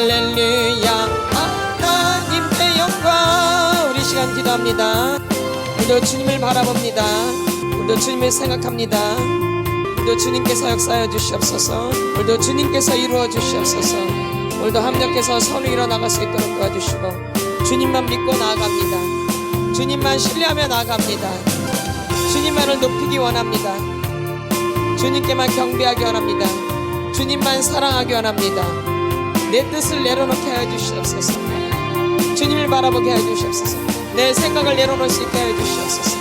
할렐루야 하나님께 영광. 우리 시간 기도합니다. 우리도 주님을 바라봅니다. 우리도 주님을 생각합니다. 우리도 주님께서 역사하여 주시옵소서. 우리도 주님께서 이루어 주시옵소서. 우리도 합력해서 선을 일어나갈 수 있도록 도와주시고 주님만 믿고 나아갑니다. 주님만 신뢰하며 나아갑니다. 주님만을 높이기 원합니다. 주님께만 경배하기 원합니다. 주님만 사랑하기 원합니다. 내 뜻을 내려놓게 하여 주시옵소서. 주님을 바라보게 하여 주시옵소서. 내 생각을 내려놓을 수 있게 하여 주시옵소서.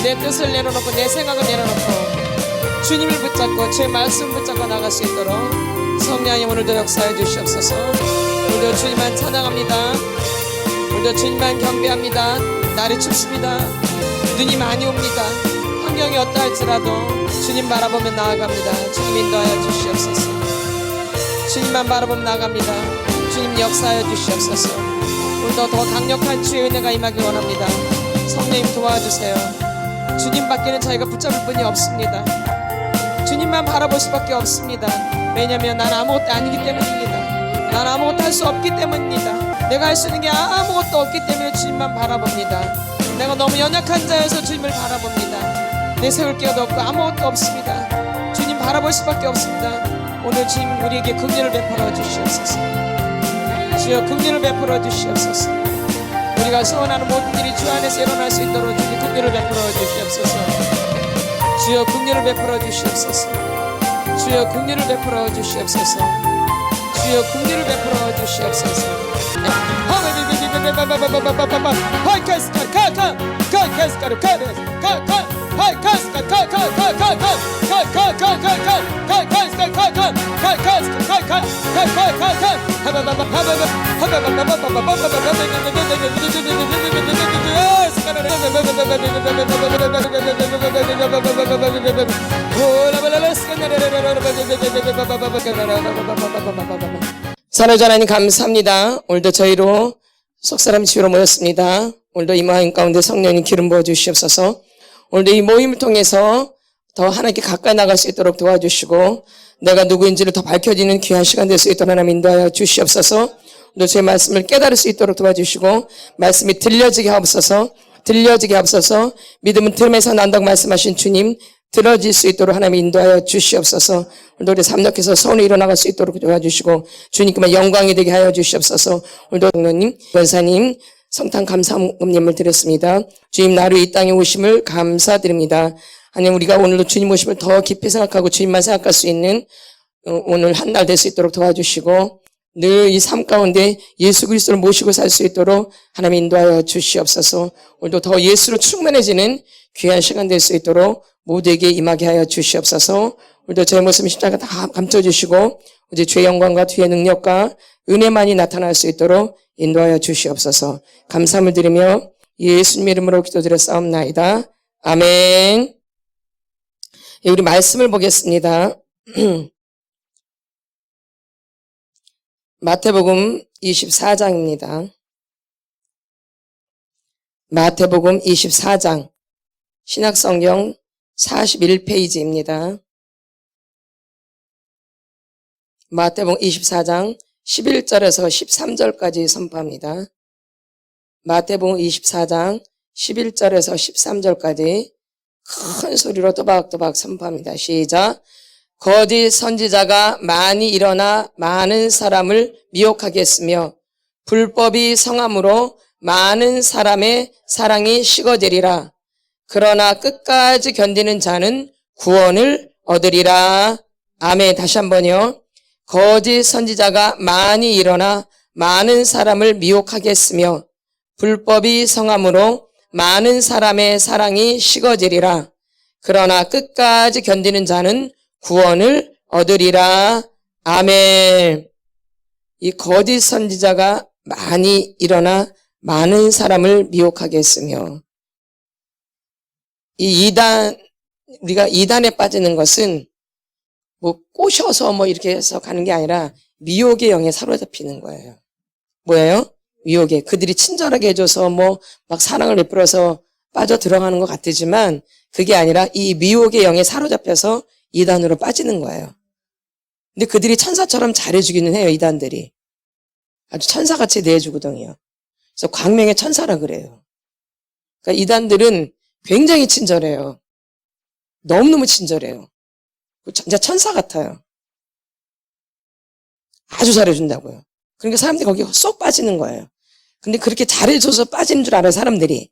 내 뜻을 내려놓고 내 생각을 내려놓고 주님을 붙잡고 주의 말씀 붙잡고 나갈 수 있도록 성령님 오늘도 역사해 주시옵소서. 오늘도 주님만 찬양합니다. 오늘도 주님만 경배합니다. 날이 춥습니다. 눈이 많이 옵니다. 환경이 어떠할지라도 주님 바라보며 나아갑니다. 주님 인도하여 주시옵소서. 주님만 바라보며 나아갑니다. 주님 역사하여 주시옵소서. 오늘도 더 강력한 주의 은혜가 임하길 원합니다. 성령님 도와주세요. 주님밖에는 저희가 붙잡을 분이 없습니다. 주님만 바라볼 수밖에 없습니다. 왜냐하면 난 아무것도 아니기 때문입니다. 난 아무것도 할 수 없기 때문입니다. 내가 할 수 있는 게 아무것도 없기 때문에 주님만 바라봅니다. 내가 너무 연약한 자여서 주님을 바라봅니다. 내세울 게 없고 아무것도 없습니다. 주님 바라볼 수밖에 없습니다. 오늘 주님 우리에게 긍휼을 베풀어 주시옵소서. 주여 긍휼을 베풀어 주시옵소서. 우리가 소원하는 모든 일이 주 안에서 일어날 수 있도록 주님 긍휼을 베풀어 주시옵소서. 주여 긍휼을 베풀어 주시옵소서. 주여 긍휼을 베풀어 주시옵소서. 주여 긍휼을 베풀어 주시옵소서. 사랑하는 하나님 감사합니다. 오늘도 저희로 속사람 치유로 모였습니다. 오늘도 이 모임 가운데 성령님 기름 부어 주시옵소서. 오늘도 이 모임을 통해서 더 하나님께 가까이 나갈 수 있도록 도와주시고 내가 누구인지를 더 밝혀지는 귀한 시간 될 수 있도록 하나님 인도하여 주시옵소서. 오늘도 제 말씀을 깨달을 수 있도록 도와주시고 말씀이 들려지게 하옵소서. 믿음은 들음에서 난다고 말씀하신 주님 들어질 수 있도록 하나님 인도하여 주시옵소서. 오늘도 우리 삼력해서 선을 일어나갈 수 있도록 도와주시고 주님께만 영광이 되게 하여 주시옵소서. 오늘도 장로님, 권사님, 성탄 감사금님을 드렸습니다. 주님 나로 이 땅에 오심을 감사드립니다. 하나님 우리가 오늘도 주님 오심을 더 깊이 생각하고 주님만 생각할 수 있는 오늘 한 날 될 수 있도록 도와주시고 늘 이 삶 가운데 예수 그리스도를 모시고 살 수 있도록 하나님 인도하여 주시옵소서. 오늘도 더 예수로 충만해지는 귀한 시간 될 수 있도록 모두에게 임하게 하여 주시옵소서. 오늘도 저의 모습을 십자가 다 감춰주시고 이제 주의 영광과 주의 능력과 은혜만이 나타날 수 있도록 인도하여 주시옵소서. 감사함을 드리며 예수님의 이름으로 기도드렸사옵나이다. 아멘. 우리 말씀을 보겠습니다. 마태복음 24장입니다. 마태복음 24장 신약성경 41페이지입니다. 마태복음 24장 11절에서 13절까지 선포합니다. 마태복음 24장 11절에서 13절까지 큰 소리로 또박또박 선포합니다. 시작. 거짓 선지자가 많이 일어나 많은 사람을 미혹하게 했으며 불법이 성함으로 많은 사람의 사랑이 식어지리라. 그러나 끝까지 견디는 자는 구원을 얻으리라. 아멘. 다시 한번요. 거짓 선지자가 많이 일어나 많은 사람을 미혹하게 했으며 불법이 성함으로 많은 사람의 사랑이 식어지리라. 그러나 끝까지 견디는 자는 구원을 얻으리라. 아멘. 이 거짓 선지자가 많이 일어나 많은 사람을 미혹하게 했으며 우리가 이단에 빠지는 것은 뭐 꼬셔서 뭐 이렇게 해서 가는 게 아니라 미혹의 영에 사로잡히는 거예요. 뭐예요? 미혹에. 그들이 친절하게 해줘서 뭐 막 사랑을 베풀어서 빠져 들어가는 것 같지만 그게 아니라 이 미혹의 영에 사로잡혀서 이단으로 빠지는 거예요. 근데 그들이 천사처럼 잘해주기는 해요, 이단들이. 아주 천사같이 내주거든요. 그래서 광명의 천사라 그래요. 그러니까 이단들은 굉장히 친절해요. 너무너무 친절해요. 진짜 천사 같아요. 아주 잘해준다고요. 그러니까 사람들이 거기 쏙 빠지는 거예요. 근데 그렇게 잘해줘서 빠지는 줄 알아요, 사람들이.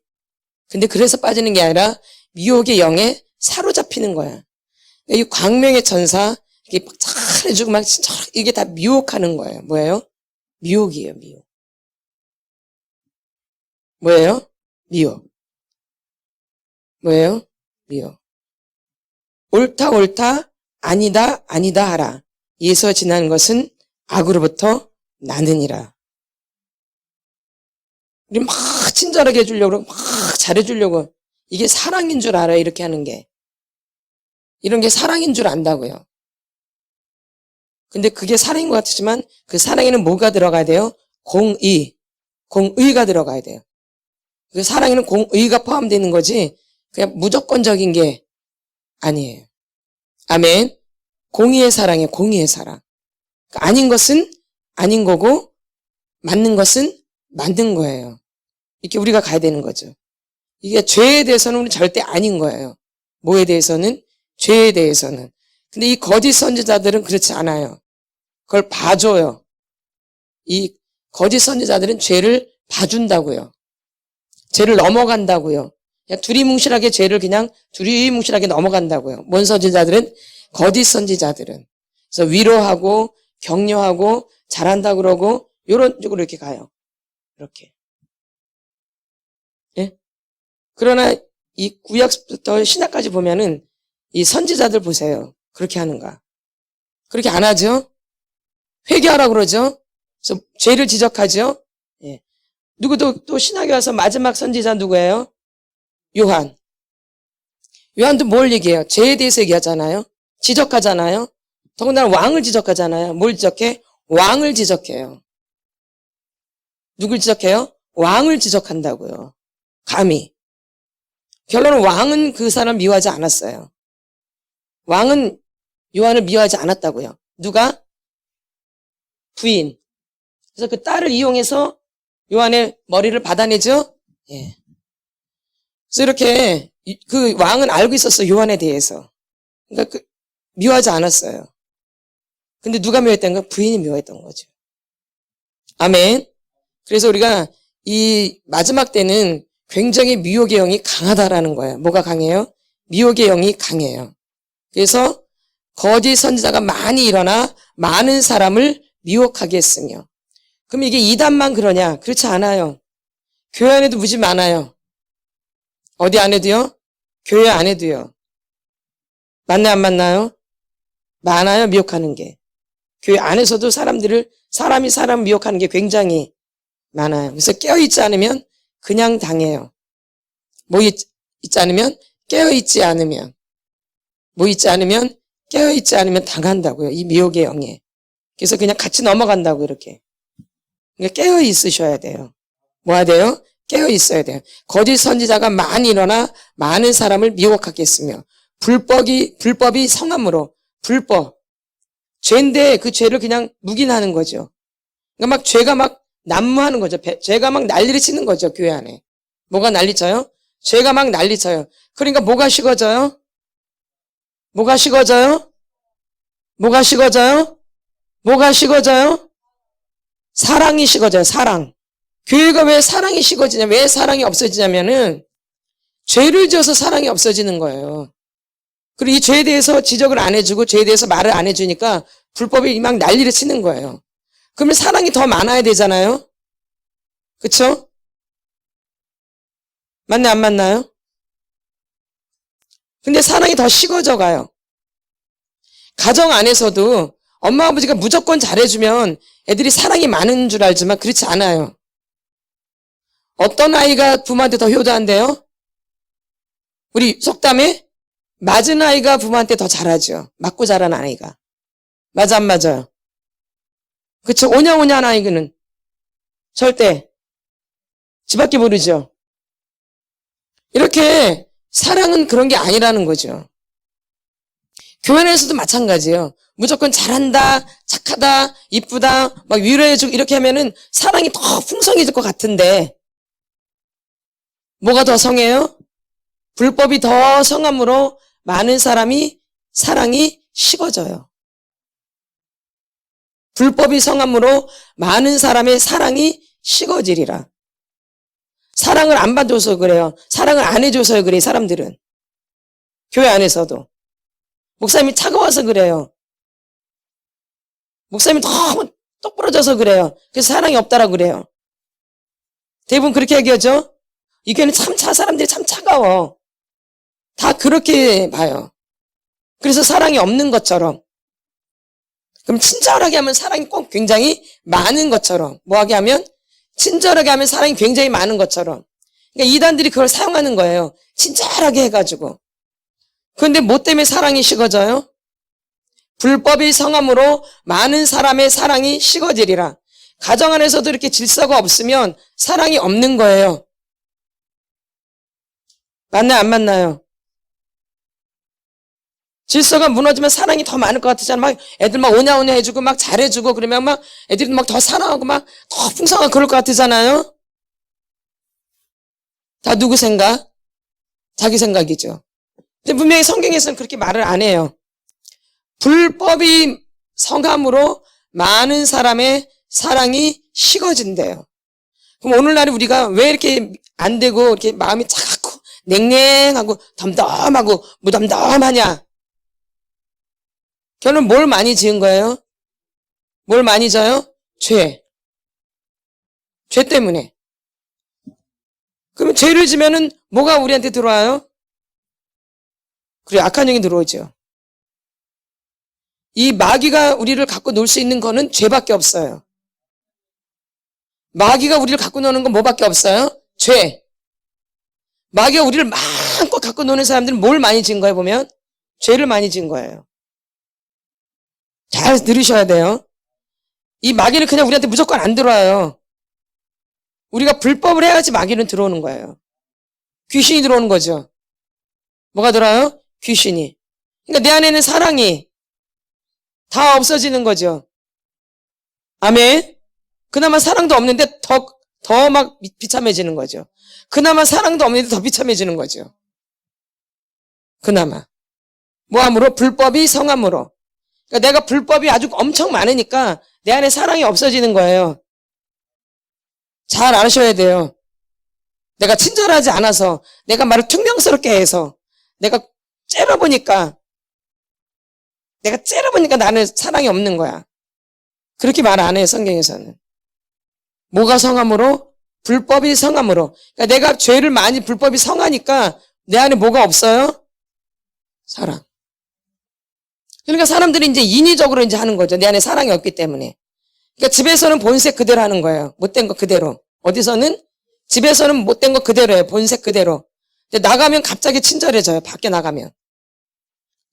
근데 그래서 빠지는 게 아니라 미혹의 영에 사로잡히는 거야. 이 광명의 천사, 이렇게 막 잘해주고 막 진짜 이게 다 미혹하는 거예요. 뭐예요? 미혹이에요, 미혹. 뭐예요? 미혹. 뭐예요? 미혹. 옳다, 옳다, 아니다, 아니다 하라. 예서 지난 것은 악으로부터 나느니라. 우리 막 친절하게 해주려고, 막 잘해주려고. 이게 사랑인 줄 알아요, 이렇게 하는 게. 이런 게 사랑인 줄 안다고요. 근데 그게 사랑인 것 같지만 그 사랑에는 뭐가 들어가야 돼요? 공의. 공의가 들어가야 돼요. 그 사랑에는 공의가 포함되는 거지 그냥 무조건적인 게 아니에요. 아멘. 공의의 사랑이에요. 공의의 사랑. 아닌 것은 아닌 거고 맞는 것은 맞는 거예요. 이렇게 우리가 가야 되는 거죠. 이게 죄에 대해서는 우리 절대 아닌 거예요. 뭐에 대해서는? 죄에 대해서는. 근데 이 거짓 선지자들은 그렇지 않아요. 그걸 봐줘요. 이 거짓 선지자들은 죄를 봐준다고요. 죄를 넘어간다고요. 그냥 두리뭉실하게 죄를 그냥 두리뭉실하게 넘어간다고요. 뭔 선지자들은? 거짓 선지자들은. 그래서 위로하고 격려하고 잘한다 그러고 이런 쪽으로 이렇게 가요. 이렇게. 예? 그러나 이 구약부터 신약까지 보면은 이 선지자들 보세요. 그렇게 하는가? 그렇게 안 하죠? 회개하라 그러죠? 그래서 죄를 지적하죠? 예. 누구도 또 신학에 와서 마지막 선지자 누구예요? 요한. 요한도 뭘 얘기해요? 죄에 대해서 얘기하잖아요. 지적하잖아요. 더군다나 왕을 지적하잖아요. 뭘 지적해? 왕을 지적해요. 누굴 지적해요? 왕을 지적한다고요. 감히. 결론은 왕은 그 사람 미워하지 않았어요. 왕은 요한을 미워하지 않았다고요. 누가? 부인. 그래서 그 딸을 이용해서 요한의 머리를 받아내죠? 예. 그래서 이렇게 그 왕은 알고 있었어, 요한에 대해서. 그러니까 미워하지 않았어요. 근데 누가 미워했던 거? 부인이 미워했던 거죠. 아멘. 그래서 우리가 이 마지막 때는 굉장히 미혹의 영이 강하다라는 거예요. 뭐가 강해요? 미혹의 영이 강해요. 그래서 거짓 선지자가 많이 일어나 많은 사람을 미혹하게 했으며. 그럼 이게 이단만 그러냐? 그렇지 않아요. 교회 안에도 무지 많아요. 어디 안에도요? 교회 안에도요. 맞나요? 안 맞나요? 많아요, 미혹하는 게. 교회 안에서도 사람이 사람 미혹하는 게 굉장히 많아요. 그래서 깨어있지 않으면 그냥 당해요. 뭐 있지 않으면 깨어있지 않으면 뭐 있지 않으면 깨어있지 않으면 당한다고요. 이 미혹의 영에. 그래서 그냥 같이 넘어간다고 이렇게. 그러니까 깨어있으셔야 돼요. 뭐 해야 돼요? 깨어있어야 돼요. 거짓 선지자가 많이 일어나 많은 사람을 미혹하게 했으며 불법이 성함으로 불법 죄인데 그 죄를 그냥 묵인하는 거죠. 그러니까 막 죄가 막 난무하는 거죠. 죄가 막 난리를 치는 거죠. 교회 안에. 뭐가 난리쳐요? 죄가 막 난리쳐요. 그러니까 뭐가 식어져요? 뭐가 식어져요? 뭐가 식어져요? 뭐가 식어져요? 사랑이 식어져요. 사랑. 교회가 왜 사랑이 식어지냐? 왜 사랑이 없어지냐면은 죄를 지어서 사랑이 없어지는 거예요. 그리고 이 죄에 대해서 지적을 안 해주고 죄에 대해서 말을 안 해주니까 불법이 막 난리를 치는 거예요. 그러면 사랑이 더 많아야 되잖아요. 그쵸? 맞나요? 안 맞나요? 근데 사랑이 더 식어져 가요. 가정 안에서도 엄마 아버지가 무조건 잘해주면 애들이 사랑이 많은 줄 알지만 그렇지 않아요. 어떤 아이가 부모한테 더 효도한대요? 우리 속담에 맞은 아이가 부모한테 더 잘하죠. 맞고 자란 아이가. 맞아 안 맞아요? 그쵸? 오냐오냐한 아이는 절대 집 밖에 모르죠. 이렇게 사랑은 그런 게 아니라는 거죠. 교회 내에서도 마찬가지예요. 무조건 잘한다, 착하다, 이쁘다, 막 위로해주고 이렇게 하면은 사랑이 더 풍성해질 것 같은데 뭐가 더 성해요? 불법이 더 성함으로 많은 사람이 사랑이 식어져요. 불법이 성함으로 많은 사람의 사랑이 식어지리라. 사랑을 안 받아줘서 그래요. 사랑을 안 해줘서 그래요. 사람들은. 교회 안에서도. 목사님이 차가워서 그래요. 목사님이 너무 똑부러져서 그래요. 그래서 사랑이 없다라고 그래요. 대부분 그렇게 얘기하죠. 이 교회는 사람들이 참 차가워. 다 그렇게 봐요. 그래서 사랑이 없는 것처럼. 그럼 친절하게 하면 사랑이 꼭 굉장히 많은 것처럼. 뭐하게 하면? 친절하게 하면 사랑이 굉장히 많은 것처럼. 그러니까 이단들이 그걸 사용하는 거예요. 친절하게 해가지고. 그런데 뭐 때문에 사랑이 식어져요? 불법이 성함으로 많은 사람의 사랑이 식어지리라. 가정 안에서도 이렇게 질서가 없으면 사랑이 없는 거예요. 맞나요? 안 맞나요? 질서가 무너지면 사랑이 더 많을 것 같잖아요. 막 애들 막 오냐오냐 해주고 막 잘해주고 그러면 막 애들이 막 더 사랑하고 막 더 풍성하고 그럴 것 같잖아요. 다 누구 생각? 자기 생각이죠. 근데 분명히 성경에서는 그렇게 말을 안 해요. 불법이 성함으로 많은 사람의 사랑이 식어진대요. 그럼 오늘날에 우리가 왜 이렇게 안 되고 이렇게 마음이 차갑고 냉랭하고 덤덤하고 무덤덤하냐? 결론 뭘 많이 지은 거예요? 뭘 많이 져요? 죄. 죄 때문에. 그러면 죄를 지면은 뭐가 우리한테 들어와요? 그래, 악한 영이 들어오죠. 이 마귀가 우리를 갖고 놀 수 있는 거는 죄밖에 없어요. 마귀가 우리를 갖고 노는 건 뭐밖에 없어요? 죄. 마귀가 우리를 마음껏 갖고 노는 사람들은 뭘 많이 지은 거예요, 보면? 죄를 많이 지은 거예요. 잘 들으셔야 돼요. 이 마귀는 그냥 우리한테 무조건 안 들어와요. 우리가 불법을 해야지 마귀는 들어오는 거예요. 귀신이 들어오는 거죠. 뭐가 들어와요? 귀신이. 그러니까 내 안에는 사랑이 다 없어지는 거죠. 아멘. 그나마 사랑도 없는데 더 막 비참해지는 거죠. 그나마 사랑도 없는데 더 비참해지는 거죠. 그나마. 뭐함으로? 불법이 성함으로. 그러니까 내가 불법이 아주 엄청 많으니까 내 안에 사랑이 없어지는 거예요. 잘 아셔야 돼요. 내가 친절하지 않아서, 내가 말을 퉁명스럽게 해서, 내가 째려보니까 나는 사랑이 없는 거야. 그렇게 말 안 해요, 성경에서는. 뭐가 성함으로? 불법이 성함으로. 그러니까 내가 죄를 많이 불법이 성하니까 내 안에 뭐가 없어요? 사랑. 그러니까 사람들이 이제 인위적으로 이제 하는 거죠. 내 안에 사랑이 없기 때문에. 그러니까 집에서는 본색 그대로 하는 거예요. 못된 거 그대로. 어디서는? 집에서는 못된 거 그대로예요. 본색 그대로. 근데 나가면 갑자기 친절해져요. 밖에 나가면.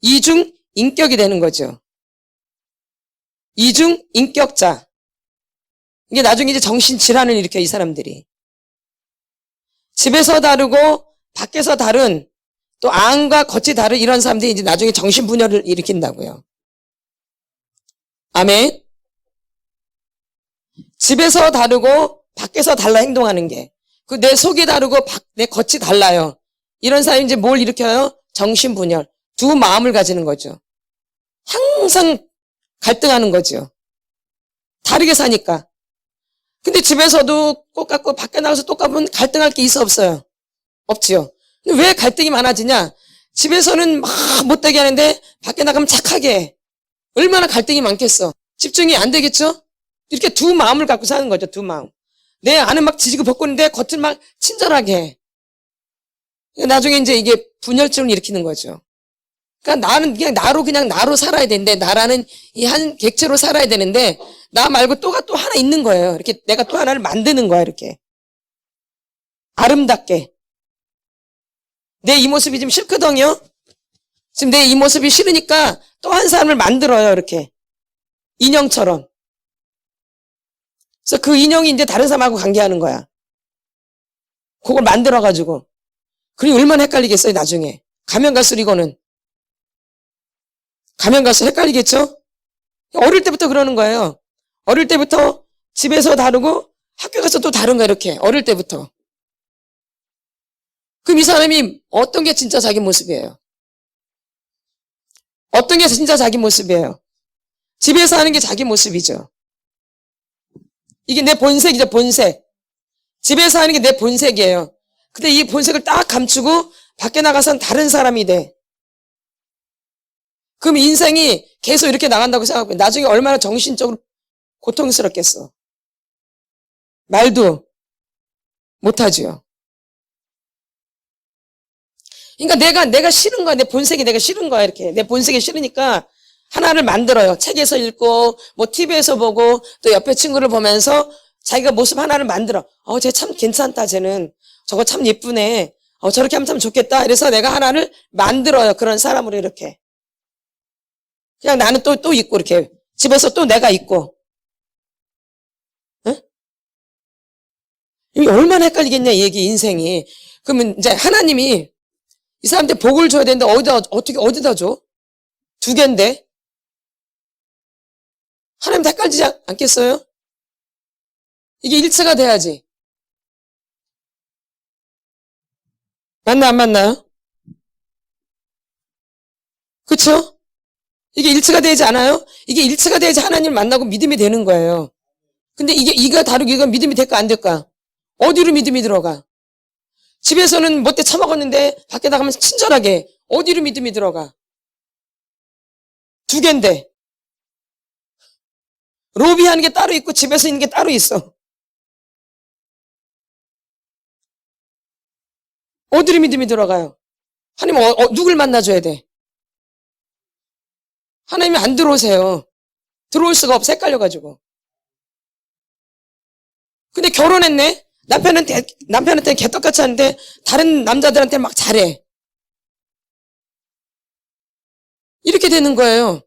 이중 인격이 되는 거죠. 이중 인격자. 이게 나중에 이제 정신질환을 일으켜, 이 사람들이. 집에서 다르고 밖에서 다른, 또 안과 겉이 다른 이런 사람들이 이제 나중에 정신분열을 일으킨다고요. 아멘. 집에서 다르고 밖에서 달라 행동하는 게. 그 내 속이 다르고 내 겉이 달라요. 이런 사람이 이제 뭘 일으켜요? 정신분열. 두 마음을 가지는 거죠. 항상 갈등하는 거죠. 다르게 사니까. 근데 집에서도 똑같고 밖에 나가서 똑같으면 갈등할 게 있어 없어요? 없지요. 근데 왜 갈등이 많아지냐? 집에서는 막 못되게 하는데 밖에 나가면 착하게 해. 얼마나 갈등이 많겠어. 집중이 안 되겠죠? 이렇게 두 마음을 갖고 사는 거죠. 두 마음. 내 안은 막 지지고 볶고 있는데 겉은 막 친절하게 해. 나중에 이제 이게 분열증을 일으키는 거죠. 그러니까 나는 그냥 나로 살아야 되는데, 나라는 이 한 객체로 살아야 되는데, 나 말고 또 하나 있는 거예요. 이렇게 내가 또 하나를 만드는 거야, 이렇게. 아름답게. 내 이 모습이 지금 싫거든요? 지금 내 이 모습이 싫으니까 또 한 사람을 만들어요, 이렇게. 인형처럼. 그래서 그 인형이 이제 다른 사람하고 관계하는 거야. 그걸 만들어가지고. 그게 얼마나 헷갈리겠어요, 나중에. 가면 갈수록 이거는. 가면 갈수록 헷갈리겠죠? 어릴 때부터 그러는 거예요. 어릴 때부터 집에서 다르고 학교 가서 또 다른 거야, 이렇게. 어릴 때부터. 그럼 이 사람이 어떤 게 진짜 자기 모습이에요? 어떤 게 진짜 자기 모습이에요? 집에서 하는 게 자기 모습이죠. 이게 내 본색이죠, 본색. 집에서 하는 게 내 본색이에요. 근데 이 본색을 딱 감추고 밖에 나가서는 다른 사람이 돼. 그럼 인생이 계속 이렇게 나간다고 생각하고 나중에 얼마나 정신적으로 고통스럽겠어. 말도 못하지요. 그러니까 내가 싫은 거야. 내 본색이 내가 싫은 거야. 이렇게. 내 본색이 싫으니까 하나를 만들어요. 책에서 읽고, 뭐 TV에서 보고, 또 옆에 친구를 보면서 자기가 모습 하나를 만들어. 쟤 참 괜찮다, 쟤는. 저거 참 예쁘네. 저렇게 하면 참 좋겠다. 이래서 내가 하나를 만들어요. 그런 사람으로 이렇게. 그냥 나는 또 있고, 이렇게. 집에서 또 내가 있고. 응? 이게 얼마나 헷갈리겠냐, 이 얘기, 인생이. 그러면 이제 하나님이 이 사람한테 복을 줘야 되는데 어디다 줘? 두 개인데. 하나님도 헷갈리지 않겠어요? 이게 일치가 돼야지. 맞나 안 맞나요? 그쵸? 이게 일치가 되지 않아요? 이게 일치가 돼야지 하나님을 만나고 믿음이 되는 거예요. 근데 이거 다르고 이건 믿음이 될까 안 될까? 어디로 믿음이 들어가? 집에서는 뭐 때 처먹었는데 밖에 나가면 친절하게 어디로 믿음이 들어가? 두 개인데. 로비하는 게 따로 있고 집에서 있는 게 따로 있어. 어디로 믿음이 들어가요? 하나님 누굴 만나줘야 돼? 하나님이 안 들어오세요. 들어올 수가 없어. 헷갈려가지고. 근데 결혼했네? 남편한테 개떡같이 하는데 다른 남자들한테 막 잘해. 이렇게 되는 거예요.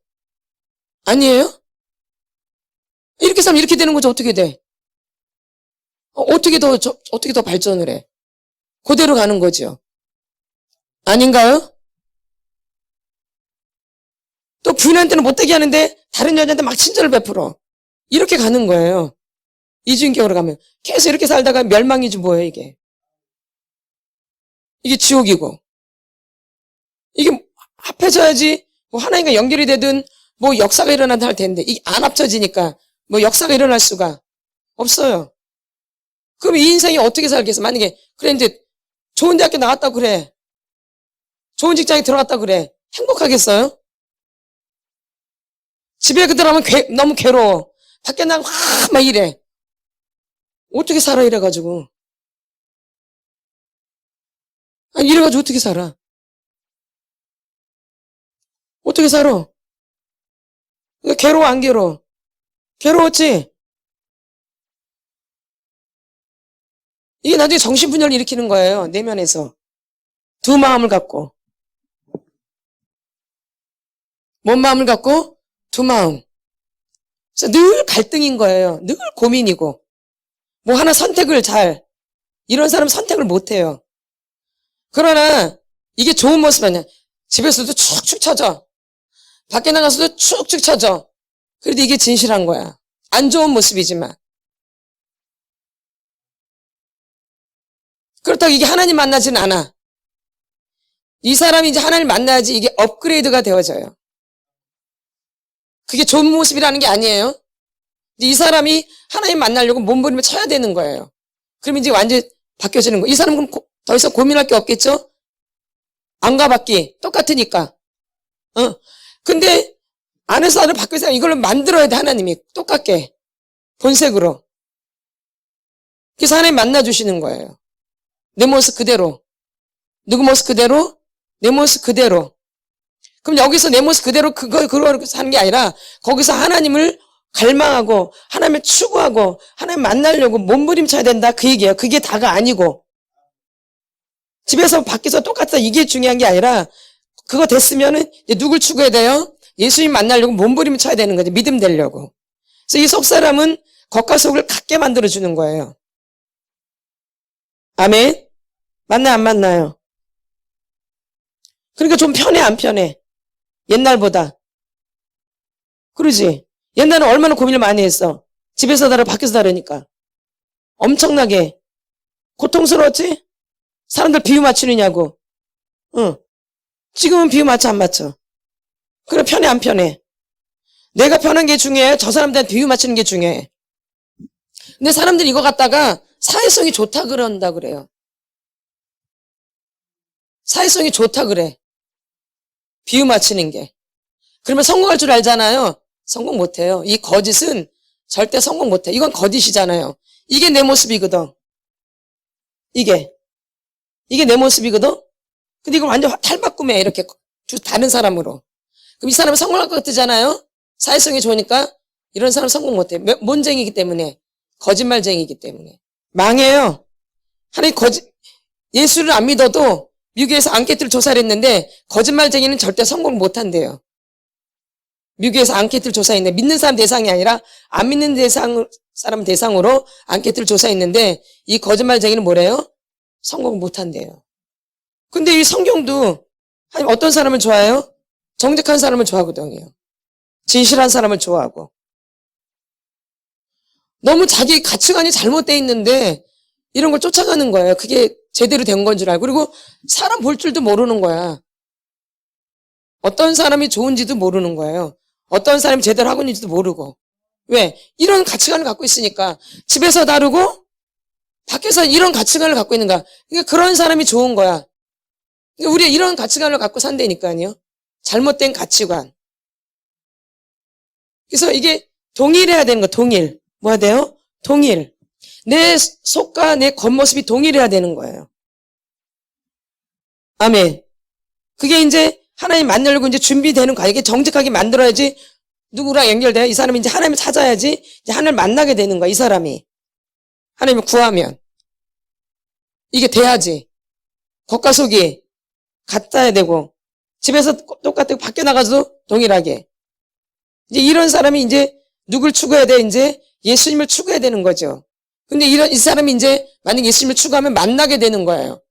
아니에요? 이렇게 살면 이렇게 되는 거죠. 어떻게 돼? 어떻게 더 발전을 해? 그대로 가는 거죠. 아닌가요? 또 부인한테는 못되게 하는데 다른 여자한테 막 친절을 베풀어. 이렇게 가는 거예요. 이중인격으로 가면. 계속 이렇게 살다가 멸망이지 뭐예요, 이게. 이게 지옥이고. 이게 합해져야지 뭐 하나님과 연결이 되든 뭐 역사가 일어난다 할 텐데 이게 안 합쳐지니까 뭐 역사가 일어날 수가 없어요. 그럼 이 인생이 어떻게 살겠어? 만약에 그래 이제 좋은 대학교 나왔다고 그래. 좋은 직장에 들어갔다고 그래. 행복하겠어요? 집에 그들하면 너무 괴로워. 밖에 나가면 막 이래. 어떻게 살아 이래가지고. 아니 이래가지고 어떻게 살아? 어떻게 살아? 괴로워 안 괴로워? 괴로웠지? 이게 나중에 정신분열을 일으키는 거예요. 내면에서. 두 마음을 갖고. 뭔 마음을 갖고? 두 마음. 그래서 늘 갈등인 거예요. 늘 고민이고. 뭐 하나 선택을 이런 사람 선택을 못 해요. 그러나 이게 좋은 모습 아니야. 집에서도 축축 처져. 밖에 나가서도 축축 처져. 그래도 이게 진실한 거야. 안 좋은 모습이지만. 그렇다고 이게 하나님 만나지는 않아. 이 사람이 이제 하나님 만나야지 이게 업그레이드가 되어져요. 그게 좋은 모습이라는 게 아니에요. 이 사람이 하나님 만나려고 몸부림을 쳐야 되는 거예요. 그럼 이제 완전히 바뀌어지는 거예요. 이 사람은 더 이상 고민할 게 없겠죠? 안과 밖이 똑같으니까. 근데 안에서 나를 바뀌어서 이걸로 만들어야 돼, 하나님이. 똑같게. 본색으로. 그래서 하나님 만나주시는 거예요. 내 모습 그대로. 누구 모습 그대로? 내 모습 그대로. 그럼 여기서 내 모습 그대로 그거 사는 게 아니라 거기서 하나님을 갈망하고 하나님을 추구하고 하나님 만나려고 몸부림쳐야 된다 그 얘기예요. 그게 다가 아니고 집에서 밖에서 똑같다 이게 중요한 게 아니라 그거 됐으면은 이제 누굴 추구해야 돼요? 예수님 만나려고 몸부림쳐야 되는 거죠. 믿음 되려고. 그래서 이 속사람은 겉과 속을 같게 만들어주는 거예요. 아멘? 맞나요 안 맞나요? 그러니까 좀 편해 안 편해? 옛날보다. 그러지. 옛날에 얼마나 고민을 많이 했어. 집에서 다르고 밖에서 다르니까. 엄청나게 고통스러웠지? 사람들 비유 맞추느냐고. 응. 지금은 비유 맞춰 안 맞춰? 그래, 편해 안 편해? 내가 편한 게 중요해? 저 사람들한테 비유 맞추는 게 중요해? 근데 사람들이 이거 갖다가 사회성이 좋다 그런다 그래요. 사회성이 좋다 그래. 비유 맞추는 게. 그러면 성공할 줄 알잖아요. 성공 못해요. 이 거짓은 절대 성공 못해. 이건 거짓이잖아요. 이게 내 모습이거든. 이게 내 모습이거든. 근데 이걸 완전 탈바꿈해. 이렇게 다른 사람으로. 그럼 이 사람은 성공할 것 같잖아요. 사회성이 좋으니까 이런 사람 성공 못해. 뭔쟁이기 때문에. 거짓말쟁이기 때문에. 망해요. 하나님 예수를 안 믿어도 미국에서 앙케이트를 조사를 했는데 거짓말쟁이는 절대 성공을 못한대요. 미국에서 앙케이트를 조사했는데 믿는 사람 대상이 아니라 안 믿는 사람 대상으로 앙케이트를 조사했는데 이 거짓말쟁이는 뭐래요? 성공을 못한대요. 근데 이 성경도 하나님 어떤 사람을 좋아해요? 정직한 사람을 좋아하거든요. 진실한 사람을 좋아하고. 너무 자기 가치관이 잘못되어 있는데 이런 걸 쫓아가는 거예요. 그게 제대로 된 건 줄 알고. 그리고 사람 볼 줄도 모르는 거야. 어떤 사람이 좋은지도 모르는 거예요. 어떤 사람이 제대로 하고 있는지도 모르고. 왜? 이런 가치관을 갖고 있으니까. 집에서 다르고 밖에서 이런 가치관을 갖고 있는 거야. 그러니까 그런 사람이 좋은 거야. 그러니까 우리가 이런 가치관을 갖고 산다니까요. 잘못된 가치관. 그래서 이게 동일해야 되는 거. 동일. 뭐야 돼요? 동일. 내 속과 내 겉모습이 동일해야 되는 거예요. 아멘. 그게 이제 하나님 만나려고 이제 준비되는 거야. 이게 정직하게 만들어야지 누구랑 연결돼요? 이 사람이 이제 하나님을 찾아야지 이제 하나님을 만나게 되는 거야. 이 사람이. 하나님을 구하면. 이게 돼야지. 겉과 속이 같아야 되고 집에서 똑같고 밖에 나가서도 동일하게. 이제 이런 사람이 이제 누굴 추구해야 돼? 이제 예수님을 추구해야 되는 거죠. 근데 이 사람이 이제 만약 예수님을 추구하면 만나게 되는 거예요.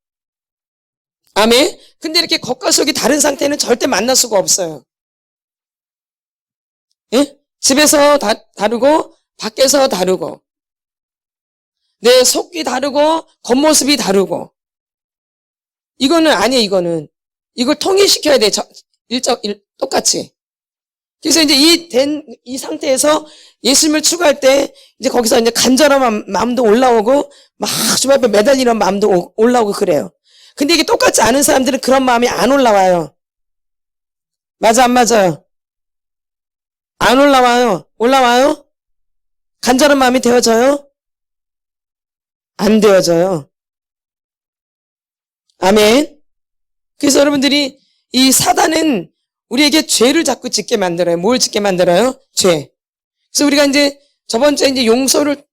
아멘. 근데 이렇게 겉과 속이 다른 상태는 절대 만날 수가 없어요. 예? 집에서 다르고 밖에서 다르고 내 속이 다르고 겉모습이 다르고 이거는 아니에요. 이걸 통일시켜야 돼. 똑같이. 그래서 이제 이 상태에서 예수님을 추구할 때 이제 거기서 이제 간절한 마음도 올라오고 막 주님 앞에 매달리는 마음도 올라오고 그래요. 근데 이게 똑같지 않은 사람들은 그런 마음이 안 올라와요. 맞아, 안 맞아요? 안 올라와요. 올라와요? 간절한 마음이 되어져요? 안 되어져요. 아멘. 그래서 여러분들이 이 사단은 우리에게 죄를 자꾸 짓게 만들어요. 뭘 짓게 만들어요? 죄. 그래서 우리가 이제 저번 주에 이제 용서를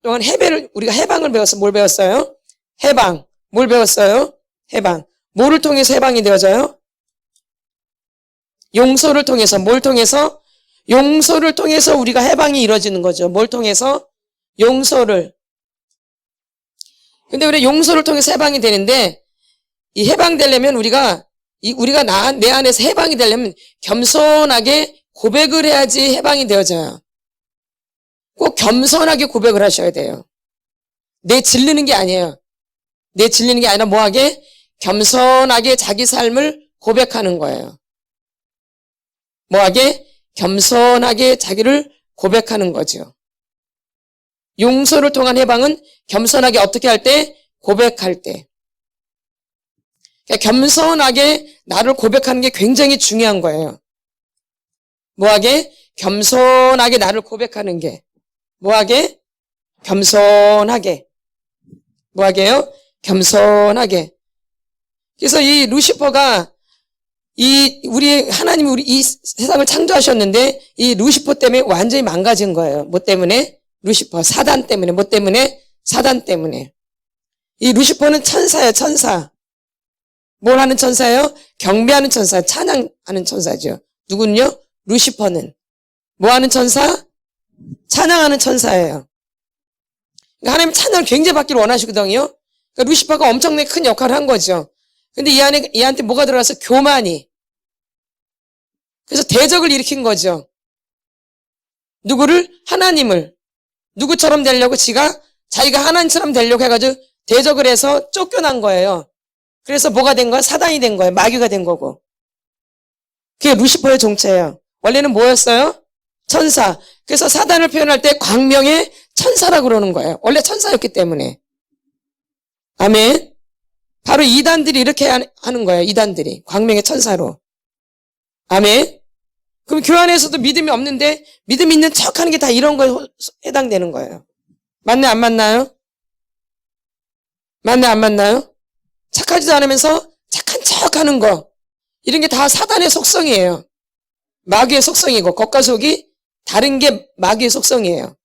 동안 우리가 해방을 배웠어요. 뭘 배웠어요? 해방. 뭘 배웠어요? 해방. 뭐를 통해서 해방이 되어져요? 용서를 통해서. 뭘 통해서? 용서를 통해서 우리가 해방이 이루어지는 거죠. 뭘 통해서? 용서를. 근데 우리 용서를 통해서 해방이 되는데 이 해방되려면 우리가 내 안에서 해방이 되려면 겸손하게 고백을 해야지 해방이 되어져요. 꼭 겸손하게 고백을 하셔야 돼요. 내 질르는 게 아니에요. 내 질리는 게 아니라 뭐하게? 겸손하게 자기 삶을 고백하는 거예요. 뭐하게? 겸손하게 자기를 고백하는 거죠. 용서를 통한 해방은 겸손하게 어떻게 할 때? 고백할 때. 그러니까 겸손하게 나를 고백하는 게 굉장히 중요한 거예요. 뭐하게? 겸손하게 나를 고백하는 게. 뭐하게? 겸손하게. 뭐하게요? 겸손하게. 그래서 이 루시퍼가 하나님이 이 세상을 창조하셨는데 이 루시퍼 때문에 완전히 망가진 거예요. 뭐 때문에? 루시퍼. 사단 때문에. 뭐 때문에? 사단 때문에. 이 루시퍼는 천사예요. 천사. 뭘 하는 천사예요? 경배하는 천사. 찬양하는 천사죠. 누군요? 루시퍼는. 뭐 하는 천사? 찬양하는 천사예요. 그러니까 하나님 찬양을 굉장히 받기를 원하시거든요. 그러니까 루시퍼가 엄청나게 큰 역할을 한 거죠. 근데 얘한테 뭐가 들어가서 교만이. 그래서 대적을 일으킨 거죠. 누구를? 하나님을. 누구처럼 되려고? 자기가 하나님처럼 되려고 해가지고 대적을 해서 쫓겨난 거예요. 그래서 뭐가 된 거야? 사단이 된 거예요. 마귀가 된 거고. 그게 루시퍼의 정체예요. 원래는 뭐였어요? 천사. 그래서 사단을 표현할 때 광명의 천사라고 그러는 거예요. 원래 천사였기 때문에. 아멘. 바로 이단들이 이렇게 하는 거예요. 이단들이. 광명의 천사로. 아멘. 그럼 교회 안에서도 믿음이 없는데 믿음 있는 척하는 게 다 이런 거에 해당되는 거예요. 맞네, 안 맞나요? 맞네, 안 맞나요? 착하지도 않으면서 착한 척하는 거. 이런 게 다 사단의 속성이에요. 마귀의 속성이고 겉과 속이 다른 게 마귀의 속성이에요.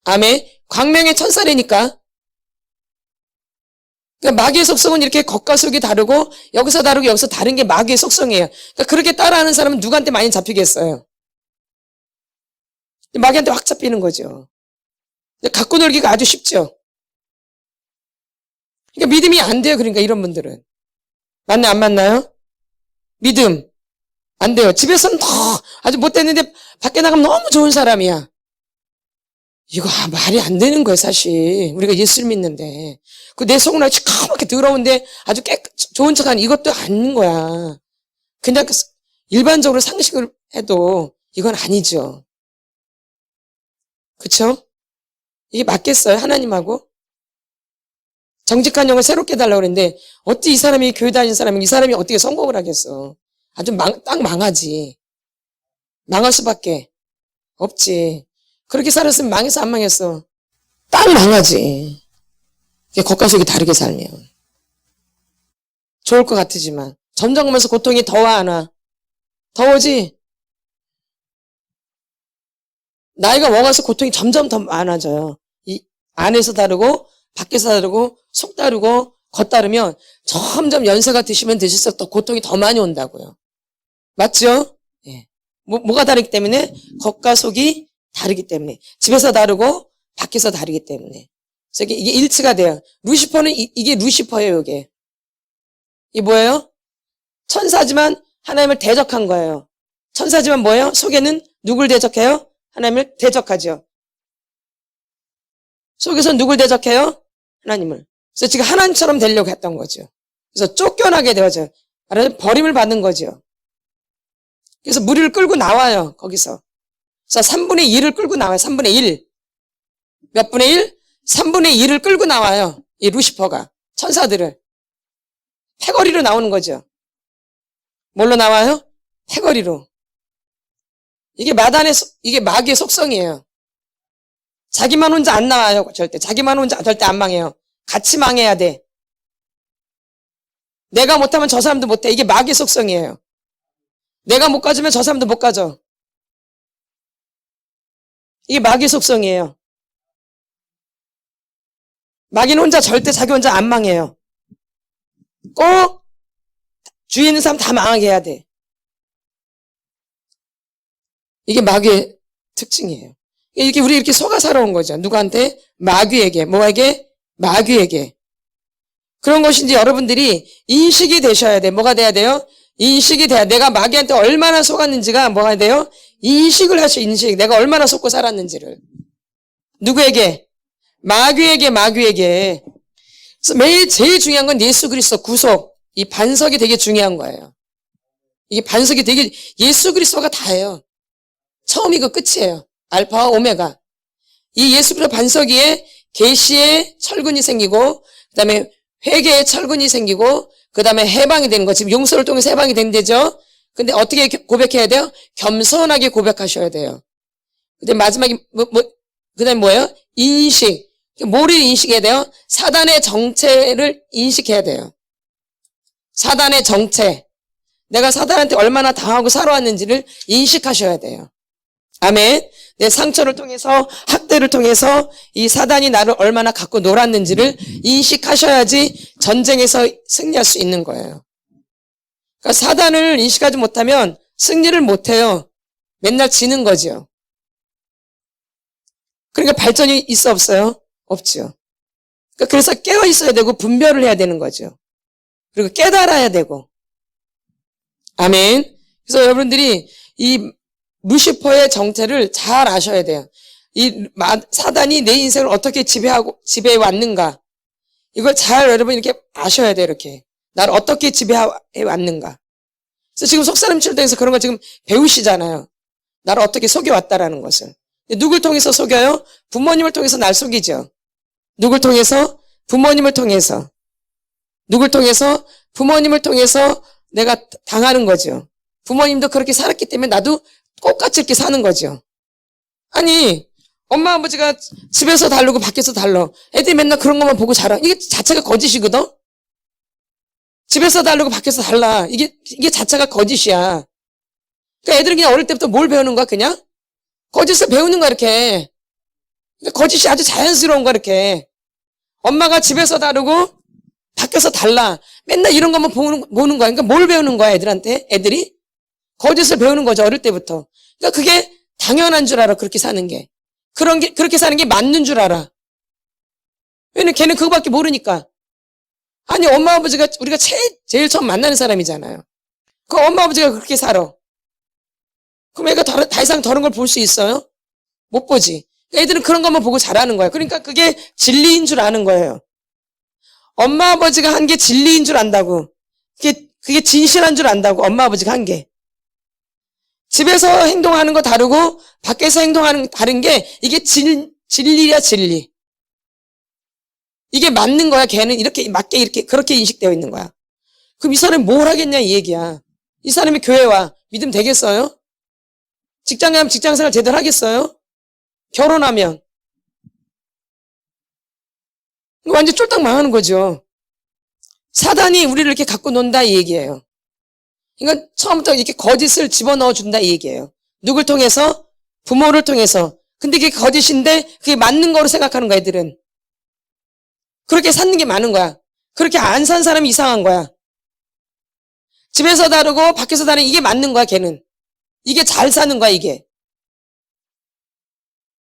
아멘. 광명의 천사라니까. 그러니까 마귀의 속성은 이렇게 겉과 속이 다르고 여기서 다르고 여기서 다른 게 마귀의 속성이에요. 그러니까 그렇게 따라하는 사람은 누구한테 많이 잡히겠어요? 마귀한테 확 잡히는 거죠. 갖고 놀기가 아주 쉽죠. 그러니까 믿음이 안 돼요. 그러니까 이런 분들은. 맞나 안 맞나요? 믿음 안 돼요. 집에서는 아주 못됐는데 밖에 나가면 너무 좋은 사람이야. 이거 말이 안 되는 거예요. 사실 우리가 예수를 믿는데 그 내 속은 아주 까맣게 더러운데 아주 좋은 척하는 이것도 아닌 거야. 그냥 일반적으로 상식을 해도 이건 아니죠. 그쵸? 이게 맞겠어요? 하나님하고? 정직한 영을 새롭게 달라고 그랬는데 어떻게 이 사람이 교회 다니는 사람이 이 사람이 어떻게 성공을 하겠어? 아주 딱 망하지. 망할 수밖에 없지. 그렇게 살았으면 망해서 안 망했어? 딱 망하지. 겉과 속이 다르게 살면. 좋을 것 같으지만 점점 오면서 고통이 더 와 안 와? 더워지? 나이가 먹어서 고통이 점점 더 많아져요. 이 안에서 다르고 밖에서 다르고 속 다르고 겉 다르면 점점 연세가 드시면 드실수록 더 고통이 더 많이 온다고요. 맞죠? 예. 뭐가 다르기 때문에? 겉과 속이 다르기 때문에. 집에서 다르고 밖에서 다르기 때문에. 그래서 이게 일치가 돼요. 루시퍼는 이게 루시퍼예요. 이게 뭐예요? 천사지만 하나님을 대적한 거예요. 천사지만 뭐예요? 속에는 누굴 대적해요? 하나님을 대적하죠. 속에서 누굴 대적해요? 하나님을. 그래서 지금 하나님처럼 되려고 했던 거죠. 그래서 쫓겨나게 되어져요. 버림을 받는 거죠. 그래서 무리를 끌고 나와요. 거기서. 그래서 3분의 1을 끌고 나와요. 3분의 1. 몇 분의 1? 3분의 1을 끌고 나와요. 이 루시퍼가. 천사들을. 패거리로 나오는 거죠. 뭘로 나와요? 패거리로. 이게 이게 마귀의 속성이에요. 자기만 혼자 안 나와요. 절대. 자기만 혼자 절대 안 망해요. 같이 망해야 돼. 내가 못하면 저 사람도 못해. 이게 마귀의 속성이에요. 내가 못 가주면 저 사람도 못 가져. 이게 마귀의 속성이에요. 마귀는 혼자 절대 자기 혼자 안 망해요. 꼭 주위에 있는 사람 다 망하게 해야 돼. 이게 마귀의 특징이에요. 이렇게 우리 이렇게 속아 살아온 거죠. 누구한테? 마귀에게. 뭐에게? 마귀에게. 그런 것인지 여러분들이 인식이 되셔야 돼. 뭐가 돼야 돼요? 인식이 돼야. 내가 마귀한테 얼마나 속았는지가 뭐가 돼요? 인식을 하셔. 인식. 내가 얼마나 속고 살았는지를. 누구에게? 마귀에게. 그래서 매일 제일 중요한 건 예수 그리스도 구속. 이 반석이 되게 중요한 거예요. 이게 반석이 되게 예수 그리스도가 다예요. 처음이고 끝이에요. 알파와 오메가. 이 예수 그리스도 반석 위에 계시의 철근이 생기고 그 다음에 회개의 철근이 생기고 그 다음에 해방이 되는 거. 지금 용서를 통해서 해방이 된대죠. 근데 어떻게 고백해야 돼요? 겸손하게 고백하셔야 돼요. 근데 마지막에 그 다음에 뭐예요? 인식. 뭐를 인식해야 돼요? 사단의 정체를 인식해야 돼요. 사단의 정체. 내가 사단한테 얼마나 당하고 살아왔는지를 인식하셔야 돼요. 아멘. 내 상처를 통해서 학대를 통해서 이 사단이 나를 얼마나 갖고 놀았는지를 인식하셔야지 전쟁에서 승리할 수 있는 거예요. 그러니까 사단을 인식하지 못하면 승리를 못해요. 맨날 지는 거죠. 그러니까 발전이 있어 없어요? 없죠. 그러니까 그래서 깨어 있어야 되고 분별을 해야 되는 거죠. 그리고 깨달아야 되고. 아멘. 그래서 여러분들이 이 루시퍼의 정체를 잘 아셔야 돼요. 이 사단이 내 인생을 어떻게 지배해 왔는가. 이걸 잘 여러분 이렇게 아셔야 돼요. 이렇게. 나를 어떻게 지배해 왔는가. 그래서 지금 속사람치를 통해서 그런 거 지금 배우시잖아요. 나를 어떻게 속여왔다라는 것을. 누굴 통해서 속여요? 부모님을 통해서 날 속이죠. 누굴 통해서? 부모님을 통해서. 누굴 통해서? 부모님을 통해서 내가 당하는 거죠. 부모님도 그렇게 살았기 때문에 나도 똑같이 이렇게 사는 거죠. 아니, 엄마 아버지가 집에서 다르고 밖에서 달라. 애들이 맨날 그런 것만 보고 자라. 이게 자체가 거짓이거든? 집에서 다르고 밖에서 달라. 이게 자체가 거짓이야. 그러니까 애들은 그냥 어릴 때부터 뭘 배우는 거야, 그냥? 거짓을 배우는 거야, 이렇게. 그러니까 거짓이 아주 자연스러운 거야, 이렇게. 엄마가 집에서 다르고 밖에서 달라. 맨날 이런 것만 보는 거야. 그러니까 뭘 배우는 거야, 애들한테? 애들이? 거짓을 배우는 거죠, 어릴 때부터. 그러니까 그게 당연한 줄 알아, 그렇게 사는 게. 그렇게 사는 게 맞는 줄 알아. 왜냐면 걔는 그거밖에 모르니까. 아니, 엄마 아버지가 우리가 제일 처음 만나는 사람이잖아요. 그 엄마 아버지가 그렇게 살아. 그럼 애가 더 이상 다른 걸 볼 수 있어요? 못 보지. 애들은 그런 것만 보고 자라는 거야. 그러니까 그게 진리인 줄 아는 거예요. 엄마 아버지가 한 게 진리인 줄 안다고. 그게 진실한 줄 안다고. 엄마 아버지가 한 게. 집에서 행동하는 거 다르고 밖에서 행동하는 다른 게 이게 진리야, 진리. 이게 맞는 거야. 걔는 이렇게 맞게 이렇게 그렇게 인식되어 있는 거야. 그럼 이 사람이 뭘 하겠냐 이 얘기야. 이 사람이 교회 와. 믿음 되겠어요? 직장 가면 직장생활 제대로 하겠어요? 결혼하면. 완전 쫄딱 망하는 거죠. 사단이 우리를 이렇게 갖고 논다 이 얘기예요. 그러니까 처음부터 이렇게 거짓을 집어넣어 준다 이 얘기예요. 누굴 통해서? 부모를 통해서. 근데 그게 거짓인데 그게 맞는 거로 생각하는 거야, 애들은. 그렇게 사는 게 많은 거야. 그렇게 안 산 사람이 이상한 거야. 집에서 다르고 밖에서 다른 이게 맞는 거야, 걔는. 이게 잘 사는 거야, 이게.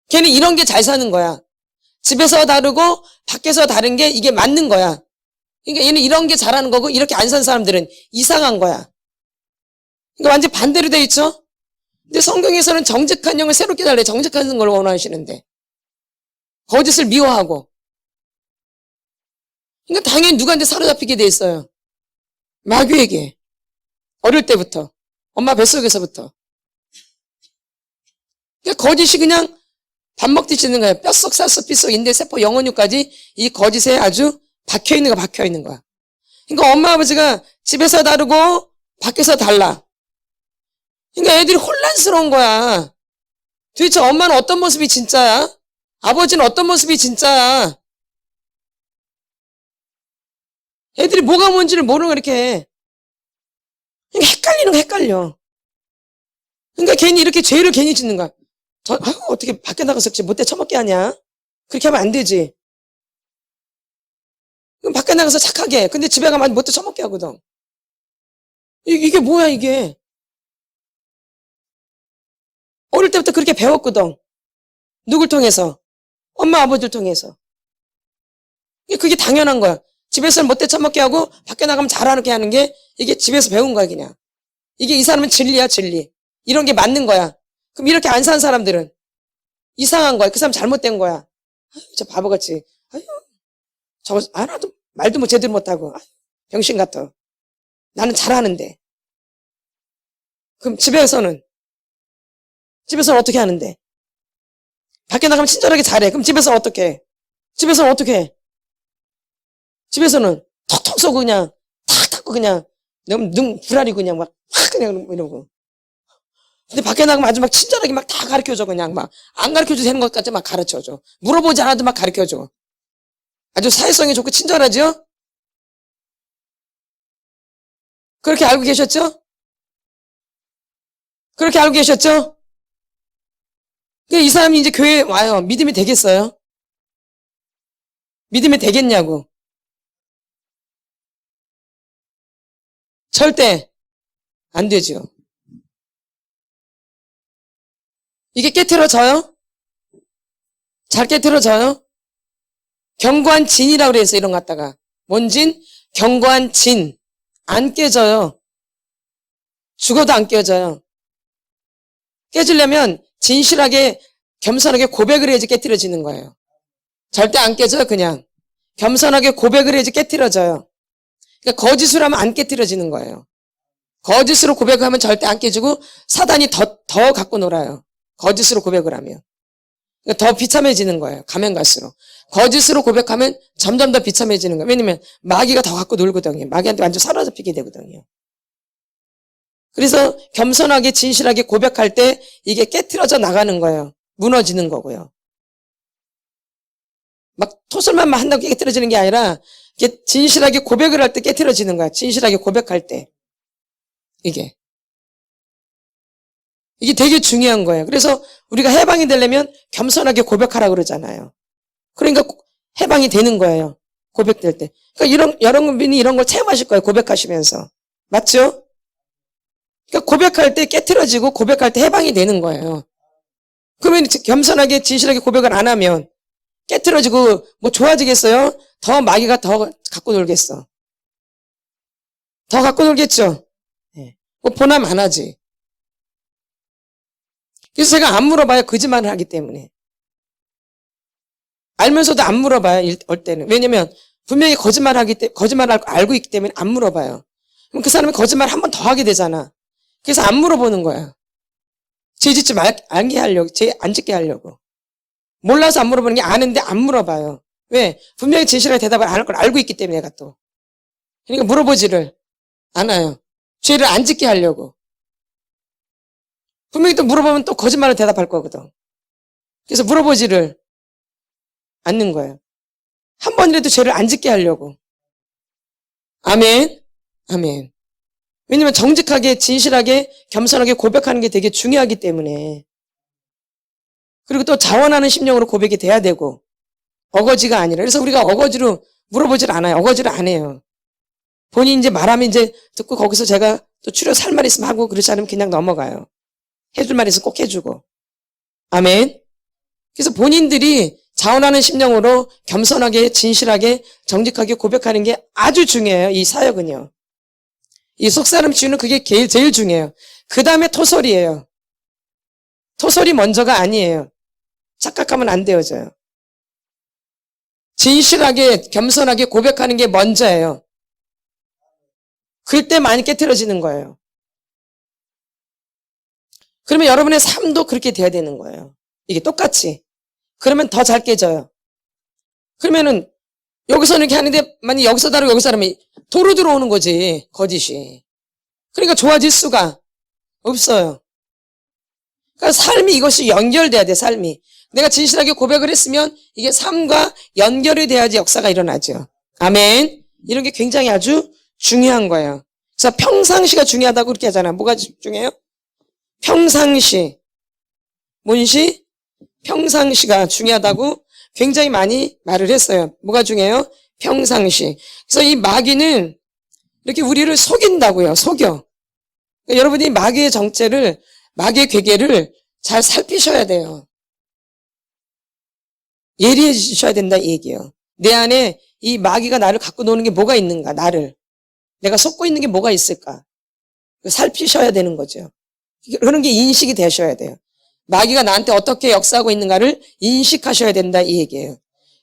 걔는 이런 게 잘 사는 거야. 집에서 다르고 밖에서 다른 게 이게 맞는 거야. 그러니까 얘는 이런 게 잘하는 거고 이렇게 안 산 사람들은 이상한 거야. 그러니까 완전 반대로 돼 있죠? 근데 성경에서는 정직한 영을 새롭게 달래. 정직한 걸 원하시는데. 거짓을 미워하고. 그러니까 당연히 누구한테 사로잡히게 돼 있어요. 마귀에게. 어릴 때부터. 엄마 뱃속에서부터. 그러니까 거짓이 그냥 밥 먹듯이 있는 거야. 뼛속, 쌀속, 빗속, 인대, 세포, 영혼유까지 이 거짓에 아주 박혀있는 거야. 그러니까 엄마 아버지가 집에서 다르고 밖에서 달라. 그러니까 애들이 혼란스러운 거야. 도대체 엄마는 어떤 모습이 진짜야? 아버지는 어떤 모습이 진짜야? 애들이 뭐가 뭔지를 모르는 거 이렇게 해. 그러니까 헷갈리는 거 헷갈려. 그러니까 괜히 이렇게 죄를 괜히 짓는 거야. 어떻게 밖에 나가서 못돼 처먹게 하냐? 그렇게 하면 안 되지. 그럼 밖에 나가서 착하게 해. 근데 집에 가면 못돼 처먹게 하거든. 이게 뭐야 이게. 어릴 때부터 그렇게 배웠거든. 누굴 통해서? 엄마 아버지를 통해서. 그게 당연한 거야. 집에서는 못돼 처먹게 하고 밖에 나가면 잘하게 하는 게 이게 집에서 배운 거야 그냥. 이게 이 사람은 진리야 진리. 이런 게 맞는 거야. 그럼 이렇게 안 산 사람들은 이상한 거야. 그 사람 잘못된 거야. 아유, 저 바보같이. 아유, 저거 하나도 말도 뭐 제대로 못하고. 아유, 병신 같아. 나는 잘하는데. 그럼 집에서는 어떻게 하는데? 밖에 나가면 친절하게 잘해. 그럼 집에서 어떻게 해? 집에서는 어떻게 해? 집에서는 톡톡 쏘고 그냥 탁 탁고 그냥 너무 눈 불알이고 그냥 막 그냥 이러고. 근데 밖에 나가면 아주 막 친절하게 막 다 가르쳐줘. 그냥 막 안 가르쳐줘도 되는 것까지 막 가르쳐줘. 물어보지 않아도 막 가르쳐줘. 아주 사회성이 좋고 친절하죠? 그렇게 알고 계셨죠? 그렇게 알고 계셨죠? 이 사람이 이제 교회에 와요. 믿음이 되겠어요? 믿음이 되겠냐고. 절대 안 되죠. 이게 깨트려져요? 잘 깨트려져요? 견고한 진이라고 그래서 이런 거 갖다가. 뭔 진? 견고한 진. 안 깨져요. 죽어도 안 깨져요. 깨지려면 진실하게 겸손하게 고백을 해야지 깨트려지는 거예요. 절대 안 깨져요. 그냥 겸손하게 고백을 해야지 깨트려져요. 그러니까 거짓으로 하면 안 깨트려지는 거예요. 거짓으로 고백하면 절대 안 깨지고 사단이 더 갖고 놀아요. 거짓으로 고백을 하면. 그러니까 더 비참해지는 거예요. 가면 갈수록. 거짓으로 고백하면 점점 더 비참해지는 거예요. 왜냐면 마귀가 더 갖고 놀거든요. 마귀한테 완전 사로잡히게 되거든요. 그래서 겸손하게 진실하게 고백할 때 이게 깨트려져 나가는 거예요. 무너지는 거고요. 막 토설만 한다고 깨트려지는 게 아니라 이게 진실하게 고백을 할 때 깨트려지는 거야. 진실하게 고백할 때. 이게 되게 중요한 거예요. 그래서 우리가 해방이 되려면 겸손하게 고백하라고 그러잖아요. 그러니까 해방이 되는 거예요. 고백될 때. 그러니까 여러분이 이런 걸 체험하실 거예요. 고백하시면서. 맞죠? 그러니까 고백할 때 깨트려지고 고백할 때 해방이 되는 거예요. 그러면 겸손하게 진실하게 고백을 안 하면 깨트려지고 뭐 좋아지겠어요? 더 마귀가 더 갖고 놀겠어. 더 갖고 놀겠죠? 뭐 보남 안 하지. 그래서 제가 안 물어봐요. 거짓말을 하기 때문에. 알면서도 안 물어봐요. 올 때는. 왜냐면 분명히 거짓말을 알고 있기 때문에 안 물어봐요. 그럼 그 사람이 거짓말 한 번 더 하게 되잖아. 그래서 안 물어보는 거야. 죄 짓지 않게 하려고, 죄 안 짓게 하려고. 몰라서 안 물어보는 게 아는데 안 물어봐요. 왜? 분명히 진실하게 대답을 안 할 걸 알고 있기 때문에 내가 또. 그러니까 물어보지를 않아요. 죄를 안 짓게 하려고. 분명히 또 물어보면 또 거짓말을 대답할 거거든. 그래서 물어보지를 않는 거예요. 한 번이라도 죄를 안 짓게 하려고. 아멘. 아멘. 왜냐면 정직하게 진실하게 겸손하게 고백하는 게 되게 중요하기 때문에. 그리고 또 자원하는 심령으로 고백이 돼야 되고 어거지가 아니라. 그래서 우리가 어거지로 물어보질 않아요. 어거지를 안 해요. 본인이 이제 말하면 이제 듣고 거기서 제가 또 추려서 할 말 있으면 하고 그렇지 않으면 그냥 넘어가요. 해줄 말 있으면 꼭 해주고. 아멘. 그래서 본인들이 자원하는 심령으로 겸손하게 진실하게 정직하게 고백하는 게 아주 중요해요. 이 사역은요. 이 속사람 치유는 그게 제일 중요해요. 그 다음에 토설이에요. 토설이 먼저가 아니에요. 착각하면 안 되어져요. 진실하게 겸손하게 고백하는 게 먼저예요. 그때 많이 깨트려지는 거예요. 그러면 여러분의 삶도 그렇게 돼야 되는 거예요. 이게 똑같이. 그러면 더 잘 깨져요. 그러면은 여기서는 이렇게 하는데 만약 여기서 다르고 여기서 다르면 도로 들어오는 거지. 거짓이. 그러니까 좋아질 수가 없어요. 그러니까 삶이 이것이 연결돼야 돼. 삶이. 내가 진실하게 고백을 했으면 이게 삶과 연결이 돼야지 역사가 일어나죠. 아멘. 이런 게 굉장히 아주 중요한 거예요. 그래서 평상시가 중요하다고 그렇게 하잖아요. 뭐가 중요해요? 평상시. 뭔 시? 평상시가 중요하다고 굉장히 많이 말을 했어요. 뭐가 중요해요? 평상시. 그래서 이 마귀는 이렇게 우리를 속인다고요. 속여. 그러니까 여러분이 마귀의 정체를, 마귀의 괴계를 잘 살피셔야 돼요. 예리해지셔야 된다 이 얘기예요. 내 안에 이 마귀가 나를 갖고 노는 게 뭐가 있는가, 나를. 내가 속고 있는 게 뭐가 있을까. 살피셔야 되는 거죠. 그런 게 인식이 되셔야 돼요. 마귀가 나한테 어떻게 역사하고 있는가를 인식하셔야 된다 이 얘기예요.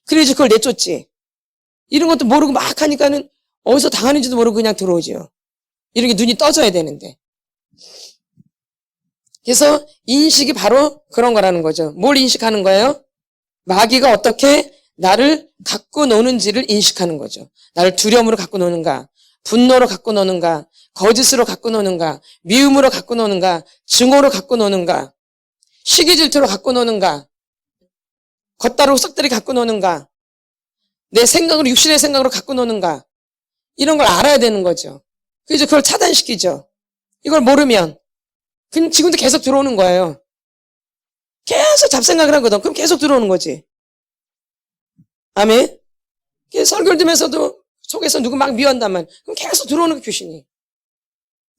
그래야지 그걸 내쫓지. 이런 것도 모르고 막 하니까는 어디서 당하는지도 모르고 그냥 들어오죠. 이런 게 눈이 떠져야 되는데. 그래서 인식이 바로 그런 거라는 거죠. 뭘 인식하는 거예요? 마귀가 어떻게 나를 갖고 노는지를 인식하는 거죠. 나를 두려움으로 갖고 노는가, 분노로 갖고 노는가, 거짓으로 갖고 노는가, 미움으로 갖고 노는가, 증오로 갖고 노는가, 시기 질투로 갖고 노는가, 겉다르고 썩다리 갖고 노는가, 내 생각으로, 육신의 생각으로 갖고 노는가, 이런 걸 알아야 되는 거죠. 그래서 그걸 차단시키죠. 이걸 모르면 그냥 지금도 계속 들어오는 거예요. 계속 잡생각을 하거든. 그럼 계속 들어오는 거지. 아멘. 설교를 들으면서도 속에서 누구 막 미워한다면 그럼 계속 들어오는 거 귀신이.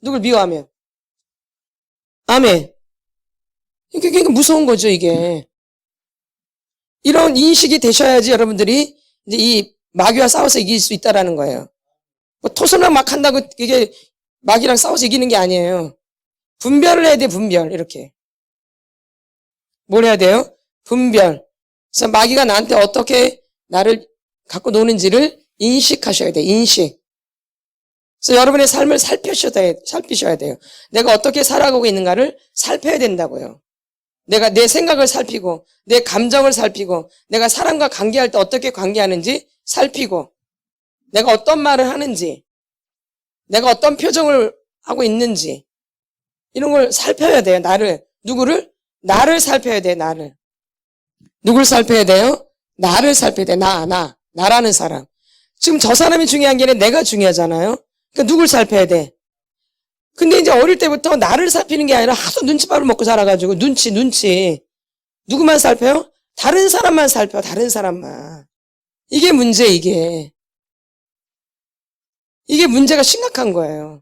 누굴 미워하면. 아멘. 이게 무서운 거죠, 이게. 이런 인식이 되셔야지 여러분들이 이제 이 마귀와 싸워서 이길 수 있다라는 거예요. 뭐 토설만 막 한다고 이게 마귀랑 싸워서 이기는 게 아니에요. 분별을 해야 돼, 분별. 이렇게. 뭘 해야 돼요? 분별. 그래서 마귀가 나한테 어떻게 나를 갖고 노는지를 인식하셔야 돼요. 인식. 그래서 여러분의 삶을 살피셔야 돼요. 내가 어떻게 살아가고 있는가를 살펴야 된다고요. 내가 내 생각을 살피고, 내 감정을 살피고, 내가 사람과 관계할 때 어떻게 관계하는지 살피고, 내가 어떤 말을 하는지, 내가 어떤 표정을 하고 있는지, 이런 걸 살펴야 돼요. 누구를? 나를 살펴야 돼요. 나를. 누굴 살펴야 돼요? 나를 살펴야 돼. 나라는 사람. 지금 저 사람이 중요한 게 아니라 내가 중요하잖아요. 그러니까 누굴 살펴야 돼? 근데 이제 어릴 때부터 나를 살피는 게 아니라 하도 눈치밥을 먹고 자라가지고 눈치. 누구만 살펴요? 다른 사람만 살펴. 다른 사람만. 이게 문제, 이게. 이게 문제가 심각한 거예요.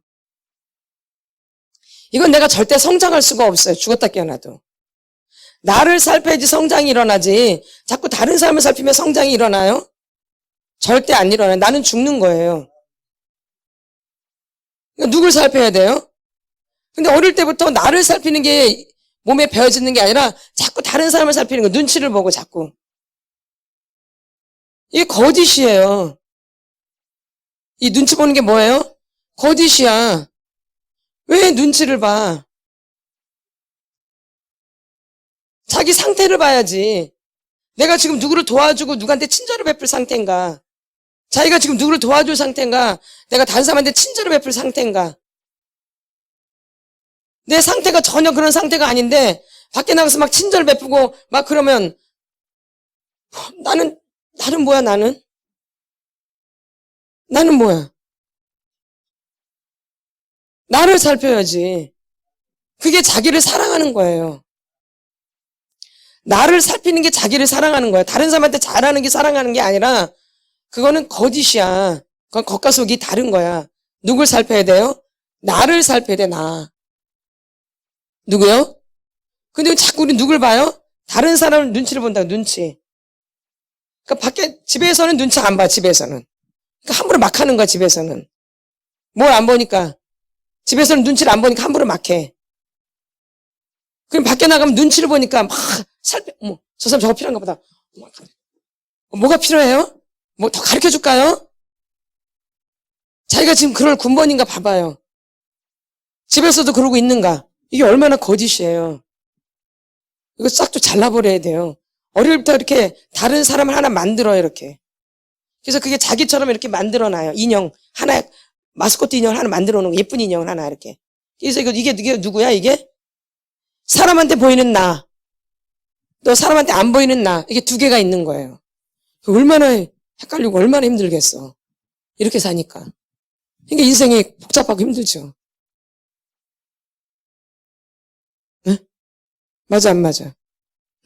이건 내가 절대 성장할 수가 없어요. 죽었다 깨어나도. 나를 살펴야지 성장이 일어나지. 자꾸 다른 사람을 살피면 성장이 일어나요? 절대 안 일어나요. 나는 죽는 거예요. 그러니까 누굴 살펴야 돼요? 근데 어릴 때부터 나를 살피는 게 몸에 배어지는 게 아니라 자꾸 다른 사람을 살피는 거, 눈치를 보고 자꾸. 이게 거짓이에요. 이 눈치 보는 게 뭐예요? 거짓이야. 왜 눈치를 봐? 자기 상태를 봐야지. 내가 지금 누구를 도와주고 누구한테 친절을 베풀 상태인가? 자기가 지금 누구를 도와줄 상태인가? 내가 다른 사람한테 친절을 베풀 상태인가? 내 상태가 전혀 그런 상태가 아닌데 밖에 나가서 막 친절 베푸고 막 그러면 나는 뭐야? 나는 뭐야? 나를 살펴야지. 그게 자기를 사랑하는 거예요. 나를 살피는 게 자기를 사랑하는 거야. 다른 사람한테 잘하는 게 사랑하는 게 아니라 그거는 거짓이야. 그건 겉과 속이 다른 거야. 누굴 살펴야 돼요? 나를 살펴야 돼, 나. 누구요? 근데 자꾸 우리 누굴 봐요? 다른 사람을 눈치를 본다고, 눈치. 그러니까 집에서는 눈치 안 봐, 집에서는. 그러니까 함부로 막 하는 거야, 집에서는. 뭘 안 보니까. 집에서는 눈치를 안 보니까 함부로 막 해. 그럼 밖에 나가면 눈치를 보니까 막 저 사람 저거 필요한가 보다. 뭐가 필요해요? 뭐 더 가르쳐 줄까요? 자기가 지금 그럴 군번인가 봐봐요. 집에서도 그러고 있는가? 이게 얼마나 거짓이에요. 이거 싹 좀 잘라버려야 돼요. 어릴 때부터 이렇게 다른 사람을 하나 만들어요, 이렇게. 그래서 그게 자기처럼 이렇게 만들어놔요. 인형 하나, 마스코트 인형을 하나 만들어 놓은 거, 예쁜 인형을 하나 이렇게. 그래서 이게 누구야, 이게? 사람한테 보이는 나, 또 사람한테 안 보이는 나, 이게 두 개가 있는 거예요. 얼마나 헷갈리고 얼마나 힘들겠어. 이렇게 사니까. 그러니까 인생이 복잡하고 힘들죠. 네? 맞아, 안 맞아?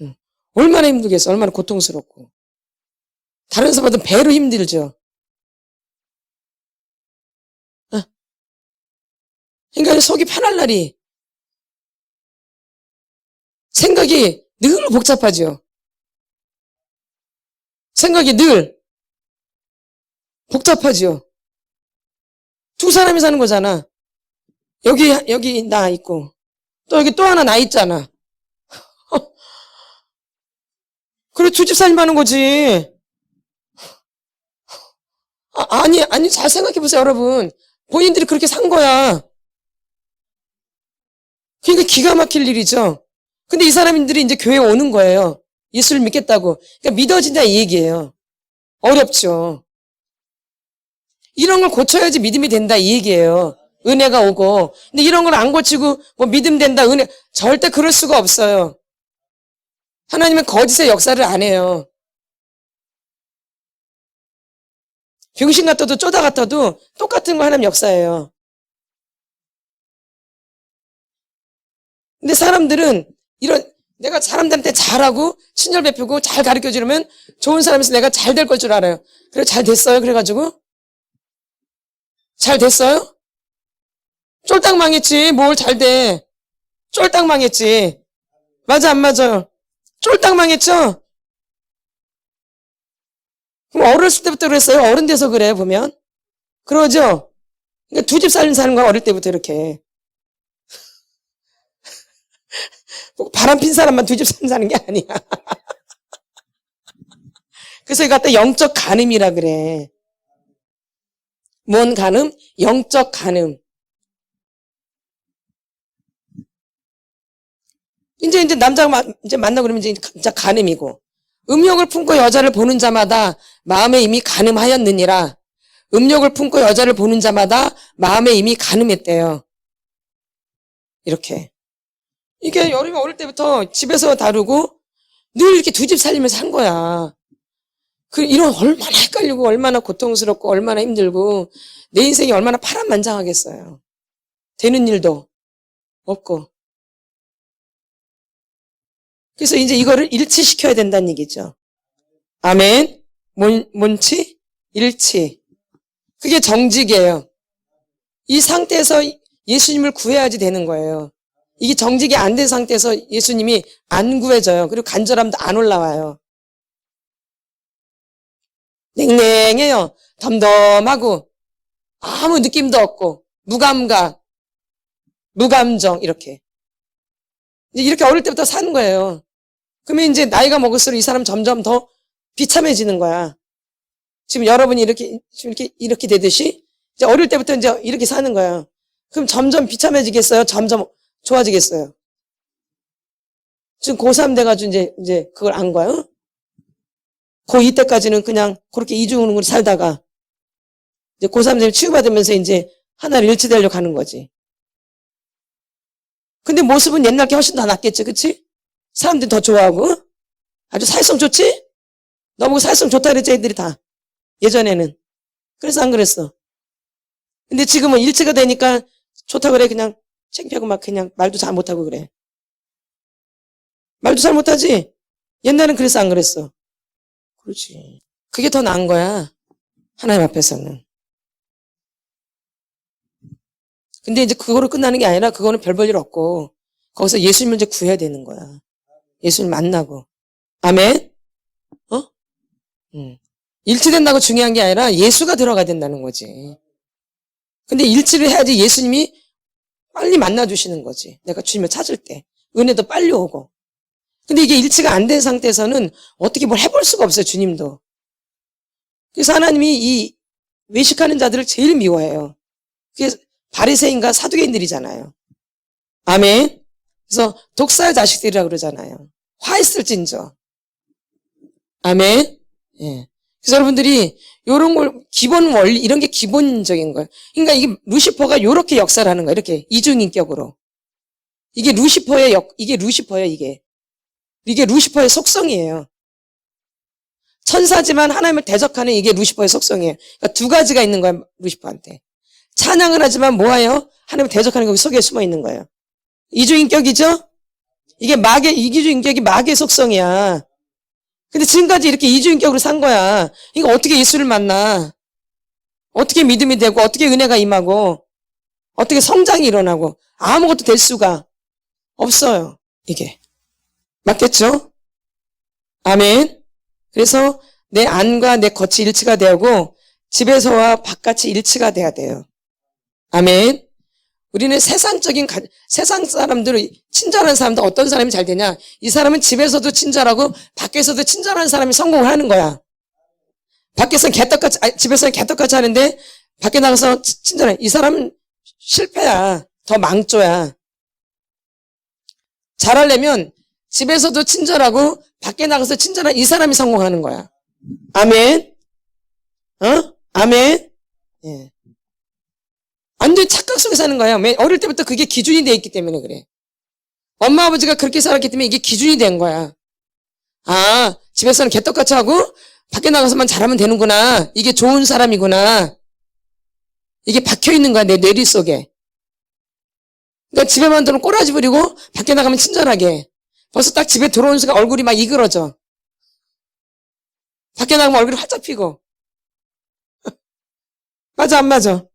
응. 얼마나 힘들겠어. 얼마나 고통스럽고. 다른 사람보다 배로 힘들죠. 네? 그러니까 속이 편할 날이, 생각이 늘 복잡하죠. 생각이 늘 복잡하죠. 두 사람이 사는 거잖아. 여기 나 있고, 또 여기 또 하나 나 있잖아. 그래, 두 집 살림 하는 거지. 아니, 잘 생각해보세요, 여러분. 본인들이 그렇게 산 거야. 그러니까 기가 막힐 일이죠. 근데 이 사람들이 이제 교회에 오는 거예요. 예수를 믿겠다고. 그러니까 믿어진다 이 얘기예요. 어렵죠. 이런 걸 고쳐야지 믿음이 된다 이 얘기예요. 은혜가 오고. 근데 이런 걸 안 고치고 뭐 믿음 된다, 은혜, 절대 그럴 수가 없어요. 하나님은 거짓의 역사를 안 해요. 병신 같아도 쪼다 같아도 똑같은 거 하나님 역사예요. 근데 사람들은 내가 사람들한테 잘하고 친절 베푸고 잘 가르쳐 주려면 좋은 사람에서 내가 잘 될 걸 줄 알아요. 그래, 잘 됐어요? 그래가지고? 잘 됐어요? 쫄딱 망했지. 뭘 잘 돼. 쫄딱 망했지. 맞아, 안 맞아요? 쫄딱 망했죠? 그럼 어렸을 때부터 그랬어요? 어른 돼서 그래, 보면. 그러죠? 그러니까 두 집 살림 사는 거야, 어릴 때부터 이렇게. 뭐 바람 핀 사람만 두 집 산다는 게 아니야. 그래서 이거 갖다 영적 간음이라 그래. 뭔 간음? 영적 간음. 이제 남자가 이제 만나고 그러면 이제 진짜 간음이고. 음욕을 품고 여자를 보는 자마다 마음에 이미 간음하였느니라. 음욕을 품고 여자를 보는 자마다 마음에 이미 간음했대요. 이렇게. 이게 여름이 어릴 때부터 집에서 다루고 늘 이렇게 두 집 살리면서 한 거야. 이런 얼마나 헷갈리고 얼마나 고통스럽고 얼마나 힘들고 내 인생이 얼마나 파란만장하겠어요. 되는 일도 없고. 그래서 이제 이거를 일치시켜야 된다는 얘기죠. 아멘. 뭔치? 일치. 그게 정직이에요. 이 상태에서 예수님을 구해야지 되는 거예요. 이게 정직이 안 된 상태에서 예수님이 안 구해져요. 그리고 간절함도 안 올라와요. 냉랭해요. 덤덤하고 아무 느낌도 없고 무감각, 무감정 이렇게. 이렇게 어릴 때부터 사는 거예요. 그러면 이제 나이가 먹을수록 이 사람 점점 더 비참해지는 거야. 지금 여러분이 이렇게 되듯이 이제 어릴 때부터 이제 이렇게 사는 거예요. 그럼 점점 비참해지겠어요? 점점 좋아지겠어요? 지금 고3 돼가지고 이제 그걸 안 거예요? 고2 때까지는 그냥 그렇게 이중으로 살다가 이제 고3 되면 치유받으면서 이제 하나를 일치되려고 하는 거지. 근데 모습은 옛날 게 훨씬 더 낫겠지, 그치? 사람들이 더 좋아하고 아주 사회성 좋지? 너보고 사회성 좋다 그랬지, 애들이 다. 예전에는. 그래서 안 그랬어. 근데 지금은 일치가 되니까 좋다 그래. 그냥 창피하고 막 그냥 말도 잘 못하고 그래. 말도 잘 못하지? 옛날엔 그래서 안 그랬어. 그렇지. 그게 더 나은 거야. 하나님 앞에서는. 근데 이제 그거로 끝나는 게 아니라 그거는 별 볼 일 없고 거기서 예수님을 이제 구해야 되는 거야. 예수님 만나고. 아멘? 일치된다고 중요한 게 아니라 예수가 들어가야 된다는 거지. 근데 일치를 해야지 예수님이 빨리 만나주시는 거지. 내가 주님을 찾을 때. 은혜도 빨리 오고. 근데 이게 일치가 안 된 상태에서는 어떻게 뭘 해볼 수가 없어요, 주님도. 그래서 하나님이 이 외식하는 자들을 제일 미워해요. 그게 바리새인과 사두개인들이잖아요. 아멘. 그래서 독사의 자식들이라고 그러잖아요. 화 있을진저. 아멘. 예. 그래서 여러분들이 요런 걸 기본 원리 이런 게 기본적인 거예요. 그러니까 이게 루시퍼가 요렇게 역사를 하는 거예요. 이렇게 이중인격으로. 이게 루시퍼예요, 이게. 이게 루시퍼의 속성이에요. 천사지만 하나님을 대적하는 이게 루시퍼의 속성이에요. 그러니까 두 가지가 있는 거예요, 루시퍼한테. 찬양을 하지만 뭐예요? 하나님을 대적하는 거기 속에 숨어 있는 거예요. 이중인격이죠? 이게 이기주인격이 마귀의 속성이야. 근데 지금까지 이렇게 이주인격으로 산 거야. 이거 어떻게 예수를 만나? 어떻게 믿음이 되고, 어떻게 은혜가 임하고, 어떻게 성장이 일어나고, 아무것도 될 수가 없어요. 이게. 맞겠죠? 아멘. 그래서 내 안과 내 겉이 일치가 되고, 집에서와 바깥이 일치가 돼야 돼요. 아멘. 우리는 세상 사람들을, 친절한 사람들 어떤 사람이 잘 되냐? 이 사람은 집에서도 친절하고 밖에서도 친절한 사람이 성공을 하는 거야. 밖에서는 집에서는 개떡같이 하는데 밖에 나가서 친절해. 이 사람은 실패야. 더 망조야. 잘하려면 집에서도 친절하고 밖에 나가서 친절한 이 사람이 성공하는 거야. 아멘. 아멘. 예. 완전 착각 속에 사는 거야. 어릴 때부터 그게 기준이 돼 있기 때문에 그래. 엄마 아버지가 그렇게 살았기 때문에 이게 기준이 된 거야. 아, 집에서는 개떡같이 하고 밖에 나가서만 잘하면 되는구나. 이게 좋은 사람이구나. 이게 박혀있는 거야, 내 뇌리 속에. 그러니까 집에만 들어오면 꼬라지 부리고 밖에 나가면 친절하게. 벌써 딱 집에 들어오는 순간 얼굴이 막 이그러져. 밖에 나가면 얼굴이 활짝 피고. 맞아, 안 맞아?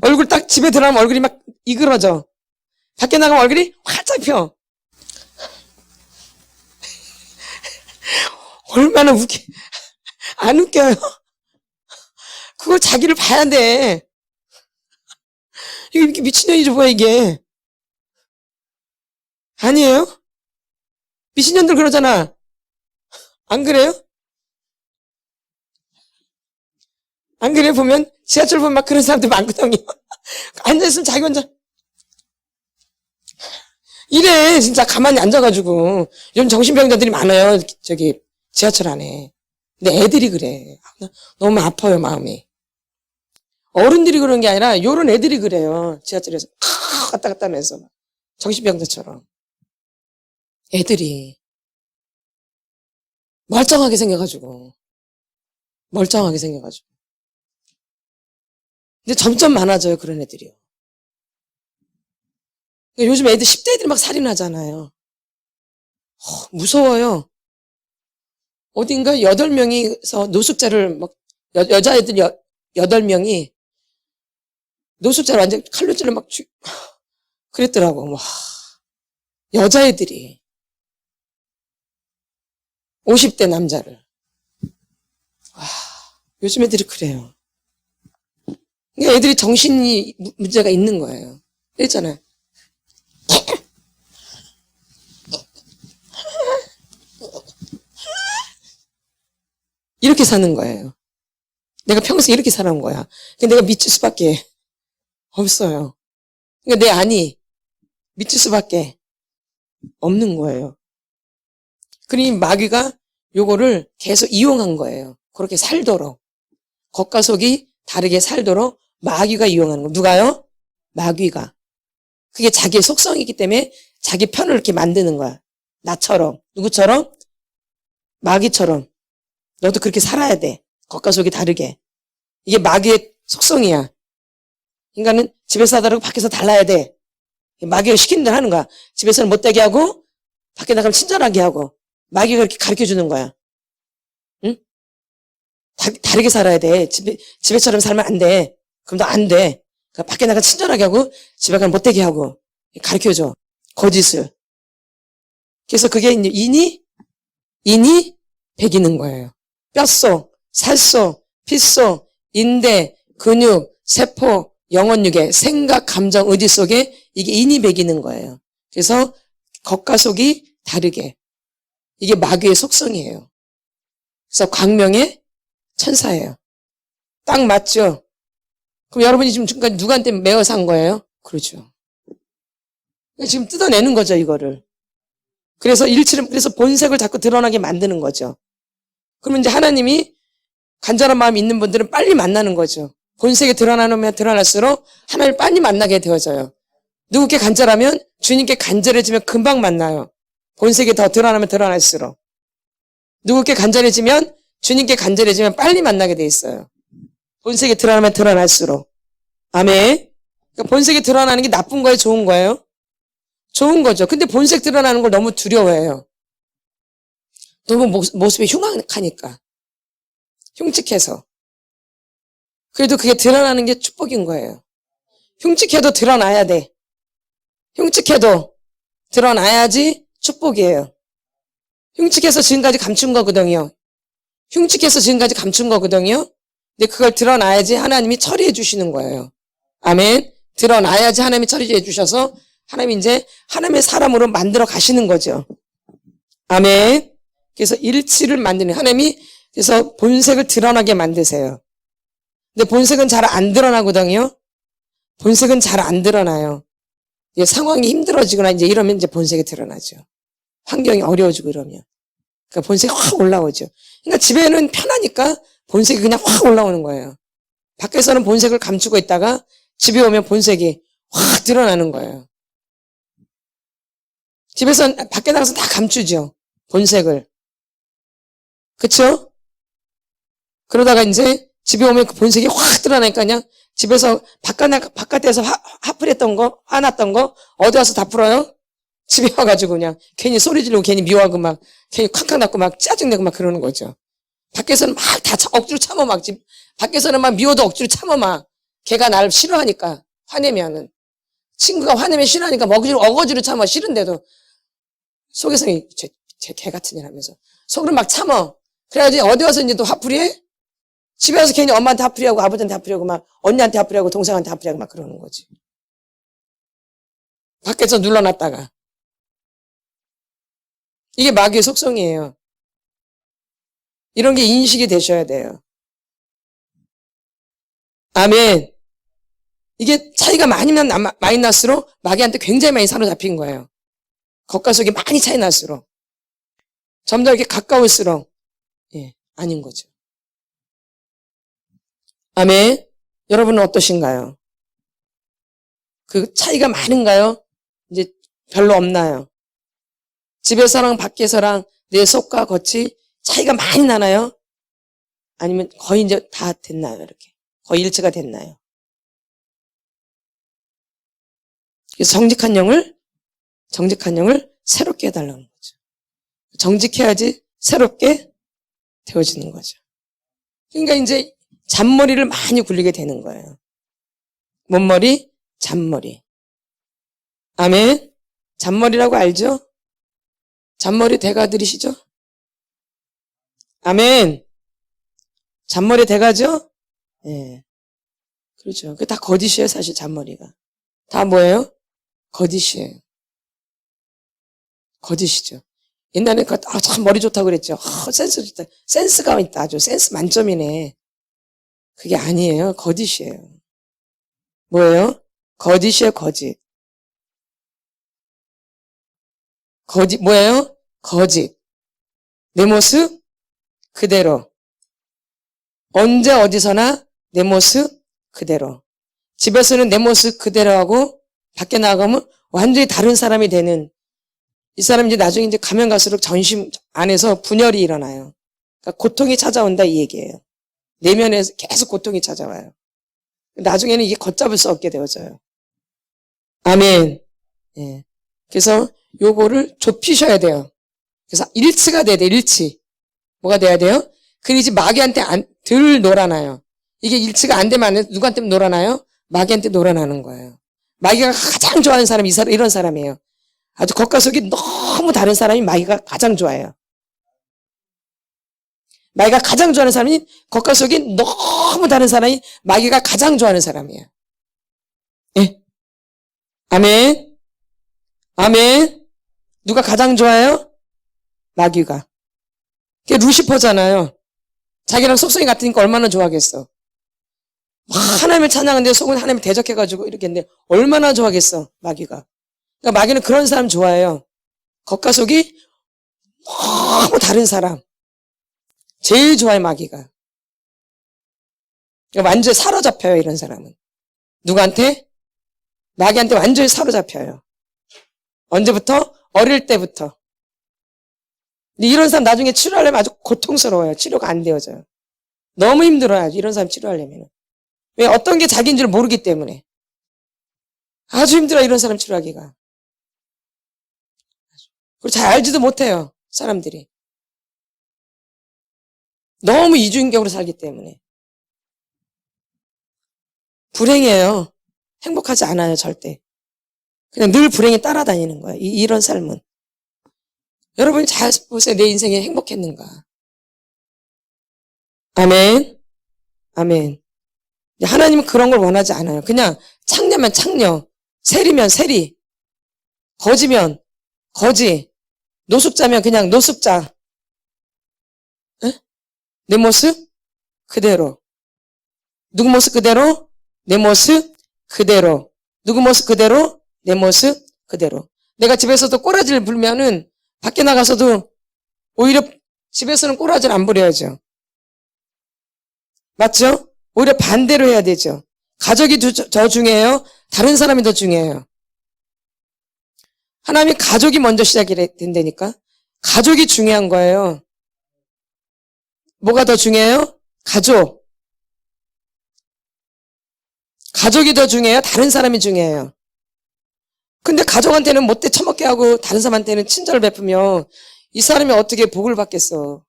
얼굴 딱 집에 들어가면 얼굴이 막 이그러져. 밖에 나가면 얼굴이 활짝 펴. 얼마나 안 웃겨요? 그걸 자기를 봐야 돼. 이게 이렇게 미친년이죠, 뭐야, 이게. 아니에요? 미신년들 그러잖아. 안 그래요? 안 그래? 보면 지하철 보면 막 그런 사람들 많거든요. 앉아있으면 자기 혼자 이래. 진짜 가만히 앉아가지고. 요즘 정신병자들이 많아요, 저기 지하철 안에. 근데 애들이 그래. 너무 아파요, 마음이. 어른들이 그런 게 아니라 요런 애들이 그래요. 지하철에서 갔다 갔다 하면서 정신병자처럼. 애들이 멀쩡하게 생겨가지고. 근데 점점 많아져요, 그런 애들이요. 요즘 애들 10대 애들이 막 살인하잖아요. 무서워요. 어딘가 8명이서 노숙자를 막 여자애들 8명이 노숙자를 완전 칼로 찔러 막 그랬더라고. 와, 여자애들이 50대 남자를. 와, 요즘 애들이 그래요. 그러니까 애들이 정신이 문제가 있는 거예요. 그랬잖아요. 이렇게 사는 거예요. 내가 평생 이렇게 살아온 거야. 내가 미칠 수밖에 없어요. 그러니까 내 안이 미칠 수밖에 없는 거예요. 그러니 마귀가 요거를 계속 이용한 거예요. 그렇게 살도록. 겉과 속이 다르게 살도록 마귀가 이용하는 거. 누가요? 마귀가. 그게 자기의 속성이기 때문에 자기 편을 이렇게 만드는 거야. 나처럼. 누구처럼? 마귀처럼. 너도 그렇게 살아야 돼. 겉과 속이 다르게. 이게 마귀의 속성이야. 인간은 집에서 하더라도 밖에서 달라야 돼. 마귀가 시키는 대로 하는 거야. 집에서는 못되게 하고 밖에 나가면 친절하게 하고 마귀가 그렇게 가르쳐주는 거야. 응? 다르게 살아야 돼. 집에처럼 살면 안 돼. 그럼 너 안 돼. 그러니까 밖에 나가면 친절하게 하고 집에 가면 못되게 하고 가르쳐줘. 거짓을. 그래서 그게 이제 인이 배기는 거예요. 뼛속, 살속, 핏속, 인대, 근육, 세포, 영혼육의 생각, 감정, 의지 속에 이게 인이 배기는 거예요. 그래서 겉과 속이 다르게. 이게 마귀의 속성이에요. 그래서 광명의 천사예요. 딱 맞죠? 그럼 여러분이 지금 지금까지 누구한테 매어 산 거예요? 그렇죠. 지금 뜯어내는 거죠, 이거를. 그래서 그래서 본색을 자꾸 드러나게 만드는 거죠. 그러면 이제 하나님이 간절한 마음이 있는 분들은 빨리 만나는 거죠. 본색이 드러나면 드러날수록 하나님을 빨리 만나게 되어져요. 누구께 간절하면 주님께 간절해지면 금방 만나요. 본색이 더 드러나면 드러날수록. 누구께 간절해지면 주님께 간절해지면 빨리 만나게 돼 있어요. 본색이 드러나면 드러날수록. 아멘. 그러니까 본색이 드러나는 게 나쁜 거예요? 좋은 거예요? 좋은 거죠. 근데 본색 드러나는 걸 너무 두려워해요. 너무 모습이 흉악하니까. 흉측해서. 그래도 그게 드러나는 게 축복인 거예요. 흉측해도 드러나야 돼. 흉측해도 드러나야지 축복이에요. 흉측해서 지금까지 감춘 거거든요. 근데 그걸 드러나야지 하나님이 처리해 주시는 거예요. 아멘. 드러나야지 하나님이 처리해 주셔서 하나님이 이제 하나님의 사람으로 만들어 가시는 거죠. 아멘. 그래서 일치를 만드는 하나님이 그래서 본색을 드러나게 만드세요. 근데 본색은 잘 안 드러나거든요. 본색은 잘 안 드러나요. 이제 상황이 힘들어지거나 이제 이러면 이제 본색이 드러나죠. 환경이 어려워지고 이러면. 그러니까 본색이 확 올라오죠. 그러니까 집에는 편하니까 본색이 그냥 확 올라오는 거예요. 밖에서는 본색을 감추고 있다가 집에 오면 본색이 확 드러나는 거예요. 집에서는 밖에 나가서 다 감추죠. 본색을. 그쵸? 그러다가 이제 집에 오면 그 본색이 확 드러나니까 그냥 집에서 바깥에서 화풀했던 거, 화났던 거 어디 와서 다 풀어요? 집에 와가지고 그냥 괜히 소리 지르고 괜히 미워하고 막 괜히 콱콱 났고 막 짜증내고 막 그러는 거죠. 밖에서는 막 다 억지로 참아 막 밖에서는 막 미워도 억지로 참아 막 걔가 나를 싫어하니까 화내면은 친구가 화내면 싫어하니까 어거지로 참아 싫은데도 속에서는 제 개 같은 일 하면서 속으로 막 참아. 그래야지 어디 와서 이제 또 화풀이해? 집에 와서 괜히 엄마한테 화풀이하고 아버지한테 화풀이하고 막 언니한테 화풀이하고 동생한테 화풀이하고 막 그러는 거지. 밖에서 눌러놨다가 이게 마귀의 속성이에요. 이런 게 인식이 되셔야 돼요. 아멘. 이게 차이가 많이 날수록 마귀한테 굉장히 많이 사로잡힌 거예요. 겉과 속이 많이 차이 날수록. 점점 이렇게 가까울수록, 아닌 거죠. 아멘. 여러분은 어떠신가요? 그 차이가 많은가요? 이제 별로 없나요? 집에서랑 밖에서랑 내 속과 겉이 차이가 많이 나나요? 아니면 거의 이제 다 됐나요? 이렇게. 거의 일치가 됐나요? 그래서 정직한 영을 새롭게 해달라는 거죠. 정직해야지 새롭게 되어지는 거죠. 그러니까 이제 잔머리를 많이 굴리게 되는 거예요. 몸머리, 잔머리. 아멘. 잔머리라고 알죠? 잔머리 대가들이시죠? 아멘. 잔머리 대가죠? 예. 그렇죠. 그 다 거짓이에요, 사실 잔머리가. 다 뭐예요? 거짓이에요. 거짓이죠. 옛날에 참 머리 좋다고 그랬죠. 센스 좋다. 센스가 있다. 아주 센스 만점이네. 그게 아니에요. 거짓이에요. 뭐예요? 거짓이에요, 거짓. 거짓, 뭐예요? 거짓. 내 모습 그대로. 언제 어디서나 내 모습 그대로. 집에서는 내 모습 그대로 하고 밖에 나가면 완전히 다른 사람이 되는, 이 사람이 이제 나중에 이제 가면 갈수록 전심 안에서 분열이 일어나요. 그러니까 고통이 찾아온다 이 얘기예요. 내면에서 계속 고통이 찾아와요. 나중에는 이게 걷잡을 수 없게 되어져요. 아멘. 예. 그래서 요거를 좁히셔야 돼요. 그래서 일치가 돼야 돼, 일치. 뭐가 돼야 돼요? 그러지 마귀한테 덜 놀아나요. 이게 일치가 안 되면 누구한테 놀아나요? 마귀한테 놀아나는 거예요. 마귀가 가장 좋아하는 사람이 이런 사람이에요. 아주 겉과 속이 너무 다른 사람이 마귀가 가장 좋아해요. 마귀가 가장 좋아하는 사람이 겉과 속이 너무 다른 사람이 마귀가 가장 좋아하는 사람이에요. 예. 아멘. 아멘. 누가 가장 좋아해요? 마귀가. 그게 루시퍼잖아요. 자기랑 속성이 같으니까 얼마나 좋아하겠어. 하나님을 찬양하는데 속은 하나님을 대적해가지고 이렇게 했는데 얼마나 좋아하겠어, 마귀가. 그러니까 마귀는 그런 사람 좋아해요. 겉과 속이 너무 다른 사람. 제일 좋아해, 마귀가. 그러니까 완전히 사로잡혀요, 이런 사람은. 누구한테? 마귀한테 완전히 사로잡혀요. 언제부터? 어릴 때부터. 근데 이런 사람 나중에 치료하려면 아주 고통스러워요. 치료가 안 되어져요. 너무 힘들어요, 이런 사람 치료하려면. 왜? 어떤 게 자기인지를 모르기 때문에. 아주 힘들어요, 이런 사람 치료하기가. 그리고 잘 알지도 못해요, 사람들이. 너무 이중인격으로 살기 때문에. 불행해요. 행복하지 않아요, 절대. 그냥 늘 불행이 따라다니는 거예요, 이런 삶은. 여러분이 잘 보세요, 내 인생에 행복했는가. 아멘. 아멘. 하나님은 그런 걸 원하지 않아요. 그냥 창녀면 창녀, 세리면 세리, 거지면 거지, 노숙자면 그냥 노숙자. 에? 내 모습 그대로. 누구 모습 그대로? 내 모습 그대로. 누구 모습 그대로? 내 모습 그대로. 내가 집에서도 꼬라지를 불면은 밖에 나가서도 오히려 집에서는 꼬라지를 안 부려야죠. 맞죠? 오히려 반대로 해야 되죠. 가족이 더 중요해요? 다른 사람이 더 중요해요? 하나님이 가족이 먼저 시작이 된다니까? 가족이 중요한 거예요. 뭐가 더 중요해요? 가족. 가족이 더 중요해요? 다른 사람이 중요해요? 근데 가족한테는 못돼 처먹게 하고 다른 사람한테는 친절을 베푸며 이 사람이 어떻게 복을 받겠어?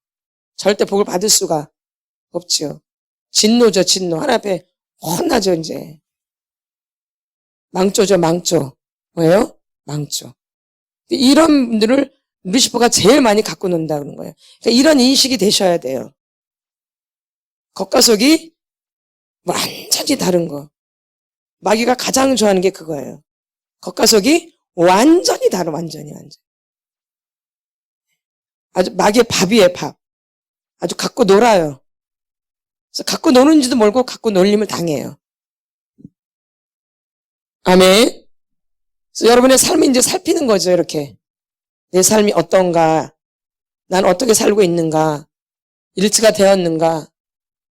절대 복을 받을 수가 없죠. 진노죠, 진노. 하나님 앞에 혼나죠, 이제. 망조죠, 망조. 뭐예요? 망조. 이런 분들을 루시퍼가 제일 많이 갖고 논다는 거예요. 그러니까 이런 인식이 되셔야 돼요. 겉과 속이 완전히 다른 거. 마귀가 가장 좋아하는 게 그거예요. 겉과 속이 완전히 다른, 완전히. 아주 마귀의 밥이에요, 밥. 아주 갖고 놀아요. 그래서 갖고 노는지도 모르고 갖고 놀림을 당해요. 아멘. 그래서 여러분의 삶이 이제 살피는 거죠, 이렇게. 내 삶이 어떤가, 난 어떻게 살고 있는가, 일치가 되었는가,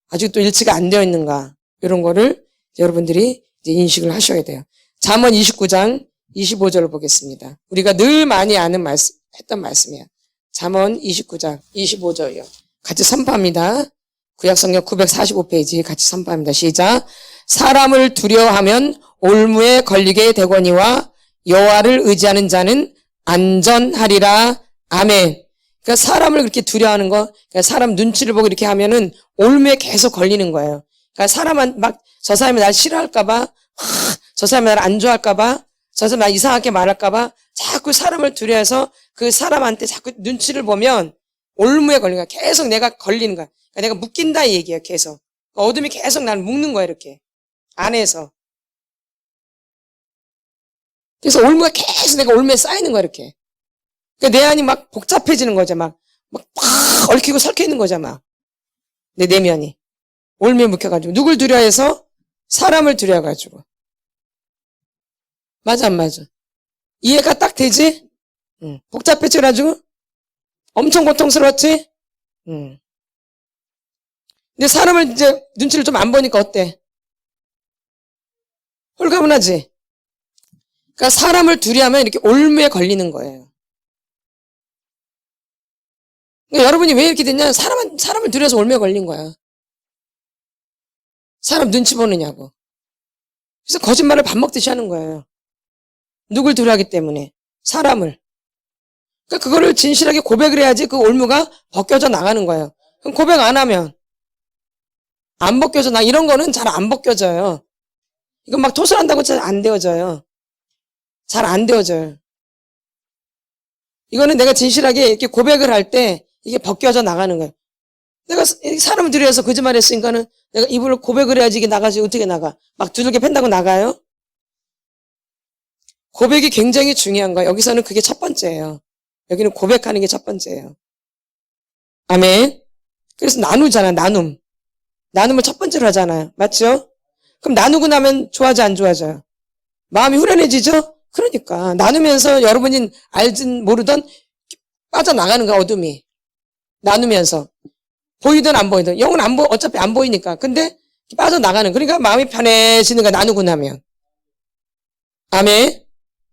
아직도 일치가 안 되어 있는가, 이런 거를 여러분들이 이제 인식을 하셔야 돼요. 잠언 29장 25절을 보겠습니다. 우리가 늘 많이 했던 말씀이에요. 잠언 29장 25절이요. 같이 선포합니다. 구약성경 945페이지 같이 선포합니다. 시작. 사람을 두려워하면 올무에 걸리게 되거니와 여호와를 의지하는 자는 안전하리라. 아멘. 그러니까 사람을 그렇게 두려워하는 거, 그러니까 사람 눈치를 보고 이렇게 하면은 올무에 계속 걸리는 거예요. 그러니까 사람은 막 저 사람이 날 싫어할까봐, 저 사람이 나를 안 좋아할까봐, 저 사람이 날 이상하게 말할까봐 자꾸 사람을 두려워해서 그 사람한테 자꾸 눈치를 보면 올무에 걸리는 거야. 계속 내가 걸리는 거야. 그러니까 내가 묶인다 이 얘기예요. 계속. 어둠이 계속 나를 묶는 거야. 이렇게 안에서. 그래서 올무가 계속 내가 올무에 쌓이는 거야. 이렇게. 그러니까 내 안이 막 복잡해지는 거죠. 막 얽히고 설켜 있는 거죠. 막 내 내면이 올무에 묶여가지고 누굴 두려워해서 사람을 두려워가지고. 맞아 안 맞아? 이해가 딱 되지? 복잡해져가지고 엄청 고통스러웠지? 근데 사람을 이제 눈치를 좀 안 보니까 어때? 홀가분하지? 그러니까 사람을 두려워하면 이렇게 올무에 걸리는 거예요. 그러니까 여러분이 왜 이렇게 됐냐? 사람을 두려워서 올무에 걸린 거야. 사람 눈치 보느냐고. 그래서 거짓말을 밥 먹듯이 하는 거예요. 누굴 두려워하기 때문에. 사람을. 그러니까 그거를 진실하게 고백을 해야지 그 올무가 벗겨져 나가는 거예요. 그럼 고백 안 하면 안 벗겨져 이런 거는 잘 안 벗겨져요. 이건 막 토설한다고 잘 안 되어져요. 잘 안 되어져요. 이거는 내가 진실하게 이렇게 고백을 할 때 이게 벗겨져 나가는 거예요. 내가 사람을 두려워해서 거짓말 했으니까는 내가 입으로 고백을 해야지 이게 나가지. 어떻게 나가? 막 두들겨 팬다고 나가요? 고백이 굉장히 중요한 거예요. 여기서는 그게 첫 번째예요. 여기는 고백하는 게 첫 번째예요. 아멘. 그래서 나누잖아. 나눔을 첫 번째로 하잖아요. 맞죠? 그럼 나누고 나면 좋아져 안 좋아져요? 마음이 후련해지죠? 그러니까 나누면서 여러분이 알든 모르든 빠져나가는 거야. 어둠이. 나누면서. 보이든 안 보이든. 영은 어차피 안 보이니까. 근데 빠져나가는. 그러니까 마음이 편해지는 거야. 나누고 나면. 아멘.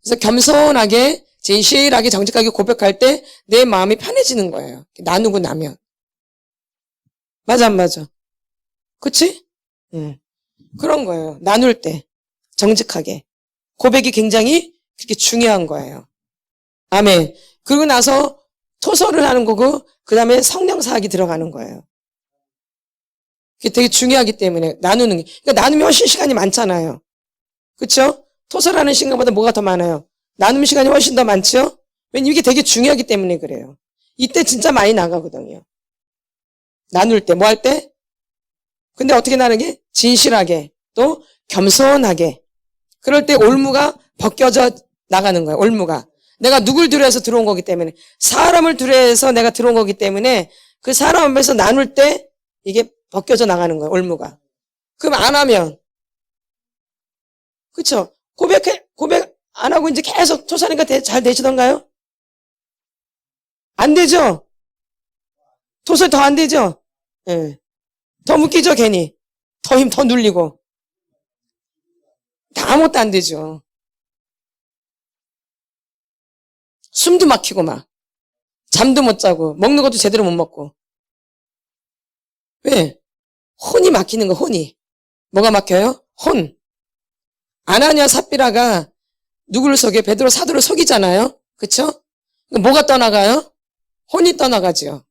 그래서 겸손하게 진실하게 정직하게 고백할 때 내 마음이 편해지는 거예요. 나누고 나면. 맞아 안 맞아? 그치? 그런 거예요. 나눌 때 정직하게. 고백이 굉장히 그렇게 중요한 거예요. 아멘. 그러고 나서 토설을 하는 거고 그 다음에 성령 사역이 들어가는 거예요. 그게 되게 중요하기 때문에 나누는 게. 그러니까 나누면 훨씬 시간이 많잖아요. 그렇죠? 토설하는 시간보다 뭐가 더 많아요? 나누는 시간이 훨씬 더 많죠? 왜냐면 이게 되게 중요하기 때문에 그래요. 이때 진짜 많이 나가거든요. 나눌 때, 뭐 할 때? 근데 어떻게 나누는 게? 진실하게, 또 겸손하게. 그럴 때 올무가 벗겨져 나가는 거예요. 올무가. 내가 누굴 두려워해서 들어온 거기 때문에, 사람을 두려워해서 내가 들어온 거기 때문에 그 사람 앞에서 나눌 때 이게 벗겨져 나가는 거예요. 올무가. 그럼 안 하면, 그쵸? 고백 안 하고 이제 계속 토사니까 잘 되시던가요? 안 되죠? 토설 더 안 되죠? 예. 더 묶이죠, 괜히. 더 눌리고. 다 아무것도 안 되죠. 숨도 막히고 막. 잠도 못 자고. 먹는 것도 제대로 못 먹고. 왜? 혼이 막히는 거, 혼이. 뭐가 막혀요? 혼. 아나니아 삽비라가 누구를 속여? 베드로 사도를 속이잖아요. 그쵸? 뭐가 떠나가요? 혼이 떠나가죠.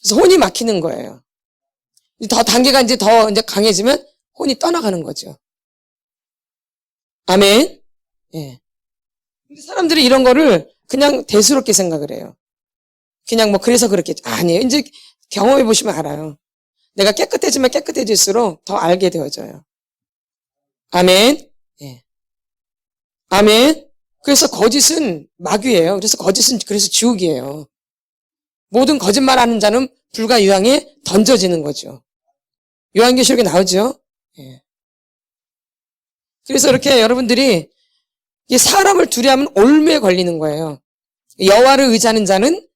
그래서 혼이 막히는 거예요. 더 단계가 이제 더 이제 강해지면 혼이 떠나가는 거죠. 아멘. 예. 근데 사람들이 이런 거를 그냥 대수롭게 생각을 해요. 그냥 뭐 그래서 그렇겠죠. 아니에요. 이제 경험해 보시면 알아요. 내가 깨끗해지면 깨끗해질수록 더 알게 되어져요. 아멘. 예. 아멘. 그래서 거짓은 마귀예요. 그래서 거짓은 그래서 지옥이에요. 모든 거짓말하는 자는 불과 유황에 던져지는 거죠. 요한계시록에 나오죠. 예. 그래서 이렇게 여러분들이 이 사람을 두려워하면 올무에 걸리는 거예요. 여호와를 의지하는 자는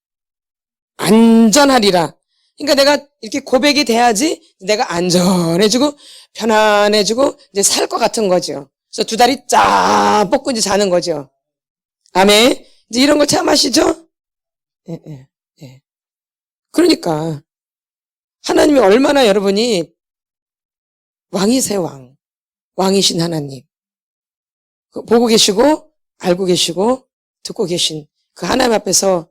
안전하리라. 그러니까 내가 이렇게 고백이 돼야지 내가 안전해지고 편안해지고 이제 살 것 같은 거죠. 그래서 두 다리 쫙 뻗고 이제 자는 거죠. 아멘. 이제 이런 걸 체험하시죠? 예, 예, 예. 그러니까 하나님이 얼마나 여러분이 왕이세요, 왕. 왕이신 하나님. 보고 계시고 알고 계시고 듣고 계신 그 하나님 앞에서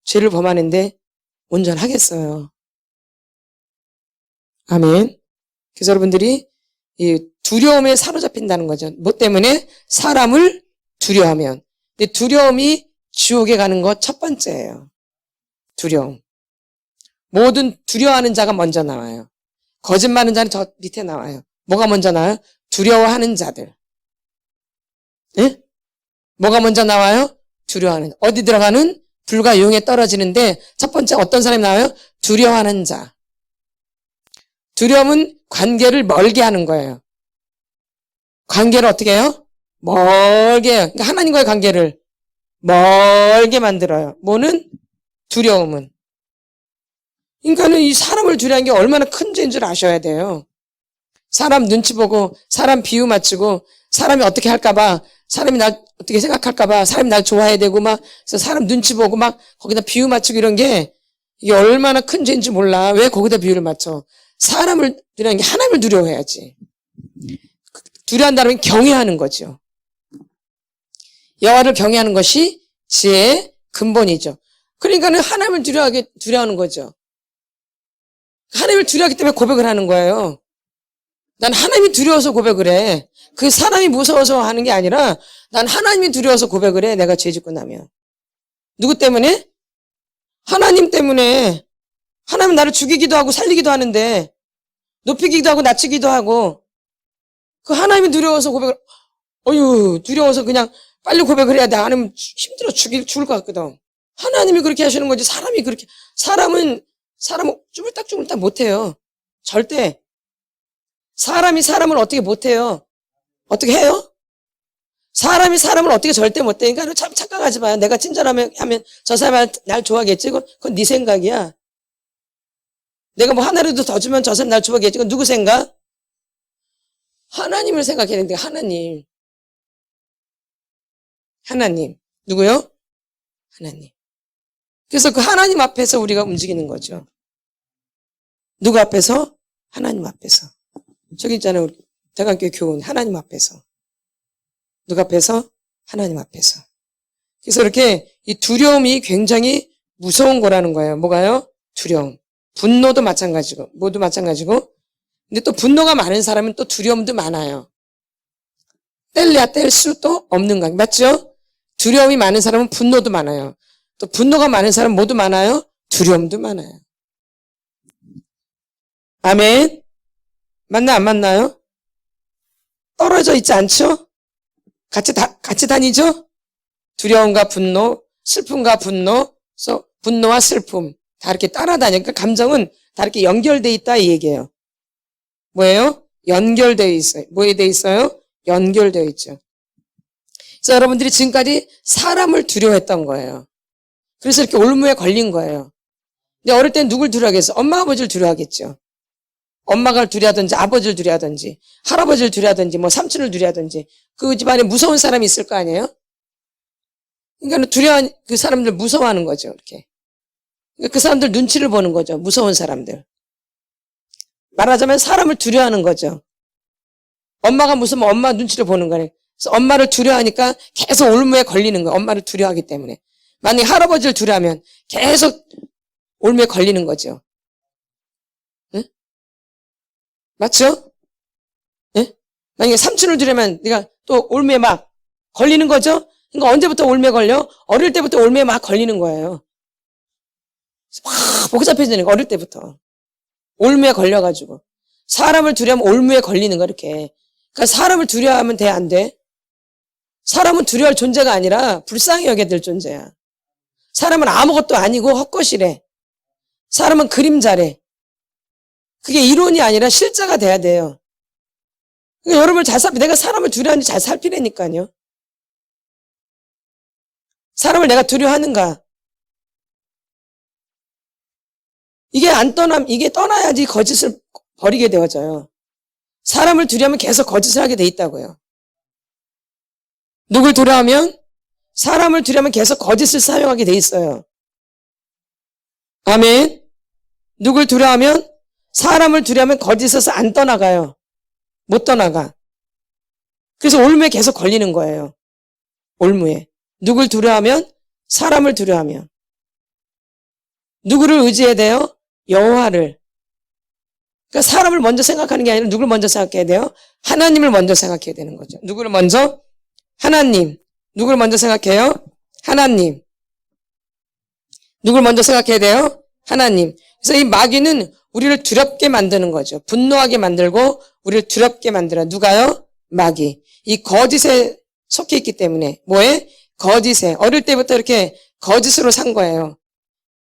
죄를 범하는데 온전하겠어요. 아멘. 그래서 여러분들이 이 두려움에 사로잡힌다는 거죠. 뭐 때문에? 사람을 두려워하면. 근데 두려움이 지옥에 가는 것 첫 번째예요. 두려움. 모든 두려워하는 자가 먼저 나와요. 거짓말하는 자는 저 밑에 나와요. 뭐가 먼저 나와요? 두려워하는 자들. 예? 뭐가 먼저 나와요? 두려워하는. 어디 들어가는? 불과 유황에 떨어지는데 첫 번째 어떤 사람이 나와요? 두려워하는 자. 두려움은 관계를 멀게 하는 거예요. 관계를 어떻게 해요? 멀게 해요. 그러니까 하나님과의 관계를 멀게 만들어요. 뭐는? 두려움은. 그러니까는 이 사람을 두려워하는 게 얼마나 큰 죄인 줄 아셔야 돼요. 사람 눈치 보고 사람 비유 맞추고 사람이 어떻게 할까봐 사람이 나 어떻게 생각할까봐 사람이 날 좋아해야 되고 막 그래서 사람 눈치 보고 막 거기다 비유 맞추고 이런 게 이게 얼마나 큰 죄인지 몰라. 왜 거기다 비유를 맞춰? 사람을 두려워하는 게 하나님을 두려워해야지. 두려워한다는 건 경외하는 거죠. 여호와를 경외하는 것이 지혜의 근본이죠. 그러니까는 하나님을 두려워하는 거죠. 하나님을 두려워하기 때문에 고백을 하는 거예요. 난 하나님이 두려워서 고백을 해. 그 사람이 무서워서 하는 게 아니라 난 하나님이 두려워서 고백을 해. 내가 죄 짓고 나면. 누구 때문에? 하나님 때문에. 하나님은 나를 죽이기도 하고 살리기도 하는데 높이기도 하고 낮추기도 하고 그 하나님이 두려워서 고백을 두려워서 그냥 빨리 고백을 해야 돼. 아니면 힘들어 죽을 것 같거든. 하나님이 그렇게 하시는 거지 사람이 그렇게 사람은 쭈물딱 못해요. 절대. 사람이 사람을 어떻게 못해요? 어떻게 해요? 사람이 사람을 어떻게 절대 못해. 그러니까 참 착각하지 마요. 내가 친절하면 저 사람이 날 좋아하겠지? 그건 네 생각이야. 내가 뭐 하나라도 더 주면 저 사람 날 좋아하겠지? 그건 누구 생각? 하나님을 생각해야 되는데 하나님. 누구요? 하나님. 그래서 그 하나님 앞에서 우리가 움직이는 거죠. 누구 앞에서? 하나님 앞에서. 저기 있잖아요. 우리 대강교회 교훈. 하나님 앞에서. 누구 앞에서? 하나님 앞에서. 그래서 이렇게 이 두려움이 굉장히 무서운 거라는 거예요. 뭐가요? 두려움. 분노도 마찬가지고, 모두 마찬가지고. 근데 또 분노가 많은 사람은 또 두려움도 많아요. 뗄래야 뗄 수도 없는 관계. 맞죠? 두려움이 많은 사람은 분노도 많아요. 또 분노가 많은 사람은 모두 많아요. 두려움도 많아요. 아멘. 맞나 안 맞나요? 떨어져 있지 않죠? 같이 다니죠? 두려움과 분노, 슬픔과 분노, 분노와 슬픔 다 이렇게 따라다니니까 감정은 다 이렇게 연결돼 있다 이 얘기예요. 뭐예요? 연결되어 있어요. 뭐에 돼 있어요? 연결되어 있죠. 그래서 여러분들이 지금까지 사람을 두려워했던 거예요. 그래서 이렇게 올무에 걸린 거예요. 근데 어릴 땐 누굴 두려워하겠어? 엄마 아버지를 두려워하겠죠. 엄마가 두려워하든지 아버지를 두려워하든지 할아버지를 두려워하든지 뭐 삼촌을 두려워하든지 그 집안에 무서운 사람이 있을 거 아니에요? 그러니까 두려워한 그 사람들 무서워하는 거죠. 이렇게. 그러니까 그 사람들 눈치를 보는 거죠. 무서운 사람들. 말하자면 사람을 두려워하는 거죠. 엄마가 무서우면 엄마 눈치를 보는 거예요. 그래서 엄마를 두려워하니까 계속 올무에 걸리는 거예요. 엄마를 두려워하기 때문에. 만약에 할아버지를 두려워하면 계속 올무에 걸리는 거죠. 응? 맞죠? 예? 만약에 삼촌을 두려면 네가 또 올무에 막 걸리는 거죠? 그러니까 언제부터 올무에 걸려? 어릴 때부터 올무에 막 걸리는 거예요. 막 복잡해지는 거 어릴 때부터. 올무에 걸려가지고. 사람을 두려워하면 올무에 걸리는 거 이렇게. 그러니까 사람을 두려워하면 돼, 안 돼? 사람은 두려워할 존재가 아니라 불쌍히 여겨야 될 존재야. 사람은 아무것도 아니고 헛것이래. 사람은 그림자래. 그게 이론이 아니라 실자가 돼야 돼요. 그러니까 여러분을 내가 사람을 두려워하는지 잘 살피라니까요. 사람을 내가 두려워하는가? 이게 떠나야지 거짓을 버리게 되어져요. 사람을 두려워하면 계속 거짓을 하게 돼 있다고요. 누굴 두려워하면? 사람을 두려워하면 계속 거짓을 사용하게 돼 있어요. 아멘. 누굴 두려워하면? 사람을 두려워하면 거짓에서 안 떠나가요. 못 떠나가. 그래서 올무에 계속 걸리는 거예요. 올무에. 누굴 두려워하면? 사람을 두려워하면. 누구를 의지해야 돼요? 여호와를. 그러니까 사람을 먼저 생각하는 게 아니라 누굴 먼저 생각해야 돼요? 하나님을 먼저 생각해야 되는 거죠. 누구를 먼저? 하나님. 누굴 먼저 생각해요? 하나님. 누굴 먼저 생각해야 돼요? 하나님. 그래서 이 마귀는 우리를 두렵게 만드는 거죠. 분노하게 만들고 우리를 두렵게 만들어. 누가요? 마귀. 이 거짓에 속해 있기 때문에. 뭐에? 거짓에. 어릴 때부터 이렇게 거짓으로 산 거예요.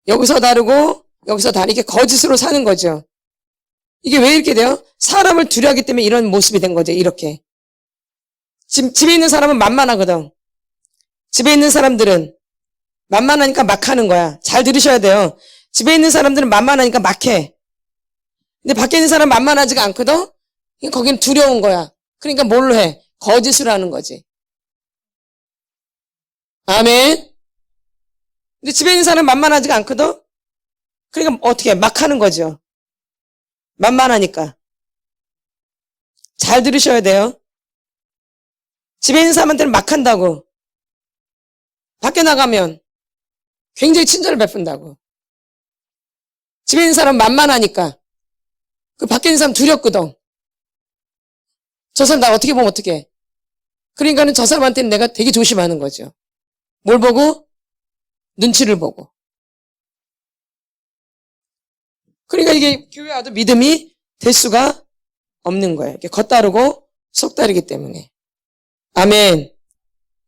여기서 다르고 여기서 다르게 거짓으로 사는 거죠. 이게 왜 이렇게 돼요? 사람을 두려워하기 때문에 이런 모습이 된 거죠. 이렇게. 집에 있는 사람은 만만하거든. 집에 있는 사람들은 만만하니까 막 하는 거야. 잘 들으셔야 돼요. 집에 있는 사람들은 만만하니까 막 해. 근데 밖에 있는 사람은 만만하지가 않거든? 거기는 두려운 거야. 그러니까 뭘로 해? 거짓으로 하는 거지. 아멘. 근데 집에 있는 사람은 만만하지가 않거든? 그러니까 어떻게 해? 막 하는 거죠. 만만하니까. 잘 들으셔야 돼요. 집에 있는 사람한테는 막 한다고. 밖에 나가면 굉장히 친절을 베푼다고. 집에 있는 사람은 만만하니까. 그 밖에 있는 사람 두렵거든. 저 사람 나 어떻게 보면 어떡해. 그러니까는 저 사람한테는 내가 되게 조심하는 거죠. 뭘 보고? 눈치를 보고. 그러니까 이게 교회 와도 믿음이 될 수가 없는 거예요. 이렇게 겉다르고 속다르기 때문에. 아멘.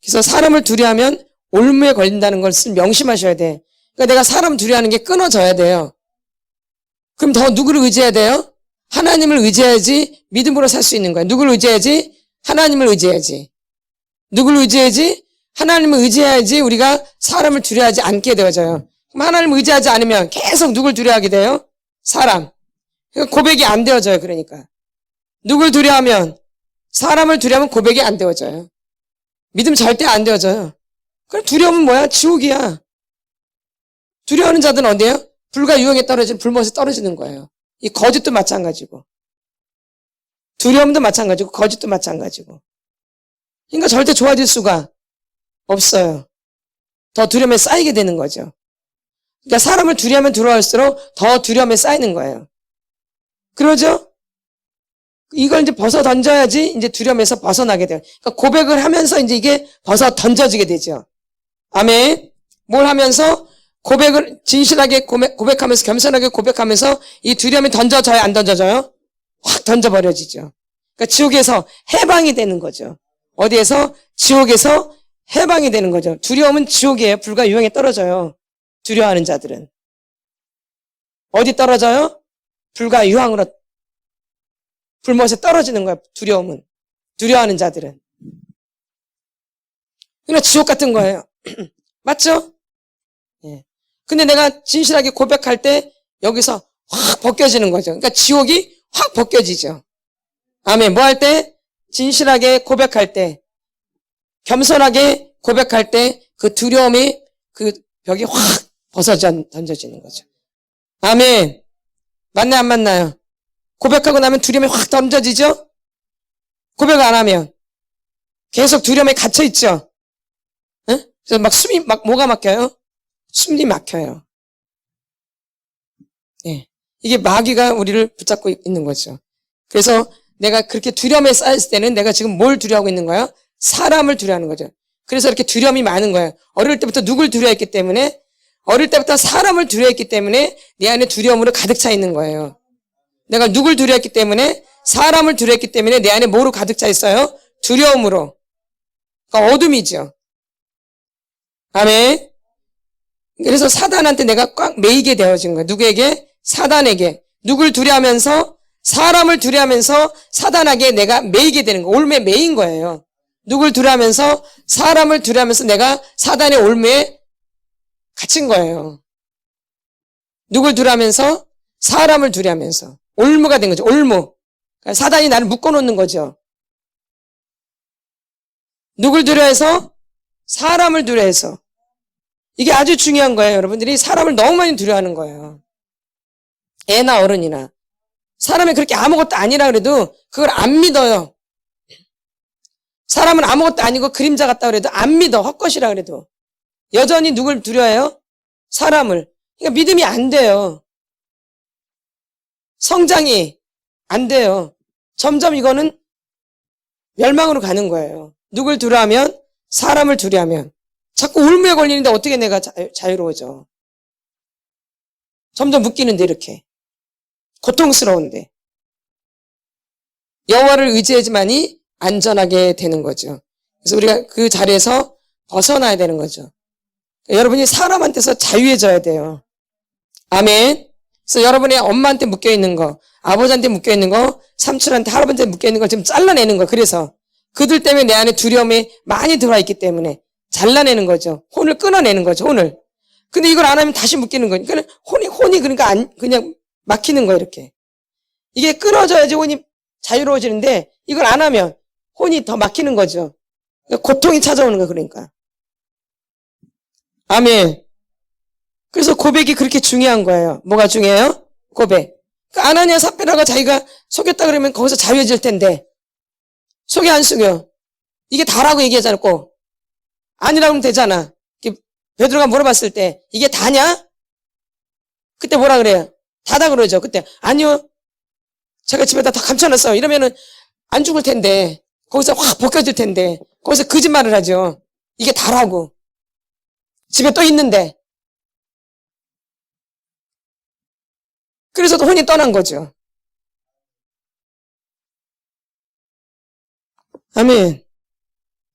그래서 사람을 두려워하면 올무에 걸린다는 것을 명심하셔야 돼. 그러니까 내가 사람 두려워하는 게 끊어져야 돼요. 그럼 더 누구를 의지해야 돼요? 하나님을 의지해야지 믿음으로 살 수 있는 거예요. 누구를 의지해야지? 하나님을 의지해야지. 누구를 의지해야지? 하나님을 의지해야지 우리가 사람을 두려워하지 않게 되어져요. 그럼 하나님을 의지하지 않으면 계속 누굴 두려워하게 돼요? 사람. 그러니까 고백이 안 되어져요. 그러니까. 누굴 두려워하면? 사람을 두려워하면 고백이 안 되어져요. 믿음 절대 안 되어져요. 그럼 두려움은 뭐야? 지옥이야. 두려워하는 자들은 어디에요? 불과 유황에 떨어지는 불못에 떨어지는 거예요. 이 거짓도 마찬가지고. 두려움도 마찬가지고 거짓도 마찬가지고. 그러니까 절대 좋아질 수가 없어요. 더 두려움에 쌓이게 되는 거죠. 그러니까 사람을 두려워하면 두려워할수록 더 두려움에 쌓이는 거예요. 그러죠? 이걸 이제 벗어 던져야지 이제 두려움에서 벗어나게 돼요. 그러니까 고백을 하면서 이제 이게 벗어 던져지게 되죠. 아멘. 뭘 하면서? 고백을 진실하게 고백하면서 겸손하게 고백하면서 이 두려움이 던져져요? 안 던져져요? 확 던져버려지죠. 그러니까 지옥에서 해방이 되는 거죠. 어디에서? 지옥에서 해방이 되는 거죠. 두려움은 지옥이에요. 불과 유황에 떨어져요. 두려워하는 자들은. 어디 떨어져요? 불과 유황으로 불못에 떨어지는 거예요. 두려움은. 두려워하는 자들은. 그러니까 지옥 같은 거예요. 맞죠? 예. 근데 내가 진실하게 고백할 때 여기서 확 벗겨지는 거죠. 그러니까 지옥이 확 벗겨지죠. 아멘. 뭐 할 때? 진실하게 고백할 때, 겸손하게 고백할 때 그 두려움이 그 벽이 확 던져지는 거죠. 아멘. 맞나요? 안 맞나요? 고백하고 나면 두려움이 확 던져지죠? 고백 안 하면 계속 두려움에 갇혀있죠? 에? 그래서 막 숨이 뭐가 막혀요? 숨이 막혀요. 예. 이게 마귀가 우리를 붙잡고 있는 거죠. 그래서 내가 그렇게 두려움에 쌓였을 때는 내가 지금 뭘 두려워하고 있는 거야? 사람을 두려워하는 거죠. 그래서 이렇게 두려움이 많은 거예요. 어릴 때부터 누굴 두려워했기 때문에, 어릴 때부터 사람을 두려워했기 때문에 내 안에 두려움으로 가득 차 있는 거예요. 내가 누굴 두려워했기 때문에, 사람을 두려워했기 때문에 내 안에 뭐로 가득 차 있어요? 두려움으로. 그러니까 어둠이죠. 아멘. 그래서 사단한테 내가 꽉 매이게 되어진 거예요. 누구에게? 사단에게. 누굴 두려워하면서? 사람을 두려워하면서 사단에게 내가 매이게 되는 거예요. 올무에 매인 거예요. 누굴 두려워하면서? 사람을 두려워하면서 내가 사단의 올무에 갇힌 거예요. 누굴 두려워하면서? 사람을 두려워하면서. 올무가 된 거죠. 올무. 그러니까 사단이 나를 묶어놓는 거죠. 누굴 두려워해서? 사람을 두려워해서. 이게 아주 중요한 거예요. 여러분들이 사람을 너무 많이 두려워하는 거예요. 애나 어른이나. 사람이 그렇게 아무것도 아니라 그래도 그걸 안 믿어요. 사람은 아무것도 아니고 그림자 같다 그래도 안 믿어. 헛것이라 그래도. 여전히 누굴 두려워해요? 사람을. 그러니까 믿음이 안 돼요. 성장이 안 돼요. 점점 이거는 멸망으로 가는 거예요. 누굴 두려워하면? 사람을 두려워하면. 자꾸 울무에 걸리는데 어떻게 내가 자유로워져? 점점 묶이는데 이렇게. 고통스러운데. 여호와를 의지해야지만이 안전하게 되는 거죠. 그래서 우리가 그 자리에서 벗어나야 되는 거죠. 여러분이 사람한테서 자유해져야 돼요. 아멘. 그래서 여러분의 엄마한테 묶여있는 거, 아버지한테 묶여있는 거, 삼촌한테, 할아버지한테 묶여있는 걸 좀 잘라내는 거. 그래서 그들 때문에 내 안에 두려움이 많이 들어와 있기 때문에 잘라내는 거죠. 혼을 끊어내는 거죠, 혼을. 근데 이걸 안 하면 다시 묶이는 거니까 혼이 그러니까 그냥 막히는 거예요, 이렇게. 이게 끊어져야지 혼이 자유로워지는데 이걸 안 하면 혼이 더 막히는 거죠. 그러니까 고통이 찾아오는 거예요, 그러니까. 아멘. 그래서 고백이 그렇게 중요한 거예요. 뭐가 중요해요? 고백. 그러니까 아나니아 삽비라가 자기가 속였다 그러면 거기서 자유해질 텐데 속여 안 속여? 이게 다라고 얘기하잖아, 꼭. 아니라고 하면 되잖아. 베드로가 물어봤을 때 이게 다냐? 그때 뭐라 그래요? 다다 그러죠. 그때 아니요. 제가 집에다 다 감춰놨어요. 이러면은 안 죽을 텐데 거기서 확 벗겨질 텐데 거기서 거짓말을 하죠. 이게 다라고. 집에 또 있는데. 그래서 또 혼이 떠난 거죠. 아멘.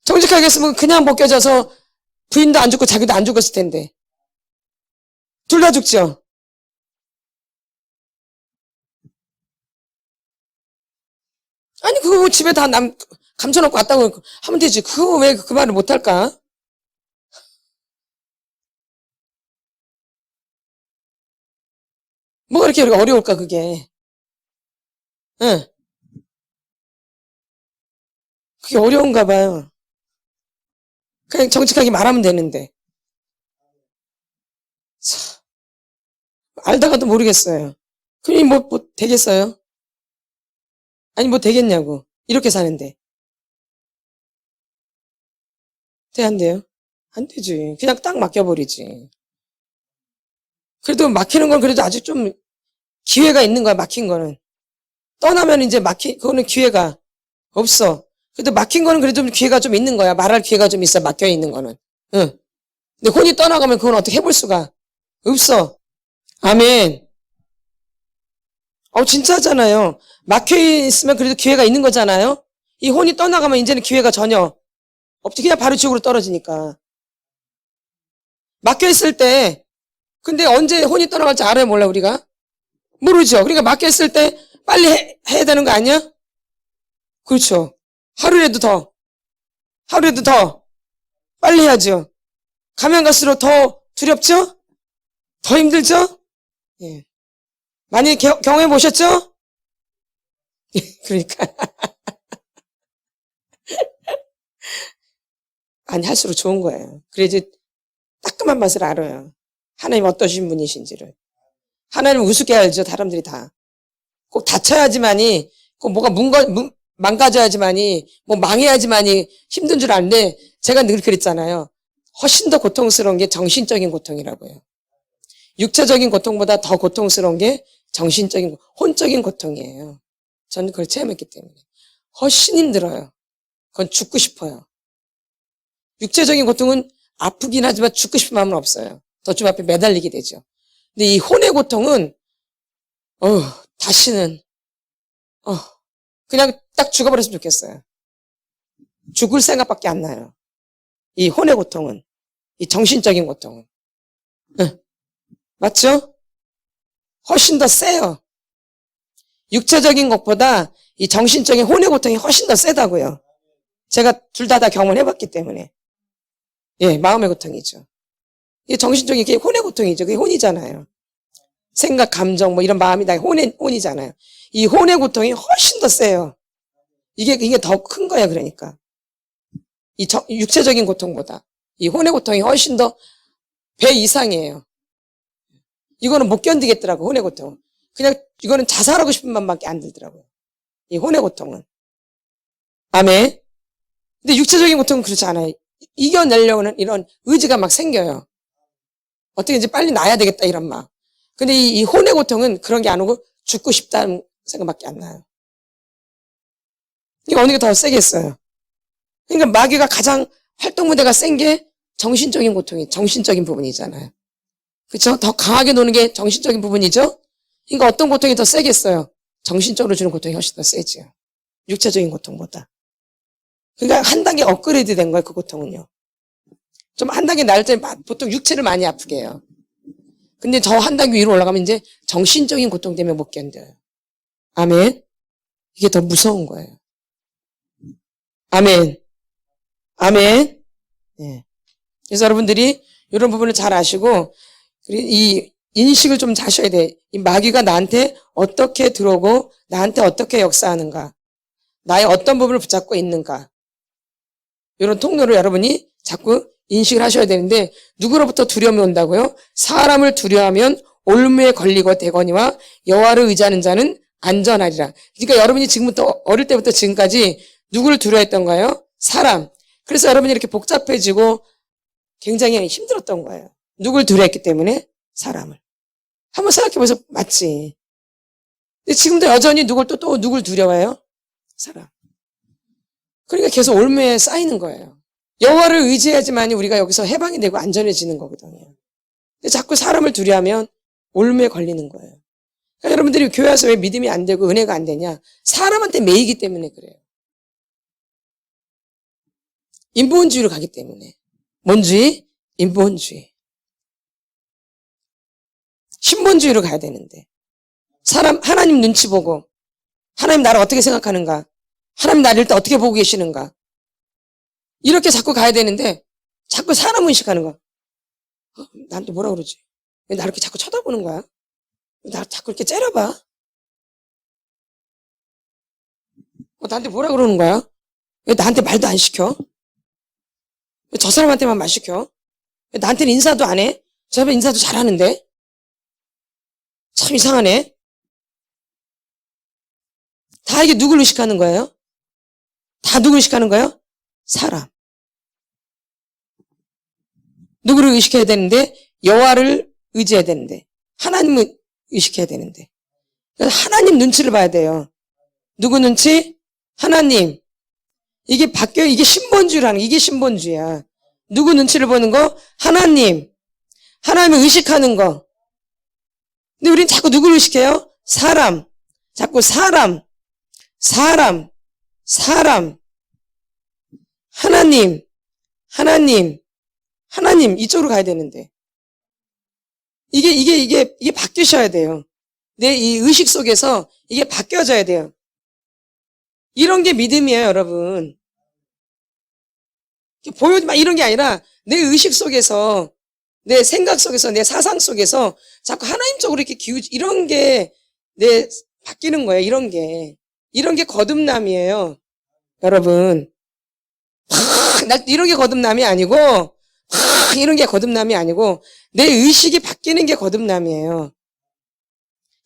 정직하게 했으면 그냥 벗겨져서 부인도 안 죽고 자기도 안 죽었을 텐데. 둘 다 죽죠. 아니 그거 집에 다 감춰놓고 왔다고 하면 되지. 그거 왜 그 말을 못할까? 뭐가 이렇게 우리가 어려울까 그게. 응. 그게 어려운가 봐요. 그냥 정직하게 말하면 되는데. 참, 알다가도 모르겠어요. 그니 뭐 되겠어요? 아니 뭐 되겠냐고. 이렇게 사는데. 돼, 안 돼요? 안 되지. 그냥 딱 맡겨버리지. 그래도 막히는 건 그래도 아직 좀 기회가 있는 거야, 막힌 거는. 떠나면 이제 그거는 기회가 없어. 그래도 막힌 거는 그래도 좀 기회가 좀 있는 거야. 말할 기회가 좀 있어, 막혀 있는 거는. 응. 근데 혼이 떠나가면 그건 어떻게 해볼 수가 없어. 아멘. 진짜잖아요. 막혀 있으면 그래도 기회가 있는 거잖아요. 이 혼이 떠나가면 이제는 기회가 전혀 없지. 그냥 바로 지옥으로 떨어지니까. 막혀 있을 때, 근데 언제 혼이 떠나갈지 알아요, 몰라, 우리가? 모르죠. 그러니까 막혀 있을 때 빨리 해야 되는 거 아니야? 그렇죠. 하루라도 더 빨리 해야죠. 가면 갈수록 더 두렵죠? 더 힘들죠? 예. 많이 경험해 보셨죠? 그러니까. 아니, 할수록 좋은 거예요. 그래야지 따끔한 맛을 알아요. 하나님 어떠신 분이신지를. 하나님 우습게 알죠, 사람들이 다. 꼭 다쳐야지만이, 꼭 뭐가 망가져야지만이, 뭐 망해야지만이 힘든 줄 아는데, 제가 늘 그랬잖아요. 훨씬 더 고통스러운 게 정신적인 고통이라고요. 육체적인 고통보다 더 고통스러운 게 정신적인, 혼적인 고통이에요. 저는 그걸 체험했기 때문에. 훨씬 힘들어요. 그건 죽고 싶어요. 육체적인 고통은 아프긴 하지만 죽고 싶은 마음은 없어요. 덫집 앞에 매달리게 되죠. 근데 이 혼의 고통은, 다시는, 그냥 딱 죽어버렸으면 좋겠어요. 죽을 생각밖에 안 나요. 이 혼의 고통은, 이 정신적인 고통은. 네. 맞죠? 훨씬 더 세요. 육체적인 것보다 이 정신적인 혼의 고통이 훨씬 더 세다고요. 제가 둘 다 경험해봤기 때문에. 예, 마음의 고통이죠. 이게 정신적인 게 혼의 고통이죠. 그게 혼이잖아요. 생각, 감정, 뭐 이런 마음이 다 혼이잖아요. 이 혼의 고통이 훨씬 더 세요. 이게 더 큰 거야, 그러니까. 육체적인 고통보다. 이 혼의 고통이 훨씬 더 배 이상이에요. 이거는 못 견디겠더라고, 혼의 고통은. 그냥, 이거는 자살하고 싶은 마음밖에 안 들더라고요. 이 혼의 고통은. 아멘. 근데 육체적인 고통은 그렇지 않아요. 이겨내려고는 이런 의지가 막 생겨요. 어떻게 이제 빨리 나야 되겠다, 이런 막. 근데 이 혼의 고통은 그런 게 안 오고 죽고 싶다는 생각밖에 안 나요. 이거 어느 게 더 세겠어요. 그러니까 마귀가 가장 활동 무대가 센 게 정신적인 고통이, 정신적인 부분이잖아요. 그렇죠? 더 강하게 노는 게 정신적인 부분이죠? 그러니까 어떤 고통이 더 세겠어요? 정신적으로 주는 고통이 훨씬 더 세지요. 육체적인 고통보다. 그러니까 한 단계 업그레이드 된 거예요, 그 고통은요. 좀 한 단계 나을 때 보통 육체를 많이 아프게 해요. 근데 저 한 단계 위로 올라가면 이제 정신적인 고통 때문에 못 견뎌요. 아멘. 이게 더 무서운 거예요. 아멘. 아멘. 네. 그래서 여러분들이 이런 부분을 잘 아시고, 이 인식을 좀 하셔야 돼. 이 마귀가 나한테 어떻게 들어오고, 나한테 어떻게 역사하는가. 나의 어떤 부분을 붙잡고 있는가. 이런 통로를 여러분이 자꾸 인식을 하셔야 되는데, 누구로부터 두려움이 온다고요? 사람을 두려워하면 올무에 걸리고 대거니와 여호와를 의지하는 자는 안전하리라. 그러니까 여러분이 지금부터, 어릴 때부터 지금까지 누구를 두려워했던가요? 사람. 그래서 여러분이 이렇게 복잡해지고 굉장히 힘들었던 거예요. 누굴 두려워했기 때문에? 사람을. 한번 생각해보세요. 맞지? 근데 지금도 여전히 또 누굴 두려워해요? 사람. 그러니까 계속 올무에 쌓이는 거예요. 여호와를 의지해야지만이 우리가 여기서 해방이 되고 안전해지는 거거든요. 근데 자꾸 사람을 두려워하면 올무에 걸리는 거예요. 그러니까 여러분들이 교회 와서 왜 믿음이 안 되고 은혜가 안 되냐? 사람한테 매이기 때문에 그래요. 인본주의로 가기 때문에. 뭔 주의? 인본주의. 신본주의로 가야 되는데. 하나님 눈치 보고, 하나님 나를 어떻게 생각하는가? 하나님 나를 일단 어떻게 보고 계시는가? 이렇게 자꾸 가야 되는데, 자꾸 사람 의식하는 거야. 나한테 뭐라 그러지? 왜 나를 이렇게 자꾸 쳐다보는 거야? 왜 나를 자꾸 이렇게 째려봐? 나한테 뭐라 그러는 거야? 왜 나한테 말도 안 시켜? 왜 저 사람한테만 말 시켜? 왜 나한테는 인사도 안 해? 저 사람 인사도 잘하는데? 참 이상하네. 다 이게 누굴 의식하는 거예요? 다 누굴 의식하는 거예요? 사람. 누구를 의식해야 되는데? 여호와를 의지해야 되는데. 하나님을 의식해야 되는데. 하나님 눈치를 봐야 돼요. 누구 눈치? 하나님. 이게 신본주의라는, 이게 신본주의야. 누구 눈치를 보는 거? 하나님. 하나님을 의식하는 거. 근데 우린 자꾸 누구를 의식해요? 사람. 자꾸 사람. 하나님. 이쪽으로 가야 되는데. 이게 바뀌셔야 돼요. 내 이 의식 속에서 이게 바뀌어져야 돼요. 이런 게 믿음이에요, 여러분. 보여주마 이런 게 아니라 내 의식 속에서, 내 생각 속에서, 내 사상 속에서 자꾸 하나님 쪽으로 이렇게 이런 게 바뀌는 거예요, 이런 게. 이런 게 거듭남이에요, 여러분. 이런 게 거듭남이 아니고, 이런 게 거듭남이 아니고, 내 의식이 바뀌는 게 거듭남이에요.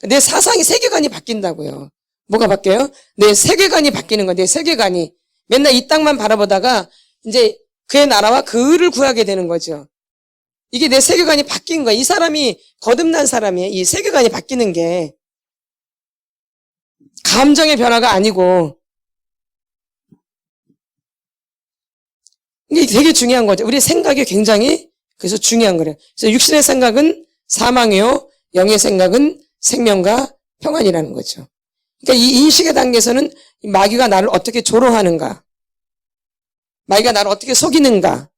내 사상이, 세계관이 바뀐다고요. 뭐가 바뀌어요? 내 세계관이 바뀌는 거예요, 내 세계관이. 맨날 이 땅만 바라보다가, 이제 그의 나라와 그 의를 구하게 되는 거죠. 이게 내 세계관이 바뀐 거예요. 이 사람이 거듭난 사람이에요. 이 세계관이 바뀌는 게. 감정의 변화가 아니고. 이게 되게 중요한 거죠. 우리의 생각이 굉장히 그래서 중요한 거래요. 그래서 육신의 생각은 사망이요, 영의 생각은 생명과 평안이라는 거죠. 그러니까 이 인식의 단계에서는 마귀가 나를 어떻게 조롱하는가, 마귀가 나를 어떻게 속이는가,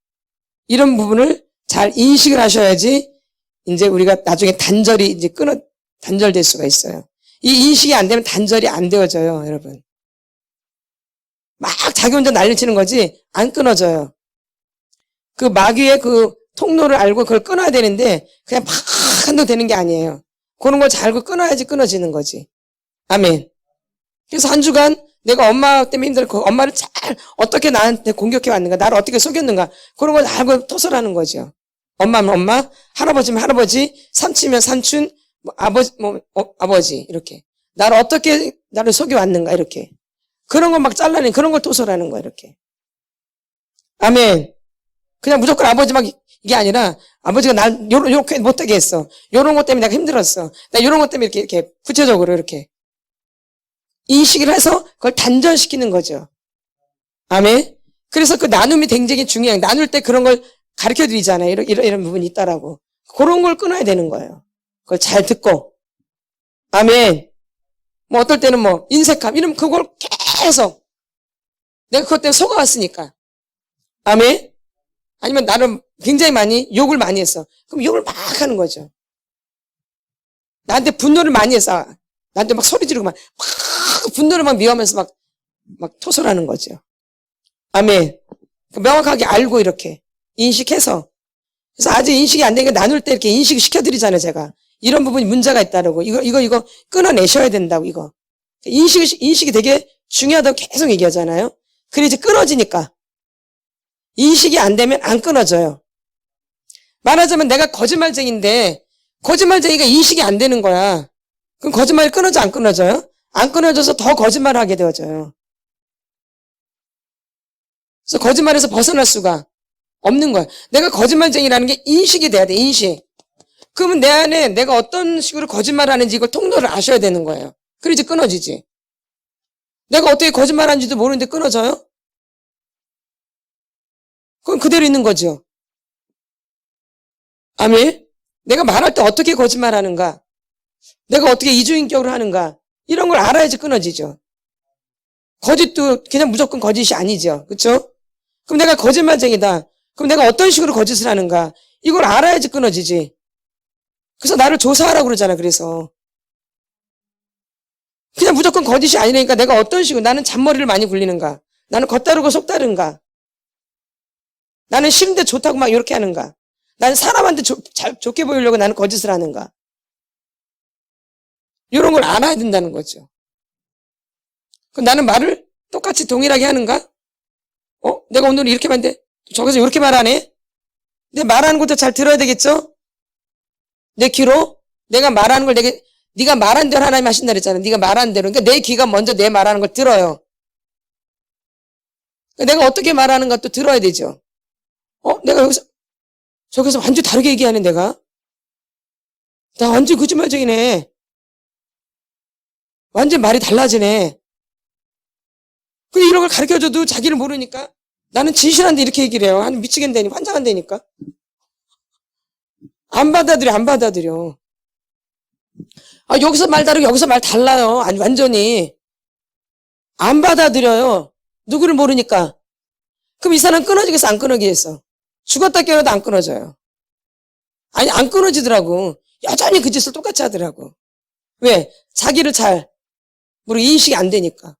이런 부분을 잘 인식을 하셔야지 이제 우리가 나중에 단절이 이제 단절될 수가 있어요. 이 인식이 안 되면 단절이 안 되어져요, 여러분. 막 자기 혼자 난리치는 거지 안 끊어져요. 그 마귀의 그 통로를 알고 그걸 끊어야 되는데 그냥 막 한다고 되는 게 아니에요. 그런 걸 잘 알고 끊어야지 끊어지는 거지. 아멘. 그래서 한 주간 내가 엄마 때문에 힘들고 엄마를 잘 어떻게 나한테 공격해 왔는가, 나를 어떻게 속였는가, 그런 걸 알고 토설하는 거죠. 엄마면 엄마, 할아버지면 할아버지, 삼촌이면 삼촌, 아버지 이렇게 나를 어떻게 나를 속여왔는가 이렇게 그런 걸 막 잘라내 그런 걸 토설하는 거야 이렇게. 아멘. 그냥 무조건 아버지 막 이게 아니라 아버지가 날 요렇게 못하게 했어. 요런 것 때문에 내가 힘들었어. 나 요런 것 때문에 이렇게 구체적으로 이렇게 인식을 해서 그걸 단절시키는 거죠. 아멘. 그래서 그 나눔이 굉장히 중요해요. 나눌 때 그런 걸 가르쳐 드리잖아요. 이런 부분이 있다라고. 그런 걸 끊어야 되는 거예요. 그걸 잘 듣고. 아멘. 뭐 어떨 때는 뭐 인색함 이러면 그걸 계속 내가 그것 때문에 속아왔으니까. 아멘. 아니면 나는 굉장히 많이 욕을 많이 했어. 그럼 욕을 막 하는 거죠. 나한테 분노를 많이 했어. 나한테 막 소리 지르고 막 분노를 막 미워하면서 막 토설하는 거죠. 아멘. 명확하게 알고 이렇게 인식해서. 그래서 아직 인식이 안 되니까 나눌 때 이렇게 인식을 시켜드리잖아요, 제가. 이런 부분이 문제가 있다라고. 이거 끊어내셔야 된다고, 이거. 인식이 되게 중요하다고 계속 얘기하잖아요. 그래 이제 끊어지니까. 인식이 안 되면 안 끊어져요. 말하자면 내가 거짓말쟁인데 거짓말쟁이가 인식이 안 되는 거야. 그럼 거짓말이 끊어져 안 끊어져요? 안 끊어져서 더 거짓말을 하게 되어져요. 그래서 거짓말에서 벗어날 수가 없는 거야. 내가 거짓말쟁이라는 게 인식이 돼야 돼, 인식. 그러면 내 안에 내가 어떤 식으로 거짓말을 하는지 이걸 통로를 아셔야 되는 거예요. 그래 이제 끊어지지. 내가 어떻게 거짓말하는지도 모르는데 끊어져요? 그건 그대로 있는 거죠. 아멘. 내가 말할 때 어떻게 거짓말하는가, 내가 어떻게 이중인격으로 하는가, 이런 걸 알아야지 끊어지죠. 거짓도 그냥 무조건 거짓이 아니죠. 그렇죠? 그럼 내가 거짓말쟁이다. 그럼 내가 어떤 식으로 거짓을 하는가, 이걸 알아야지 끊어지지. 그래서 나를 조사하라고 그러잖아. 그래서 그냥 무조건 거짓이 아니라니까 내가 어떤 식으로, 나는 잔머리를 많이 굴리는가, 나는 겉다르고 속다른가, 나는 싫은데 좋다고 막 이렇게 하는가, 나는 사람한테 좋게 보이려고 나는 거짓을 하는가, 이런 걸 알아야 된다는 거죠. 그럼 나는 말을 똑같이 동일하게 하는가? 내가 오늘 이렇게 말했는데 저기서 이렇게 말하네? 내 말하는 것도 잘 들어야 되겠죠? 내 귀로 내가 말하는 걸 네가 말한 대로 하나님 하신다 그랬잖아. 네가 말한 대로. 그러니까 내 귀가 먼저 내 말하는 걸 들어요. 그러니까 내가 어떻게 말하는 것도 들어야 되죠. 내가 저기서 완전 다르게 얘기하네, 내가. 나 완전 거짓말쟁이네. 완전 말이 달라지네. 근데 이런 걸 가르쳐줘도 자기를 모르니까 나는 진실한데 이렇게 얘기를 해요. 미치겠다니, 환장한다니까. 안 받아들여. 여기서 말 다르고 여기서 말 달라요. 아니, 완전히. 안 받아들여요. 누구를 모르니까. 그럼 이 사람 끊어지겠어, 안 끊어지겠어? 죽었다 깨어나도 안 끊어져요. 아니, 안 끊어지더라고. 여전히 그 짓을 똑같이 하더라고. 왜? 자기를 잘 인식이 안 되니까.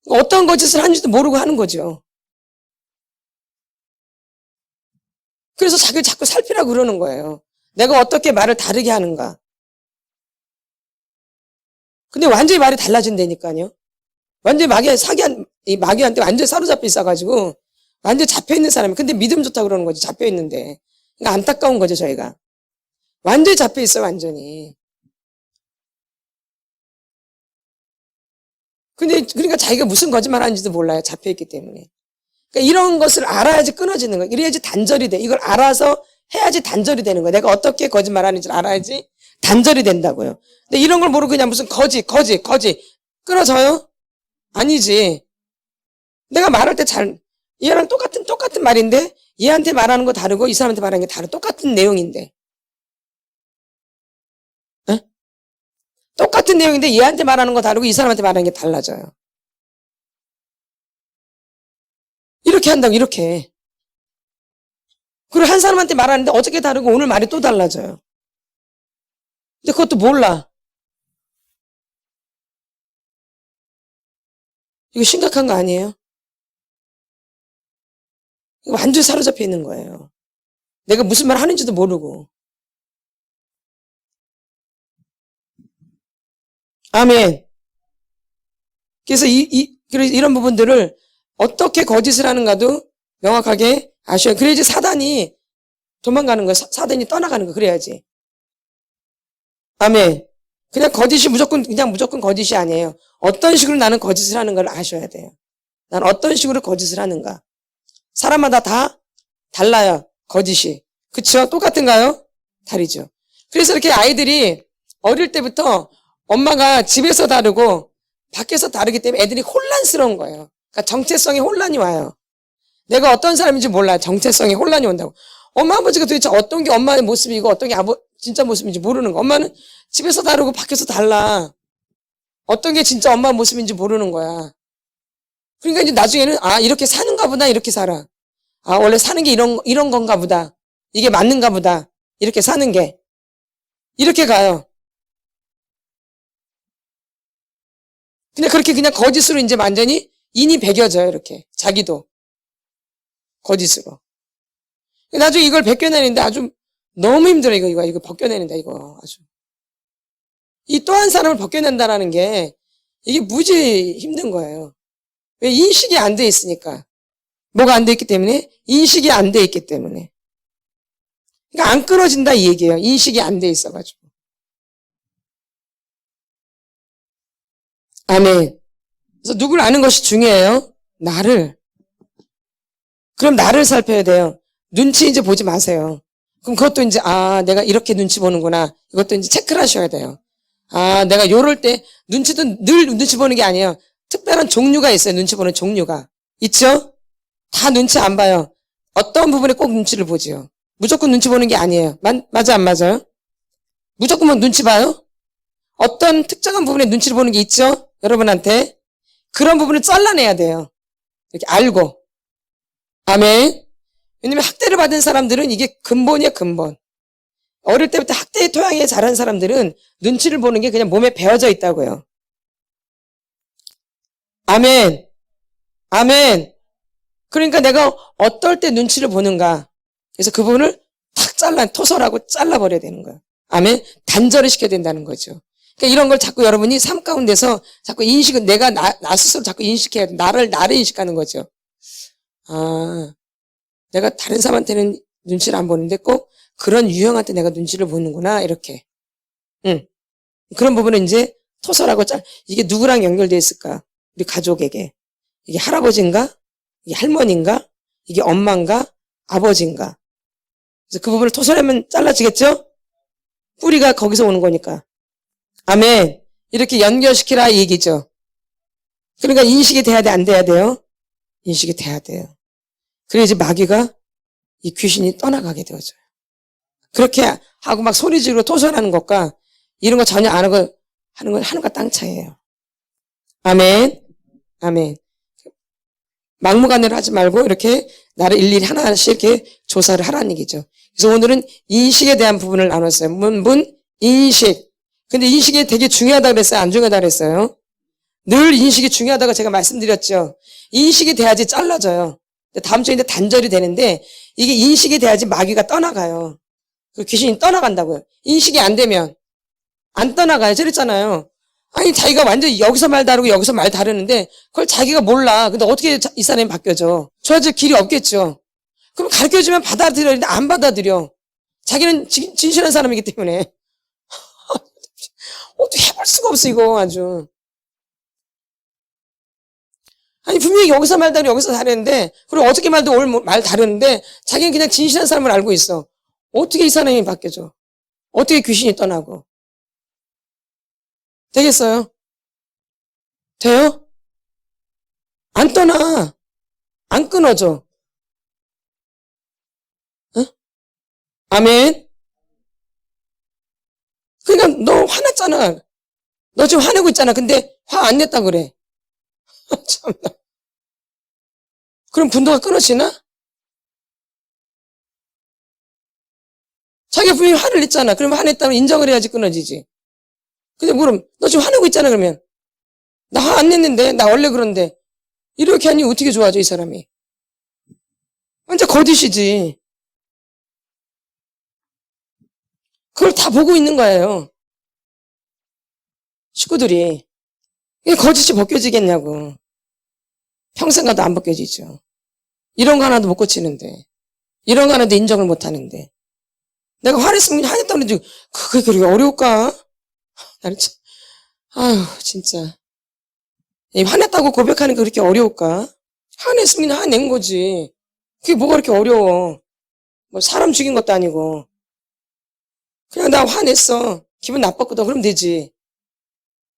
어떤 거짓을 하는지도 모르고 하는 거죠. 그래서 자기를 자꾸 살피라고 그러는 거예요. 내가 어떻게 말을 다르게 하는가. 근데 완전히 말이 달라진다니까요. 완전히 마귀한테 완전히 사로잡혀 있어가지고 완전히 잡혀있는 사람이. 근데 믿음 좋다고 그러는 거지, 잡혀있는데. 그러니까 안타까운 거죠, 저희가. 완전히 잡혀있어요, 완전히. 그러니까 자기가 무슨 거짓말 하는지도 몰라요, 잡혀있기 때문에. 그러니까 이런 것을 알아야지 끊어지는 거예요. 이래야지 단절이 돼. 이걸 알아서 해야지 단절이 되는 거예요. 내가 어떻게 거짓말 하는지 알아야지 단절이 된다고요. 근데 이런 걸 모르고 그냥 무슨 거짓 끊어져요? 아니지. 내가 말할 때 얘랑 똑같은 말인데 얘한테 말하는 거 다르고 이 사람한테 말하는 게 다르고 똑같은 내용인데. 에? 똑같은 내용인데 얘한테 말하는 거 다르고 이 사람한테 말하는 게 달라져요. 이렇게 한다고, 이렇게. 그리고 한 사람한테 말하는데 어저께 다르고 오늘 말이 또 달라져요. 근데 그것도 몰라. 이거 심각한 거 아니에요? 이거 완전히 사로잡혀 있는 거예요. 내가 무슨 말 하는지도 모르고. 아멘. 그래서 이런 부분들을 어떻게 거짓을 하는가도 명확하게 아셔야. 그래야지 사단이 도망가는 거예요. 사단이 떠나가는 거. 그래야지. 아멘. 그냥 거짓이 무조건 거짓이 아니에요. 어떤 식으로 나는 거짓을 하는 걸 아셔야 돼요. 난 어떤 식으로 거짓을 하는가. 사람마다 다 달라요. 거짓이. 그쵸? 똑같은가요? 다르죠. 그래서 이렇게 아이들이 어릴 때부터 엄마가 집에서 다르고 밖에서 다르기 때문에 애들이 혼란스러운 거예요. 그러니까 정체성에 혼란이 와요. 내가 어떤 사람인지 몰라요. 정체성에 혼란이 온다고. 엄마 아버지가 도대체 어떤 게 엄마의 모습이고 어떤 게 진짜 모습인지 모르는 거. 엄마는 집에서 다르고 밖에서 달라. 어떤 게 진짜 엄마 모습인지 모르는 거야. 그러니까 이제 나중에는 이렇게 사는가 보다. 이렇게 살아. 원래 사는 게 이런 건가 보다. 이게 맞는가 보다. 이렇게 사는 게. 이렇게 가요. 근데 그렇게 그냥 거짓으로 이제 완전히 인이 배겨져요. 이렇게. 자기도. 거짓으로. 나중에 이걸 벗겨내는데 아주 너무 힘들어. 이거 벗겨내는데 이거 아주. 이 또 한 사람을 벗겨낸다라는 게 이게 무지 힘든 거예요. 왜? 인식이 안 돼 있으니까. 뭐가 안 돼 있기 때문에? 인식이 안 돼 있기 때문에. 그러니까 안 끊어진다 이 얘기예요. 인식이 안 돼 있어가지고. 아멘. 그래서 누굴 아는 것이 중요해요? 나를. 그럼 나를 살펴야 돼요. 눈치 이제 보지 마세요. 그럼 그것도 이제 내가 이렇게 눈치 보는구나. 이것도 이제 체크를 하셔야 돼요. 내가 요럴 때 눈치도 늘 눈치 보는 게 아니에요. 특별한 종류가 있어요. 눈치 보는 종류가. 있죠? 다 눈치 안 봐요. 어떤 부분에 꼭 눈치를 보지요. 무조건 눈치 보는 게 아니에요. 맞아 안 맞아요? 무조건 눈치 봐요? 어떤 특정한 부분에 눈치를 보는 게 있죠? 여러분한테. 그런 부분을 잘라내야 돼요. 이렇게 알고. 아멘. 왜냐면 학대를 받은 사람들은 이게 근본이야, 근본. 어릴 때부터 학대의 토양에 자란 사람들은 눈치를 보는 게 그냥 몸에 배어져 있다고요. 아멘. 아멘. 그러니까 내가 어떨 때 눈치를 보는가. 그래서 그 부분을 탁 토설하고 잘라버려야 되는 거예요. 아멘. 단절을 시켜야 된다는 거죠. 그러니까 이런 걸 자꾸 여러분이 삶 가운데서 자꾸 인식은 내가 나 스스로 자꾸 인식해야 돼. 나를 인식하는 거죠. 내가 다른 사람한테는 눈치를 안 보는데 꼭 그런 유형한테 내가 눈치를 보는구나. 이렇게. 그런 부분은 이제 토설하고 이게 누구랑 연결되어 있을까? 우리 가족에게. 이게 할아버지인가? 이게 할머니인가? 이게 엄마인가? 아버지인가? 그래서 그 부분을 토설하면 잘라지겠죠? 뿌리가 거기서 오는 거니까. 아멘. 이렇게 연결시키라 이 얘기죠. 그러니까 인식이 돼야 돼, 안 돼야 돼요? 인식이 돼야 돼요. 그래야지 마귀가 이 귀신이 떠나가게 되어져요. 그렇게 하고 막 소리 지르고 토설하는 것과 이런 거 전혀 안 하고 하는 건 하늘과 땅 차이예요. 아멘. 아멘. 막무가내로 하지 말고 이렇게 나를 일일이 하나씩 이렇게 조사를 하라는 얘기죠. 그래서 오늘은 인식에 대한 부분을 나눴어요. 인식. 근데 인식이 되게 중요하다고 그랬어요? 안 중요하다고 그랬어요? 늘 인식이 중요하다고 제가 말씀드렸죠. 인식이 돼야지 잘라져요. 다음 주에 이제 단절이 되는데 이게 인식이 돼야지 마귀가 떠나가요. 그 귀신이 떠나간다고요. 인식이 안 되면 안 떠나가요. 저랬잖아요. 아니 자기가 완전 여기서 말 다르고 여기서 말 다르는데 그걸 자기가 몰라. 근데 어떻게 이 사람이 바뀌어져? 좋아질 길이 없겠죠. 그럼 가르쳐주면 받아들여야 되는데 안 받아들여. 자기는 진실한 사람이기 때문에 어떻게 해볼 수가 없어 이거 아주. 아니 분명히 여기서 말 다르고 여기서 다르는데 그리고 어저께 말도 오늘 말 다르는데 자기는 그냥 진실한 사람을 알고 있어. 어떻게 이 사람이 바뀌어져? 어떻게 귀신이 떠나고? 되겠어요? 돼요? 안 떠나. 안 끊어져. 어? 아멘. 그러니까 너 화났잖아. 너 지금 화내고 있잖아. 근데 화 안 냈다 그래. 참나. 그럼 분노가 끊어지나? 자기가 분명히 화를 냈잖아. 그러면 화냈다면 인정을 해야지 끊어지지. 근데 그럼 너 지금 화내고 있잖아. 그러면 나 화 안 냈는데, 나 원래 그런데 이렇게 하니 어떻게 좋아져 이 사람이? 완전 거짓이지. 그걸 다 보고 있는 거예요, 식구들이. 이게 거짓이 벗겨지겠냐고. 평생 가도 안 벗겨지죠. 이런 거 하나도 못 고치는데, 이런 거 하나도 인정을 못 하는데, 내가 화냈으면 화냈다고 그러지, 그게 그렇게 어려울까? 나는 참, 아유, 진짜. 화냈다고 고백하는 게 그렇게 어려울까? 화냈으면 화낸 거지. 그게 뭐가 그렇게 어려워. 뭐 사람 죽인 것도 아니고. 그냥 나 화냈어. 기분 나빴거든. 그러면 되지.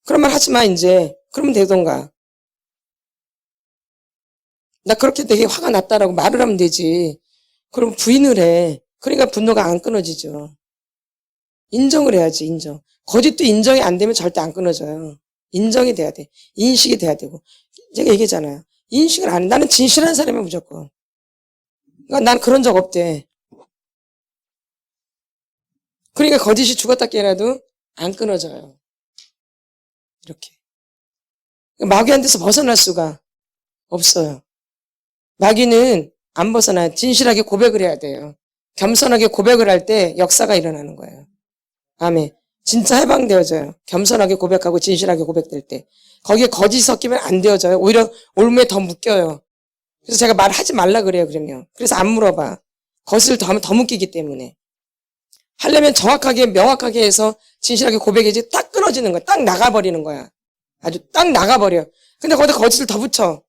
그런 말 하지 마, 이제. 그러면 되던가. 나 그렇게 되게 화가 났다라고 말을 하면 되지. 그럼 부인을 해. 그러니까 분노가 안 끊어지죠. 인정을 해야지, 인정. 거짓도 인정이 안 되면 절대 안 끊어져요. 인정이 돼야 돼. 인식이 돼야 되고. 제가 얘기했잖아요. 인식을 안 해. 나는 진실한 사람이야, 무조건. 그러니까 난 그런 적 없대. 그러니까 거짓이 죽었다 깨라도 안 끊어져요. 이렇게. 마귀한테서 벗어날 수가 없어요. 마귀는 안 벗어나요. 진실하게 고백을 해야 돼요. 겸손하게 고백을 할 때 역사가 일어나는 거예요. 아멘. 진짜 해방되어져요. 겸손하게 고백하고 진실하게 고백될 때. 거기에 거짓이 섞이면 안 되어져요. 오히려 올무에 더 묶여요. 그래서 제가 말하지 말라 그래요, 그러면. 그래서 안 물어봐. 거짓을 더 하면 더 묶이기 때문에. 하려면 정확하게, 명확하게 해서 진실하게 고백해야지 딱 끊어지는 거야. 딱 나가버리는 거야. 아주 딱 나가버려. 근데 거기다 거짓을 더 붙여.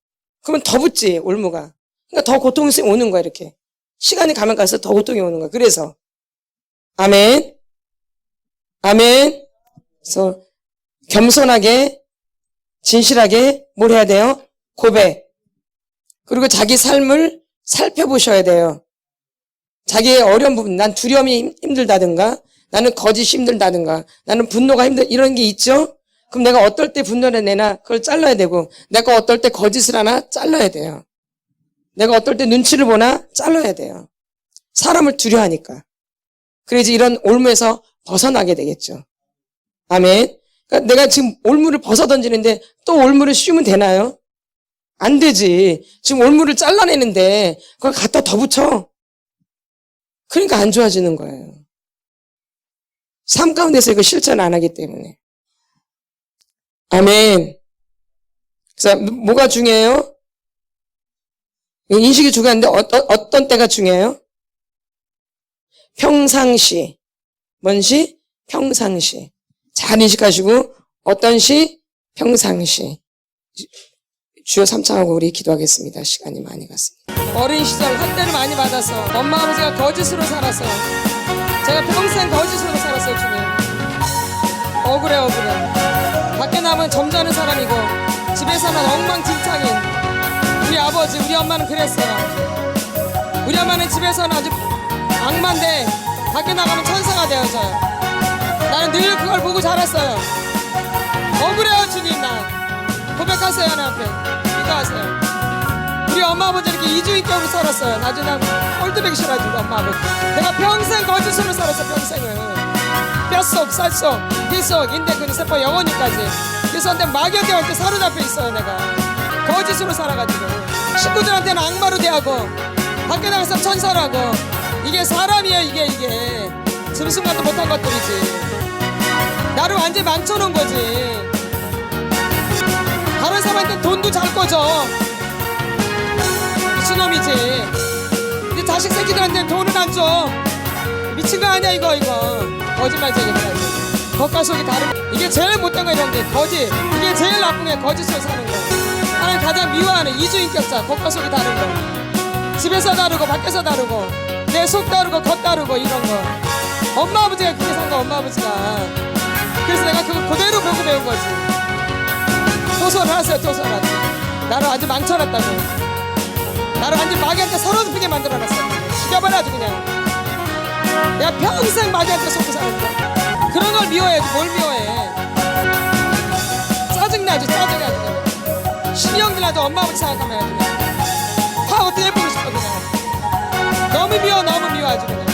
그러면 더 붙지, 올무가. 그러니까 더 고통이 오는 거야, 이렇게. 시간이 가면 갈수록 더 고통이 오는 거야. 그래서. 아멘. 아멘. 그래서 겸손하게, 진실하게 뭘 해야 돼요? 고백. 그리고 자기 삶을 살펴보셔야 돼요. 자기의 어려운 부분, 난 두려움이 힘들다든가, 나는 거짓이 힘들다든가, 나는 분노가 이런 게 있죠? 그럼 내가 어떨 때 분노를 내나 그걸 잘라야 되고, 내가 어떨 때 거짓을 하나 잘라야 돼요. 내가 어떨 때 눈치를 보나 잘라야 돼요. 사람을 두려워하니까. 그래야지 이런 올무에서 벗어나게 되겠죠. 아멘. 그러니까 내가 지금 올무를 벗어 던지는데 또 올무를 씌우면 되나요? 안 되지. 지금 올무를 잘라내는데 그걸 갖다 더 붙여. 그러니까 안 좋아지는 거예요. 삶 가운데서 이거 실천 안 하기 때문에. 아멘. 그래서 뭐가 중요해요? 인식이 중요한데 어떤 때가 중요해요? 평상시. 뭔 시? 평상시. 잘 인식하시고 어떤 시? 평상시. 주여 삼창하고 우리 기도하겠습니다. 시간이 많이 갔습니다. 어린 시절 학대를 많이 받아서 엄마 아버지가 거짓으로 살아서 제가 평생 거짓으로 살았어요. 주님. 억울해. 밖에 나면 점잖은 사람이고 집에서는 엉망진창인 우리 아버지 우리 엄마는 그랬어요. 우리 엄마는 집에서는 아주 악마인데 밖에 나가면 천사가 되어져요. 나는 늘 그걸 보고 자랐어요. 억울해요. 주님. 나 고백하세요. 하나님 앞에 기도하세요. 우리 엄마 아버지 이렇게 이주인격으로 살았어요. 나중에 난 꼴뚜배기 싫어하지. 우리 엄마 아버지 내가 평생 거짓으로 살았어. 평생을 뼛속 살속 빗속 인대근육 세포 영혼이까지. 그래서 근데 마귀한테 올 때 사로잡혀 있어요. 내가 거짓으로 살아가지고 식구들한테는 악마로 대하고 밖에 나가서 천사라고. 이게 사람이에요. 이게 짐승만도 못한 것들이지. 나를 완전히 망쳐놓은 거지. 다른 사람한테 돈도 잘 꺼져. 미친놈이지. 근데 자식 새끼들한테 돈을 안 줘. 미친 거 아니야 이거. 거짓말쟁이들. 겉과 속이 다른. 이게 제일 못된 거야 형들. 거짓. 이게 제일 나쁜 게 거짓으로 사는 거. 하나님 가장 미워하는 이주인격자. 겉과 속이 다른 거. 집에서 다르고 밖에서 다르고 내 속 다르고 겉 다르고 이런 거. 엄마 아버지가 그렇게 산 거야. 엄마 아버지가. 그래서 내가 그걸 그대로 보고 배운 거지. 토설하세요. 나를 아주 망쳐놨다고. 나를 완전 마귀한테 서러지게 만들어놨어. 죽여버려야지 그냥. 내가 평생 마귀한테 속고 살았는데 그런 걸 미워해야지. 뭘 미워해. 짜증나지. 신경들 나죠. 엄마 아버지 생각하면 아주 어떻게 해보고 싶어 그냥. 너무 미워 너무 미워 아주 그냥.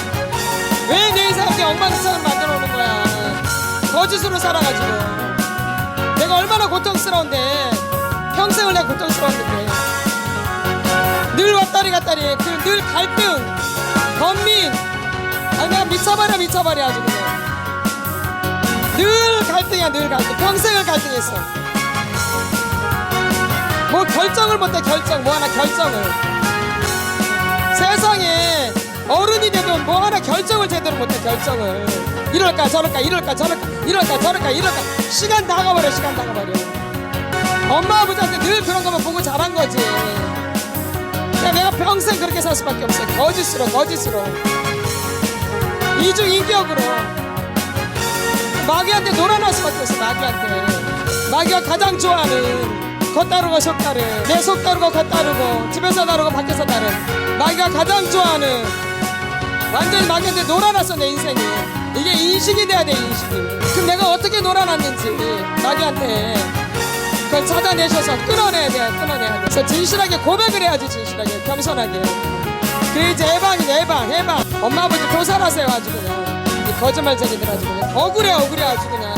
왜 내 인생을 이렇게 엉망진창으로 만들어 놓는 거야. 거짓으로 살아가지고 내가 얼마나 고통스러운데, 평생을 내가 고통스러웠는데, 늘 왔다리 갔다리 늘 갈등 번민, 아니 내가 미쳐버려 아주 그냥. 늘 갈등이야 늘 갈등. 평생을 갈등했어. 뭐 결정을 못해. 결정 뭐 하나 결정을. 세상에 어른이 돼도 뭐 하나 결정을 제대로 못해. 결정을 이럴까 저럴까 이럴까 저럴까 이럴까 저럴까 이럴까. 시간 다 가버려. 시간 다 가버려. 엄마 아버지한테 늘 그런 것만 보고 자란 거지. 그러니까 내가 평생 그렇게 살 수밖에 없어. 거짓으로 이중인격으로 마귀한테 놀아날 수밖에 없어. 마귀가 가장 좋아하는 겉다르고 속다르, 내 속다르고 겉다르고, 집에서 다르고 밖에서 다른, 마귀가 가장 좋아하는, 완전히 마귀한테 놀아났어 내 인생이. 이게 인식이 돼야 돼. 인식이. 그럼 내가 어떻게 놀아났는지 마귀한테 그걸 찾아내셔서 끊어내야 돼. 그래서 진실하게 고백을 해야지. 진실하게 겸손하게. 그래 이제 해방. 엄마 아버지 도살하세요 아주 그냥. 이 거짓말쟁이들 아주 그냥. 억울해 아주 그냥.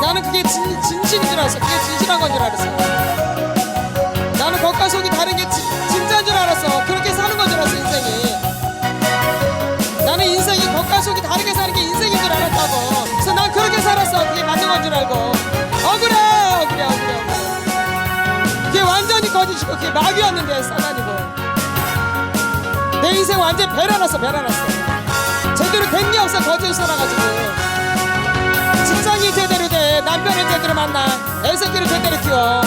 나는 그게 진실인 줄 알았어. 그게 진실한 건 줄 알았어. 나는 겉과 속이 다른 게 진짜인 줄 알았어. 그렇게 사는 건 줄 알았어 인생이. 나는 인생이 겉과 속이 다르게 사는 게 인생인 줄 알았다고. 그래서 난 그렇게 살았어. 그게 맞는 건 줄 알고. 억울해. 그게 완전히 거짓이고 그게 마귀였는데 사단이고. 내 인생 완전히 배려놨어. 제대로 된 게 없어. 거짓을 살아가지고. 직장이 제대로 돼. 남편을 제대로 만나. 애새끼를 제대로 키워.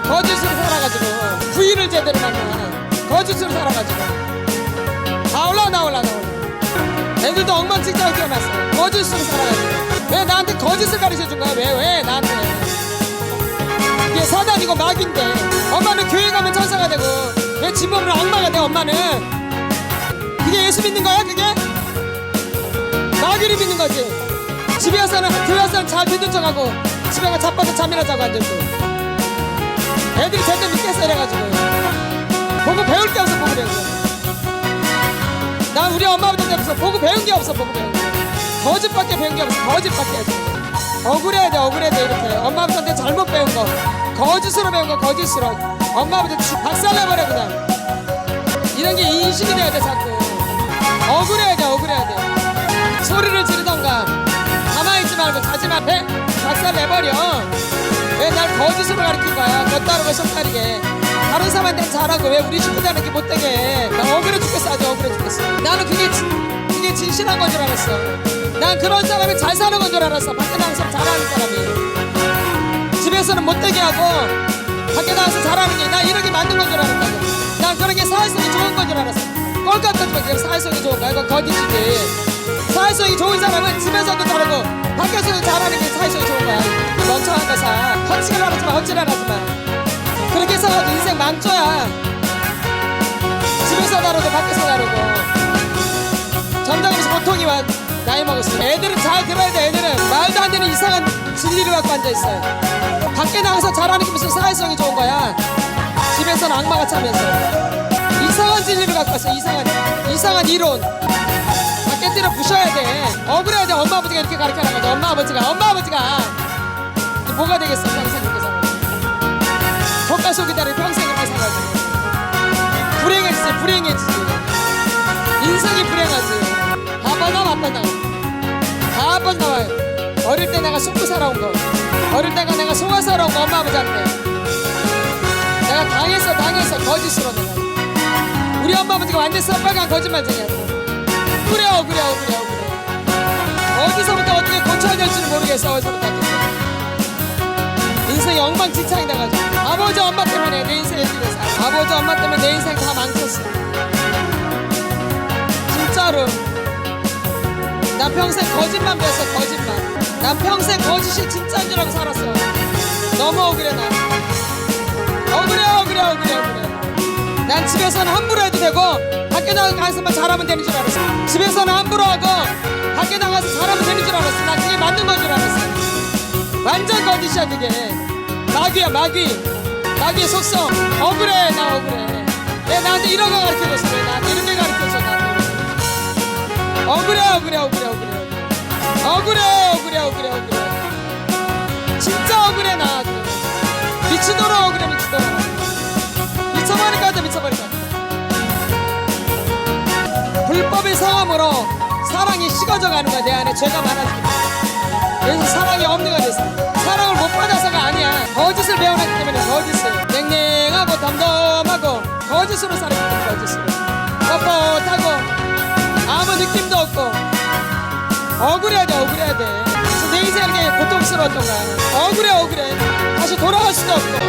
거짓으로 살아가지고. 부인을 제대로 만나. 거짓으로 살아가지고. 다 올라. 애들도 엉망진창으로 키워놨어. 거짓으로 살아가지고. 왜 나한테 거짓을 가르쳐준 거야? 왜 나한테? 이게 사단이고 마귀인데. 엄마는 교회 가면 천사가 되고 왜 집 몸으로 악마가 돼? 엄마는 그게 예수 믿는 거야? 그게? 마귀를 믿는 거지. 집에 와서는 교회 와서는 잘 믿는 척하고 집에 가서 자빠져 잠이나 자고 앉아있고. 애들이 제대로 믿겠어 이래가지고. 보고 배울 게 없어. 보고 배운 게. 난 우리 엄마 아버지한테 없어. 보고 배운 게 없어. 거짓밖에 배운 게 없어. 거짓밖에 해야지. 억울해야 돼 이렇게. 엄마 아버지한테 잘못 배운 거, 거짓으로 배운 거, 거짓으로. 엄마 아버지 박살내버려 그냥. 이런 게 인식이 돼야 돼 자꾸. 억울해야 돼. 소리를 지르던가 가만히 있지 말고 자지마. 박살내버려. 왜 날 거짓으로 가르친 거야? 겉다르고 속다르게. 다른 사람한테는 잘하고 왜 우리 식구들한테 못되게 해? 나 억울해 죽겠어. 아주 억울해 죽겠어. 나는 그게 진실한 건 줄 알았어. 난 그런 사람이 잘 사는 건 줄 알았어. 밖에 나가서 잘하는 사람이. 집에서는 못되게 하고 밖에 나가서 잘하는 게 난 이렇게 만든 건 줄 알았다고. 난 그런 게 사회성이 좋은 건 줄 알았어. 꼴깍거리면 그게 사회성이 좋은 거야. 이건 거짓이지. 사회성이 좋은 사람은 집에서도 잘하고 밖에서도 잘하는 게 사회성이 좋은 거야. 멍청한 거사. 헛짓을 하지 마. 그렇게 해서 인생 망쳐야. 집에서 다르고 밖에서 다르고. 점장하면서 고통이 와. 나이 먹었어. 애들은 잘 들어야 돼. 애들은 말도 안 되는 이상한 진리를 갖고 앉아있어요. 밖에 나가서 잘하는 게 무슨 사회성이 좋은 거야. 집에서는 악마가 차면서 이상한 진리를 갖고 왔어. 이상한 이론. 밖에 때려 부셔야 돼. 억울해야 돼. 엄마 아버지가 이렇게 가르쳐라는 거죠. 엄마 아버지가 뭐가 되겠어. 평생 이렇게 살아가지고. 겉과 속이 다른 평생 이렇게 살아가지고. 불행해지지. 인생이 불행하지. 다 나와요. 어릴 때 내가 속고 살아온 거, 어릴 때가 내가 속아 살아온 거 엄마 아버지한테 내가 당했어. 거짓으로 내가. 우리 엄마 아버지가 완전 썩빨간 거짓말쟁이였어. 억울해. 어디서부터 어떻게 고쳐야 될지를 모르겠어. 인생이 엉망진창이 돼가지고. 아버지 엄마 때문에 내 인생에 뛰어서. 아버지 엄마 때문에 내 인생 다 망쳤어. 진짜로. 난 평생 거짓말 배웠어. 난 평생 거짓이 진짜인 줄 알고 살았어. 너무 억울해. 난 억울해. 난 집에서는 함부로 해도 되고 밖에 나가서만 잘하면 되는 줄 알았어. 집에서는 함부로 하고 밖에 나가서 잘하면 되는 줄 알았어. 난 그게 맞는 건 줄 알았어. 완전 거짓이야 그게. 마귀야. 마귀의 속성. 억울해. 왜 나한테 이런 거 가르쳐줬어? 왜 나한테 이렇게 가르쳐줘? 나한테 억울해 억울해 억울해 억울해 억울해 억울해 억울해 억울해 진짜 억울해 나 미치도록 억울해 미치도록 미쳐버릴 것 같아 미쳐버릴 것 같아 불법의 성함으로 사랑이 식어져가는 거야. 내 안에 죄가 많아지고 그래서 사랑이 없는 거야. 사랑을 못 받아서가 아니야. 거짓을 배워놨기 때문에 거짓을 냉랭하고 덤덤하고 거짓으로 살았기 때문에 거짓으로 뻣뻣하고 아무 느낌도 없고 억울해야 돼 억울해야 돼. 그래서 내 인생이 이렇게 고통스러웠던 거야. 억울해 억울해 다시 돌아갈 수도 없고